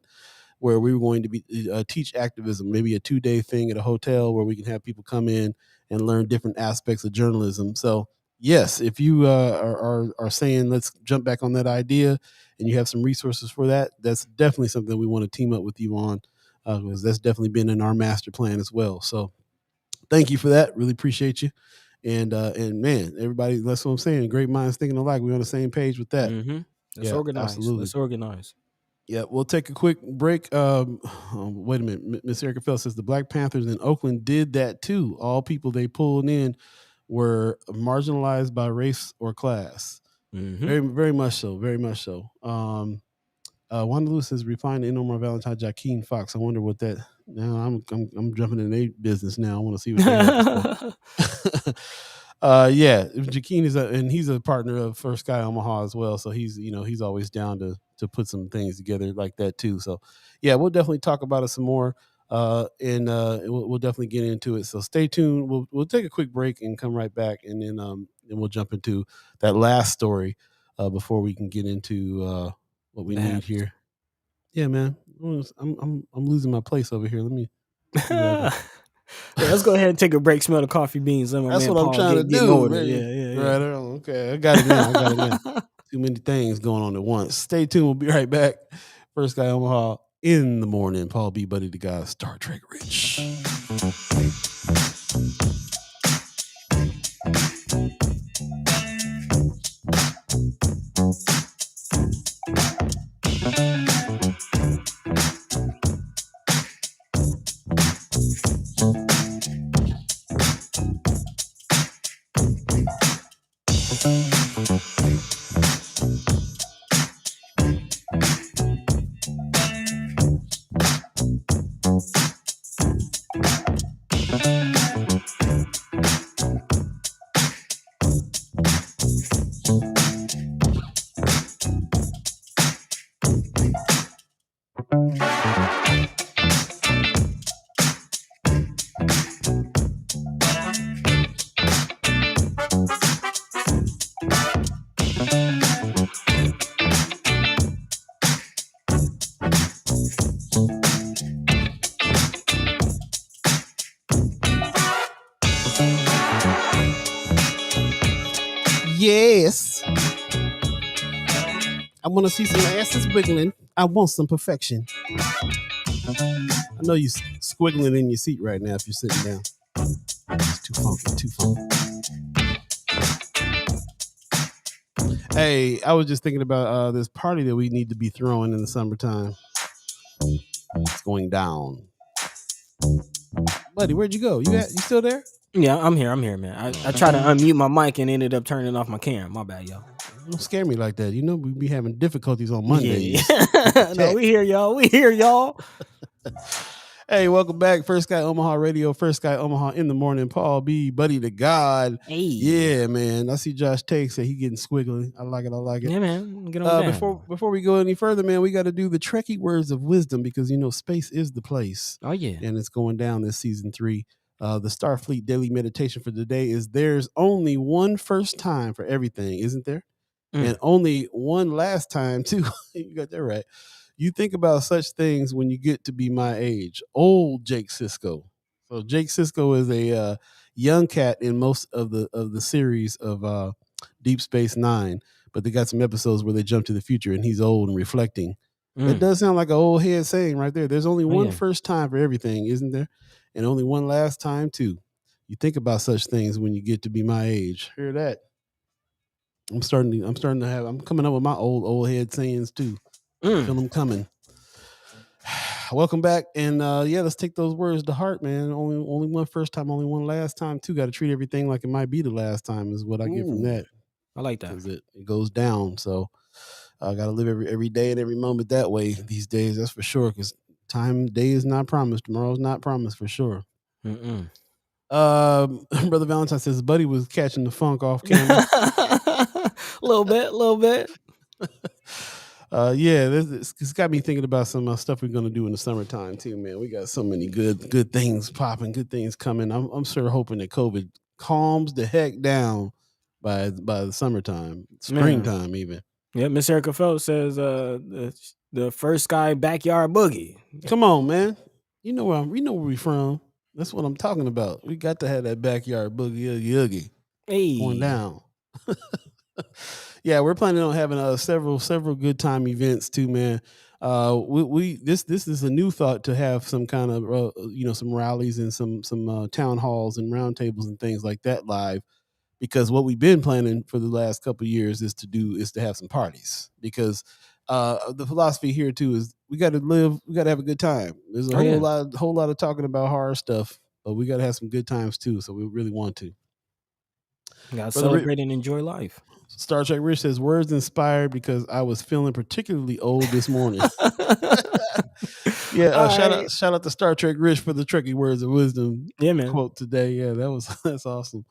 Speaker 1: where we were going to be teach activism, maybe a 2-day thing at a hotel where we can have people come in and learn different aspects of journalism. So yes, if you are saying let's jump back on that idea and you have some resources for that, that's definitely something we want to team up with you on, because that's definitely been in our master plan as well. So thank you for that. Really appreciate you. And man, everybody, that's what I'm saying. Great minds thinking alike. We're on the same page with that.
Speaker 2: Let's organize. Absolutely. Let's organize.
Speaker 1: Yeah, we'll take a quick break. Wait a minute. Miss Erica Fell says the Black Panthers in Oakland did that too. All people they pulled in were marginalized by race or class. Very, very much so. Very much so. Wanda Lewis says refined Nomar Valentine, Jakeem Fox. I wonder what that. Now I'm jumping in their business now. I want to see what they have. Yeah, Jakeem is and he's a partner of First Sky Omaha as well. So he's always down to put some things together like that too. So yeah, we'll definitely talk about it some more. And we'll definitely get into it. So stay tuned. We'll take a quick break and come right back, and then we'll jump into that last story before we can get into what we need here. Yeah, man. I'm losing my place over here. Let me.
Speaker 2: Let's go ahead and take a break. Smell the coffee beans.
Speaker 1: That's what I'm trying to do. Yeah. Right. Okay, I got it now. Too many things going on at once. Stay tuned. We'll be right back. First Guy Omaha in the morning. Paul Beeee, Buddi3 Da Gawd, Star Trek Rich. Yes. I want to see some asses wiggling. I want some perfection. I know you're squiggling in your seat right now if you're sitting down. It's too funky. Hey, I was just thinking about this party that we need to be throwing in the summertime. It's going down. Buddy, where'd you go? You still there?
Speaker 2: Yeah, I'm here, man. I tried to unmute my mic and ended up turning off my camera. My bad, y'all.
Speaker 1: Don't scare me like that. You know we be having difficulties on Mondays.
Speaker 2: Yeah. No, we hear y'all. Hey,
Speaker 1: Hey, welcome back. First Sky Omaha Radio, First Sky Omaha in the morning. Paul B, Buddi3 Da Gawd.
Speaker 2: Hey.
Speaker 1: Yeah, man. I see Josh Take say he getting squiggly. I like it.
Speaker 2: Yeah, man. Get on down.
Speaker 1: Before we go any further, man, we got to do the Trekkie words of wisdom because space is the place.
Speaker 2: Oh, yeah.
Speaker 1: And it's going down this season 3. The Starfleet daily meditation for today is there's only one first time for everything, isn't there? And only one last time too. You got that right. You think about such things when you get to be my age. Old Jake Sisko. So Jake Sisko is a young cat in most of the series of Deep Space Nine, but they got some episodes where they jump to the future and he's old and reflecting. That does sound like an old head saying right there. There's only one first time for everything, isn't there? And only one last time too. You think about such things when you get to be my age. Hear that? I'm coming up with my old head sayings too. Feel them coming. Welcome back, and let's take those words to heart, man. Only one first time, only one last time too. Got to treat everything like it might be the last time is what I get from that.
Speaker 2: I like that
Speaker 1: because it goes down. So I got to live every day and every moment that way these days. That's for sure. Because day is not promised. Tomorrow's not promised for sure. Brother Valentine says Buddy was catching the funk off camera.
Speaker 2: A little bit.
Speaker 1: It's got me thinking about some stuff we're gonna do in the summertime too, man. We got so many good things popping, good things coming. I'm sure hoping that COVID calms the heck down by the summertime, springtime even.
Speaker 2: Yeah, Miss Erica Phelps says the First Sky backyard boogie.
Speaker 1: Come on, man. We know where we from. That's what I'm talking about. We got to have that backyard boogie oogie going down. Yeah, we're planning on having several good time events too, man. This is a new thought to have some kind of some rallies and some town halls and roundtables and things like that live, because what we've been planning for the last couple of years is to have some parties, because the philosophy here too is we got to have a good time. There's a whole lot of talking about horror stuff, but we got to have some good times too. So we really want to.
Speaker 2: Got to celebrate and enjoy life.
Speaker 1: Star Trek Rich says words inspired because I was feeling particularly old this morning. Shout out to Star Trek Rich for the Trekkie words of wisdom quote today. Yeah, that's awesome.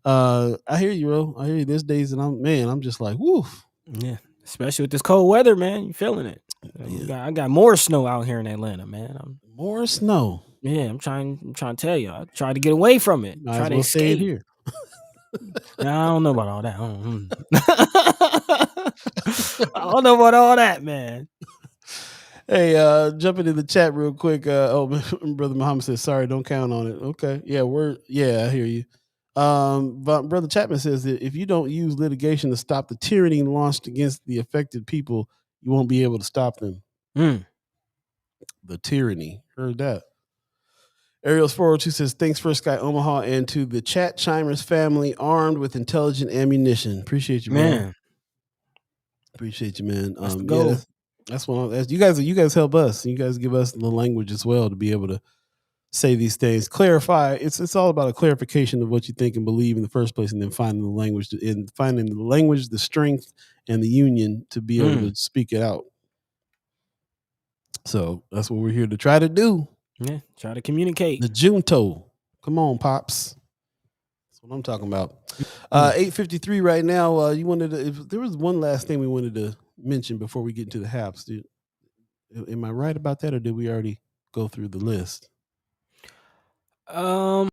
Speaker 1: I hear you, bro. I hear you. There's days that I'm just like, woof.
Speaker 2: Yeah, especially with this cold weather, man. You feeling it? I got more snow out here in Atlanta, man.
Speaker 1: More snow.
Speaker 2: Yeah, I'm trying to tell you. I tried to get away from it. Try to escape
Speaker 1: here.
Speaker 2: I don't know about all that. I don't know about all that, man.
Speaker 1: Hey, jumping in the chat real quick. Brother Muhammad says, sorry, don't count on it. Okay. Yeah, I hear you. But Brother Chapman says that if you don't use litigation to stop the tyranny launched against the affected people, you won't be able to stop them. The tyranny. Heard that. Ariel's 402 says, thanks for Sky Omaha and to the Chat Chimers family armed with intelligent ammunition. Appreciate you, man. Appreciate you, man. That's one. You guys help us. You guys give us the language as well to be able to say these things. Clarify. It's all about a clarification of what you think and believe in the first place, and then finding the language, the strength, and the union to be able to speak it out. So that's what we're here to try to do.
Speaker 2: Yeah, try to communicate.
Speaker 1: The Junto. Come on, Pops. That's what I'm talking about. 8:53 right now. If there was one last thing we wanted to mention before we get into the haps, dude. Am I right about that, or did we already go through the list?
Speaker 2: Well,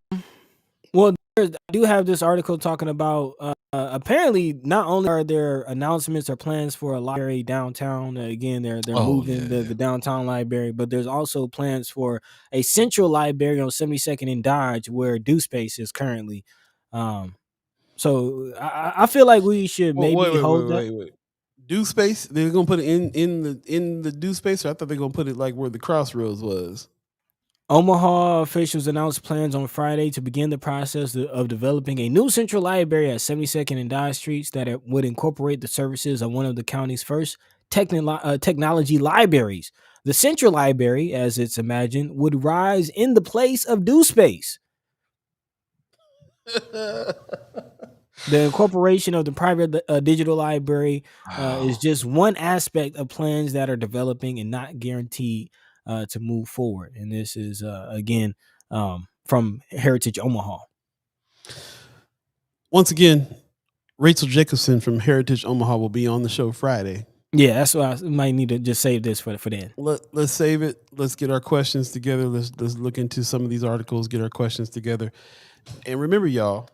Speaker 2: I do have this article talking about apparently not only are there announcements or plans for a library downtown. Again, they're moving the downtown library, but there's also plans for a central library on 72nd and Dodge where Do Space is currently. So I feel like we should hold that.
Speaker 1: Wait. Do Space? They're gonna put it in the Do Space, or I thought they're gonna put it like where the Crossroads was.
Speaker 2: Omaha officials announced plans on Friday to begin the process of developing a new central library at 72nd and Dodge Streets that would incorporate the services of one of the county's first technology libraries. The central library, as it's imagined, would rise in the place of Do Space. The incorporation of the private digital library is just one aspect of plans that are developing and not guaranteed to move forward. And this is again from Heritage Omaha.
Speaker 1: Once again, Rachel Jacobson from Heritage Omaha will be on the show Friday.
Speaker 2: Yeah, that's why I might need to just save this for then.
Speaker 1: Let's save it. Let's get our questions together. Let's look into some of these articles, get our questions together. And remember, y'all,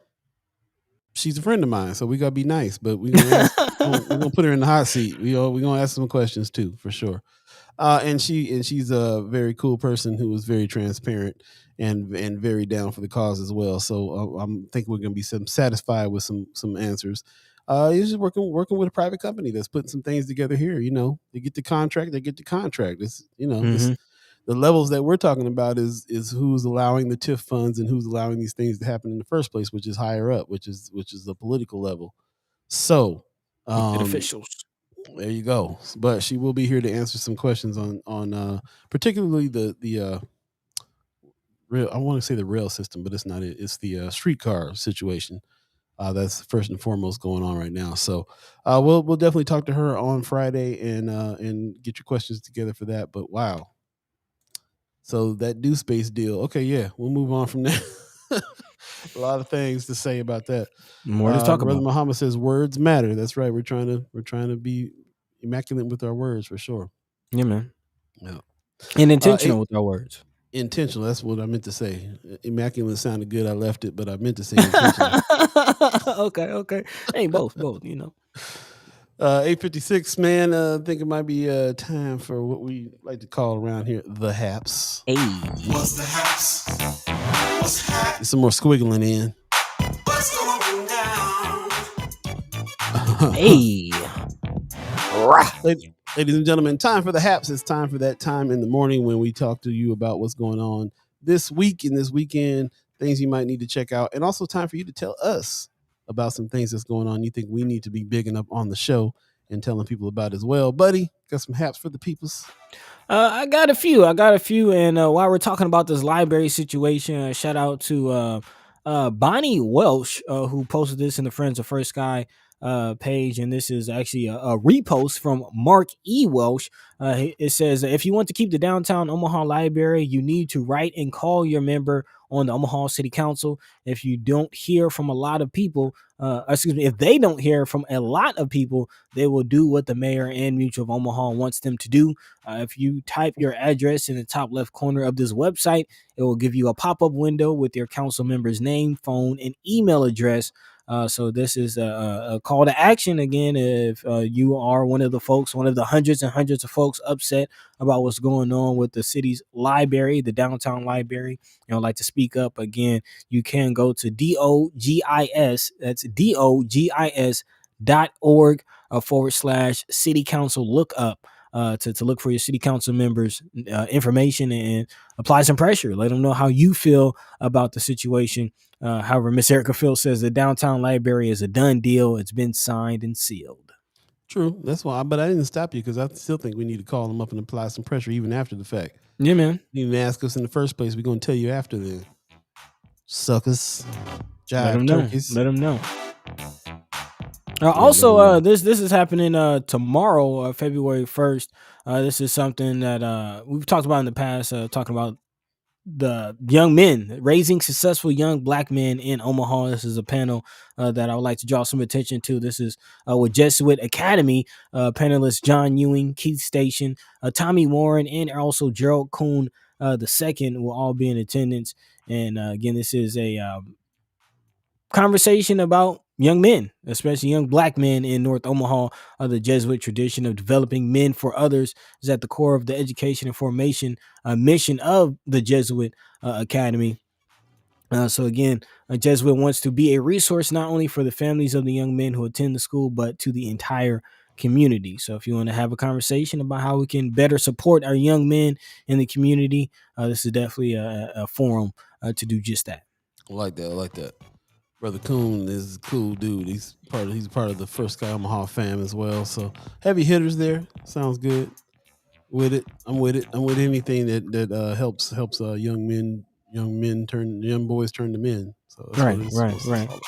Speaker 1: she's a friend of mine, so we gotta be nice. But we're gonna put her in the hot seat. We're gonna ask some questions too, for sure. And she's a very cool person who was very transparent and very down for the cause as well. So I'm thinking we're gonna be satisfied with some answers. He's just working with a private company that's putting some things together here. They get the contract. It's this, the levels that we're talking about is who's allowing the TIF funds and who's allowing these things to happen in the first place, which is higher up, which is the political level. So
Speaker 2: officials.
Speaker 1: There you go. But she will be here to answer some questions on particularly the rail. I want to say the rail system, but it's not it. It's the streetcar situation. That's first and foremost going on right now. So we'll definitely talk to her on Friday and get your questions together for that. But wow. So that due space deal. Okay, yeah, we'll move on from there. A lot of things to say about that.
Speaker 2: More to talk
Speaker 1: Brother
Speaker 2: about.
Speaker 1: Muhammad says words matter. That's right. We're trying to be immaculate with our words for sure.
Speaker 2: Yeah, man.
Speaker 1: Yeah.
Speaker 2: And intentional with our words.
Speaker 1: Intentional. That's what I meant to say. Immaculate sounded good. I left it, but I meant to say intentional.
Speaker 2: Okay. Hey, both.
Speaker 1: 8:56, man. I think it might be time for what we like to call around here the haps.
Speaker 2: Hey.
Speaker 3: What's the haps? What's happening?
Speaker 1: Some more squiggling in.
Speaker 3: What's going down?
Speaker 2: Hey.
Speaker 1: Ladies and gentlemen, time for the haps. It's time for that time in the morning when we talk to you about what's going on this week and this weekend, things you might need to check out, and also time for you to tell us about some things that's going on you think we need to be bigging up on the show and telling people about as well. Buddy, got some haps for the peoples?
Speaker 2: I got a few. And while we're talking about this library situation, shout out to Bonnie Welsh, who posted this in the Friends of First Sky page, and this is actually a repost from Mark E. Welsh. It says, if you want to keep the downtown Omaha library, you need to write and call your member on the Omaha City Council. If you don't hear from a lot of people, if they don't hear from a lot of people, they will do what the mayor and Mutual of Omaha wants them to do. If you type your address in the top left corner of this website, it will give you a pop-up window with your council member's name, phone, and email address. So this is a call to action again. If you are one of the hundreds and hundreds of folks upset about what's going on with the city's library, the downtown library, like to speak up again, you can go to DOGIS. That's DOGIS.org / city council lookup. To look for your city council members' information and apply some pressure. Let them know how you feel about the situation. However, Miss Erica Field says the downtown library is a done deal. It's been signed and sealed.
Speaker 1: True. That's why. But I didn't stop you because I still think we need to call them up and apply some pressure even after the fact.
Speaker 2: Yeah, man.
Speaker 1: You didn't ask us in the first place. We're going to tell you after then. Suckers.
Speaker 2: Let them
Speaker 1: turkeys.
Speaker 2: Know. Let them know. Also, this is happening tomorrow, February 1st. This is something that we've talked about in the past, talking about the young men, raising successful young black men in Omaha. This is a panel that I would like to draw some attention to. This is with Jesuit Academy panelists John Ewing, Keith Station, Tommy Warren, and also Gerald Kuhn II will all be in attendance. And again, this is a conversation about young men, especially young black men in North Omaha. The Jesuit tradition of developing men for others is at the core of the education and formation mission of the Jesuit Academy. So again, a Jesuit wants to be a resource not only for the families of the young men who attend the school, but to the entire community. So if you want to have a conversation about how we can better support our young men in the community, this is definitely a forum to do just that.
Speaker 1: I like that. Brother Kuhn is a cool dude. He's part of the First Sky Omaha fam as well. So heavy hitters there. Sounds good. With it. I'm with it. I'm with anything that helps young boys turn to men. So that's
Speaker 2: right.
Speaker 1: All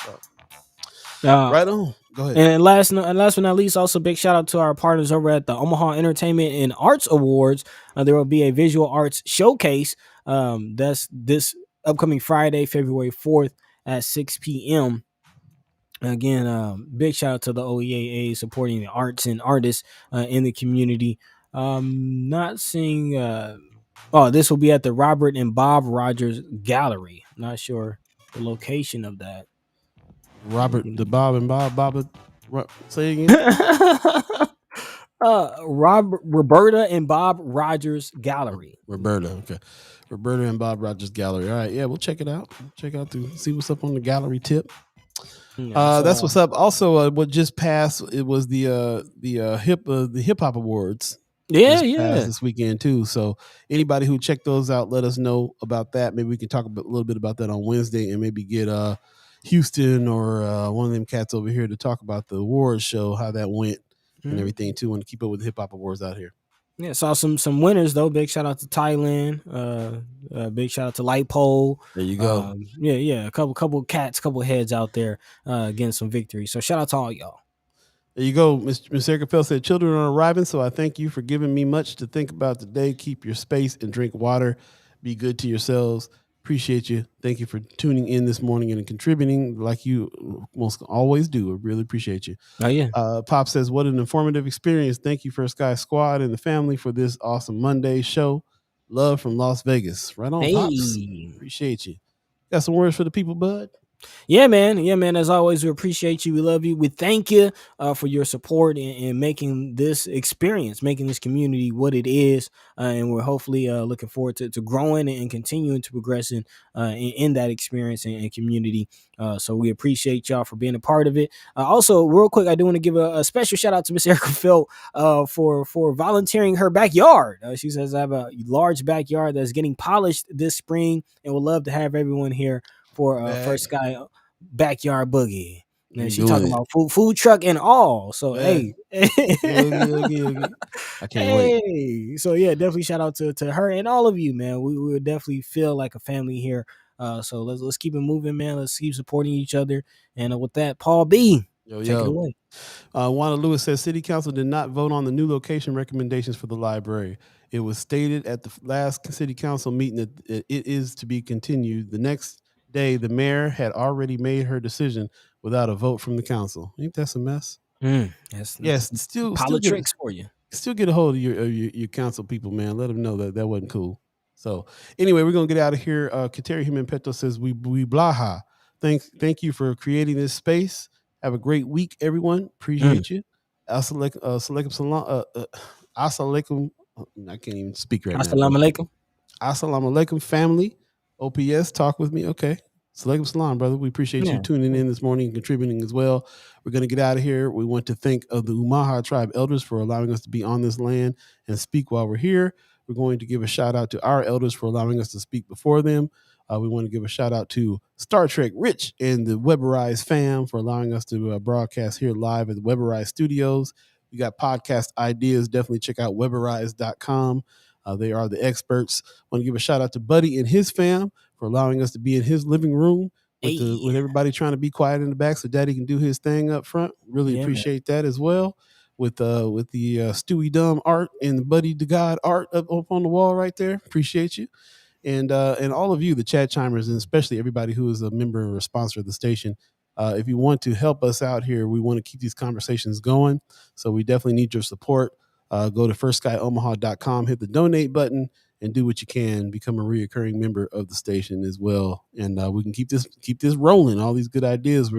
Speaker 1: about. Right on. Go ahead.
Speaker 2: And last but not least, also big shout out to our partners over at the Omaha Entertainment and Arts Awards. There will be a visual arts showcase. That's this upcoming Friday, February 4th at 6 p.m. Again, big shout out to the OEAA supporting the arts and artists in the community. Not seeing. This will be at the Robert and Bob Rogers Gallery. Not sure the location of that.
Speaker 1: Robert, the Bob and Bob. Say it again.
Speaker 2: Roberta and Bob Rogers Gallery.
Speaker 1: Roberta, okay. Roberta and Bob Rogers Gallery. All right, yeah, we'll check it out. Check out to see what's up on the gallery tip. That's what's up. Also, what just passed, it was the hip hop awards.
Speaker 2: Yeah.
Speaker 1: This weekend too. So anybody who checked those out, let us know about that. Maybe we can talk a little bit about that on Wednesday, and maybe get Houston or one of them cats over here to talk about the awards show, how that went, and everything too. Want to keep up with the hip hop awards out here.
Speaker 2: Yeah, saw some winners though. Big shout out to Thailand. Big shout out to Light Pole.
Speaker 1: There you go.
Speaker 2: A couple cats, couple heads out there getting some victory. So shout out to all y'all.
Speaker 1: There you go. Ms. Erica Fell said, children are arriving, so I thank you for giving me much to think about today. Keep your space and drink water. Be good to yourselves. Appreciate you. Thank you for tuning in this morning and contributing like you most always do. I really appreciate you.
Speaker 2: Oh, yeah.
Speaker 1: Pop says, what an informative experience. Thank you for Sky Squad and the family for this awesome Monday show. Love from Las Vegas. Right on, Pops. Appreciate you. Got some words for the people, bud?
Speaker 2: Yeah, man. As always, we appreciate you. We love you. We thank you for your support in making this experience, making this community what it is. And we're hopefully looking forward to growing and continuing to progressing in that experience and community. So we appreciate y'all for being a part of it. Also, real quick, I do want to give a special shout out to Miss Erica Felt for volunteering her backyard. She says, I have a large backyard that's getting polished this spring and would love to have everyone here for First Sky Backyard Boogie. And she's talking about food truck and all. So hey, I can't wait. So yeah, definitely shout out to her and all of you, man. We would definitely feel like a family here. So let's keep it moving, man. Let's keep supporting each other. And with that, Paul B, take it away.
Speaker 1: Wanda Lewis says City Council did not vote on the new location recommendations for the library. It was stated at the last City Council meeting that it is to be continued. The next day, the mayor had already made her decision without a vote from the council. Ain't that a mess?
Speaker 2: Yes,
Speaker 1: still
Speaker 2: politics for you.
Speaker 1: Still get a hold of your council people, man. Let them know that wasn't cool. So anyway, we're gonna get out of here. Kateri Human Petto says we blaha. Thank you for creating this space. Have a great week, everyone. Appreciate you. Assalamualaikum salam. Assalamualaikum. I can't even speak right now.
Speaker 2: Assalamualaikum.
Speaker 1: Assalamualaikum, family. OPS, talk with me. Okay. Salaikum salam, brother. We appreciate you tuning in this morning and contributing as well. We're going to get out of here. We want to thank the Omaha tribe elders for allowing us to be on this land and speak while we're here. We're going to give a shout out to our elders for allowing us to speak before them. We want to give a shout out to Star Trek Rich and the Weberize fam for allowing us to broadcast here live at the Weberize studios. We got podcast ideas. Definitely check out weberize.com. They are the experts. Want to give a shout out to Buddi and his fam for allowing us to be in his living room with everybody trying to be quiet in the back so Daddy can do his thing up front. Really appreciate that as well. With the Stewie Dumb art and the Buddi3 Da Gawd art up on the wall right there. Appreciate you. And all of you, the chat chimers, and especially everybody who is a member or a sponsor of the station. If you want to help us out here, we want to keep these conversations going. So we definitely need your support. Go to firstsky.omaha.com, hit the donate button, and do what you can. Become a reoccurring member of the station as well, and we can keep this rolling. All these good ideas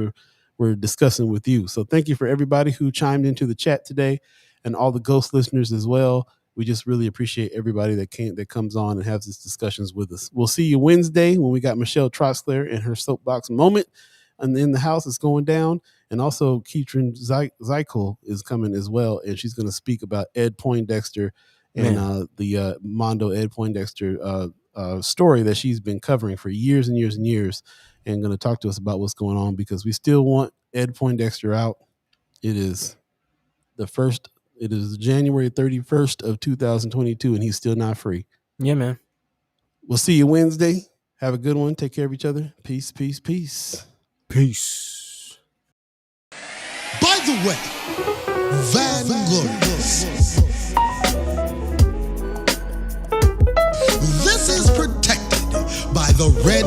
Speaker 1: we're discussing with you. So thank you for everybody who chimed into the chat today, and all the ghost listeners as well. We just really appreciate everybody that comes on and has these discussions with us. We'll see you Wednesday when we got Michelle Troxler and her soapbox moment. And in the house is going down. And also Keatron Zeichel is coming as well. And she's going to speak about Ed Poindexter and the Mondo Ed Poindexter story that she's been covering for years and years and years. And going to talk to us about what's going on because we still want Ed Poindexter out. It is January 31st of 2022 and he's still not free.
Speaker 2: Yeah, man.
Speaker 1: We'll see you Wednesday. Have a good one. Take care of each other. Peace, peace, peace.
Speaker 2: Peace.
Speaker 3: By the way, Vanglorious. This is protected by the red